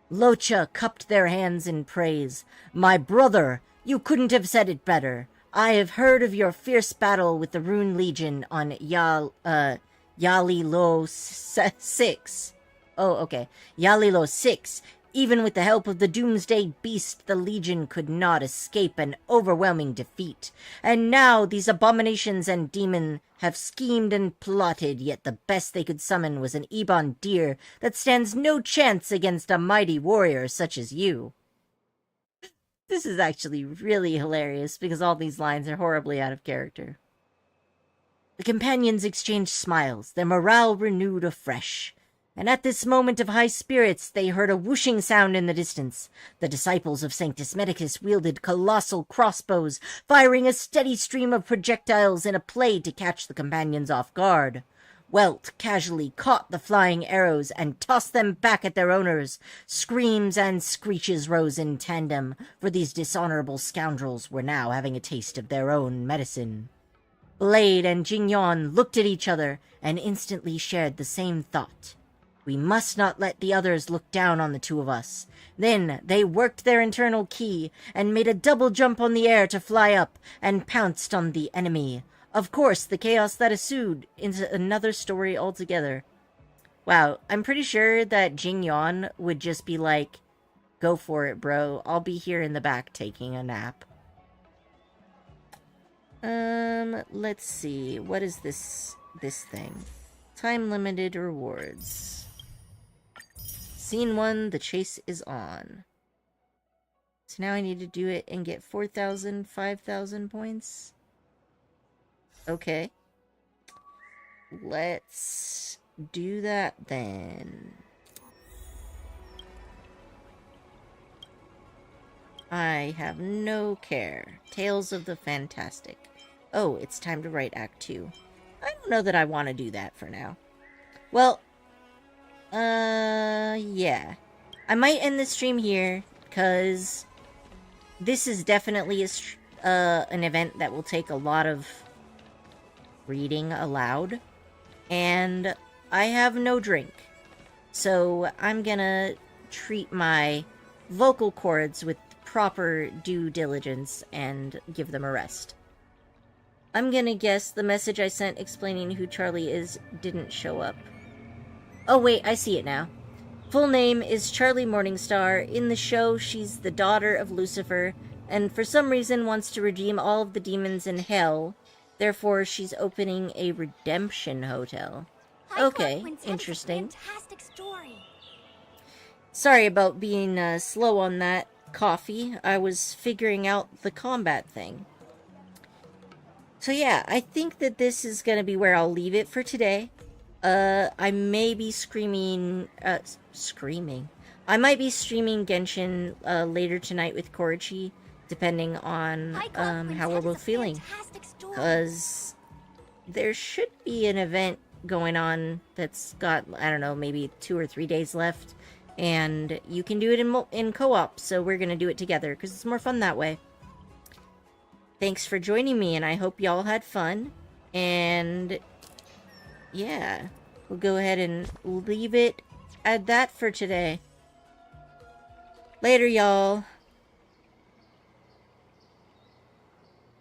Locha cupped their hands in praise. My brother, you couldn't have said it better. I have heard of your fierce battle with the Rune Legion on Yalilo 6. Oh, okay. Yalilo 6. Even with the help of the Doomsday Beast, the Legion could not escape an overwhelming defeat. And now these abominations and demon have schemed and plotted, yet the best they could summon was an Ebon deer that stands no chance against a mighty warrior such as you. This is actually really hilarious, because all these lines are horribly out of character. The companions exchanged smiles, their morale renewed afresh. And at this moment of high spirits, they heard a whooshing sound in the distance. The disciples of Sanctus Medicus wielded colossal crossbows, firing a steady stream of projectiles in a play to catch the companions off guard. Welt casually caught the flying arrows and tossed them back at their owners. Screams and screeches rose in tandem, for these dishonorable scoundrels were now having a taste of their own medicine. Blade and Jingyon looked at each other and instantly shared the same thought. We must not let the others look down on the two of us. Then they worked their internal ki and made a double jump on the air to fly up and pounced on the enemy. Of course, the chaos that ensued is another story altogether. Wow, I'm pretty sure that Jingyon would just be like, go for it, bro. I'll be here in the back taking a nap. Let's see. What is this thing? Time-limited rewards. Scene 1, the chase is on. So now I need to do it and get 4,000, 5,000 points. Okay. Let's do that then. I have no care. Tales of the Fantastic. Oh, it's time to write Act 2. I don't know that I want to do that for now. Well, yeah. I might end the stream here, because this is definitely an event that will take a lot of reading aloud, and I have no drink. So I'm gonna treat my vocal cords with proper due diligence and give them a rest. I'm gonna guess the message I sent explaining who Charlie is didn't show up. Oh wait, I see it now. Full name is Charlie Morningstar. In the show, she's the daughter of Lucifer, and for some reason wants to redeem all of the demons in hell. Therefore, she's opening a redemption hotel. Okay, interesting. Fantastic story. Sorry about being slow on that, Coffee. I was figuring out the combat thing. So yeah, I think that this is gonna be where I'll leave it for today. I may be screaming. I might be streaming Genshin later tonight with Korichi, depending on how we're both feeling. Because there should be an event going on that's got, I don't know, maybe 2 or 3 days left. And you can do it in co-op, so we're gonna do it together, because it's more fun that way. Thanks for joining me, and I hope y'all had fun. And yeah, we'll go ahead and leave it at that for today. Later, y'all.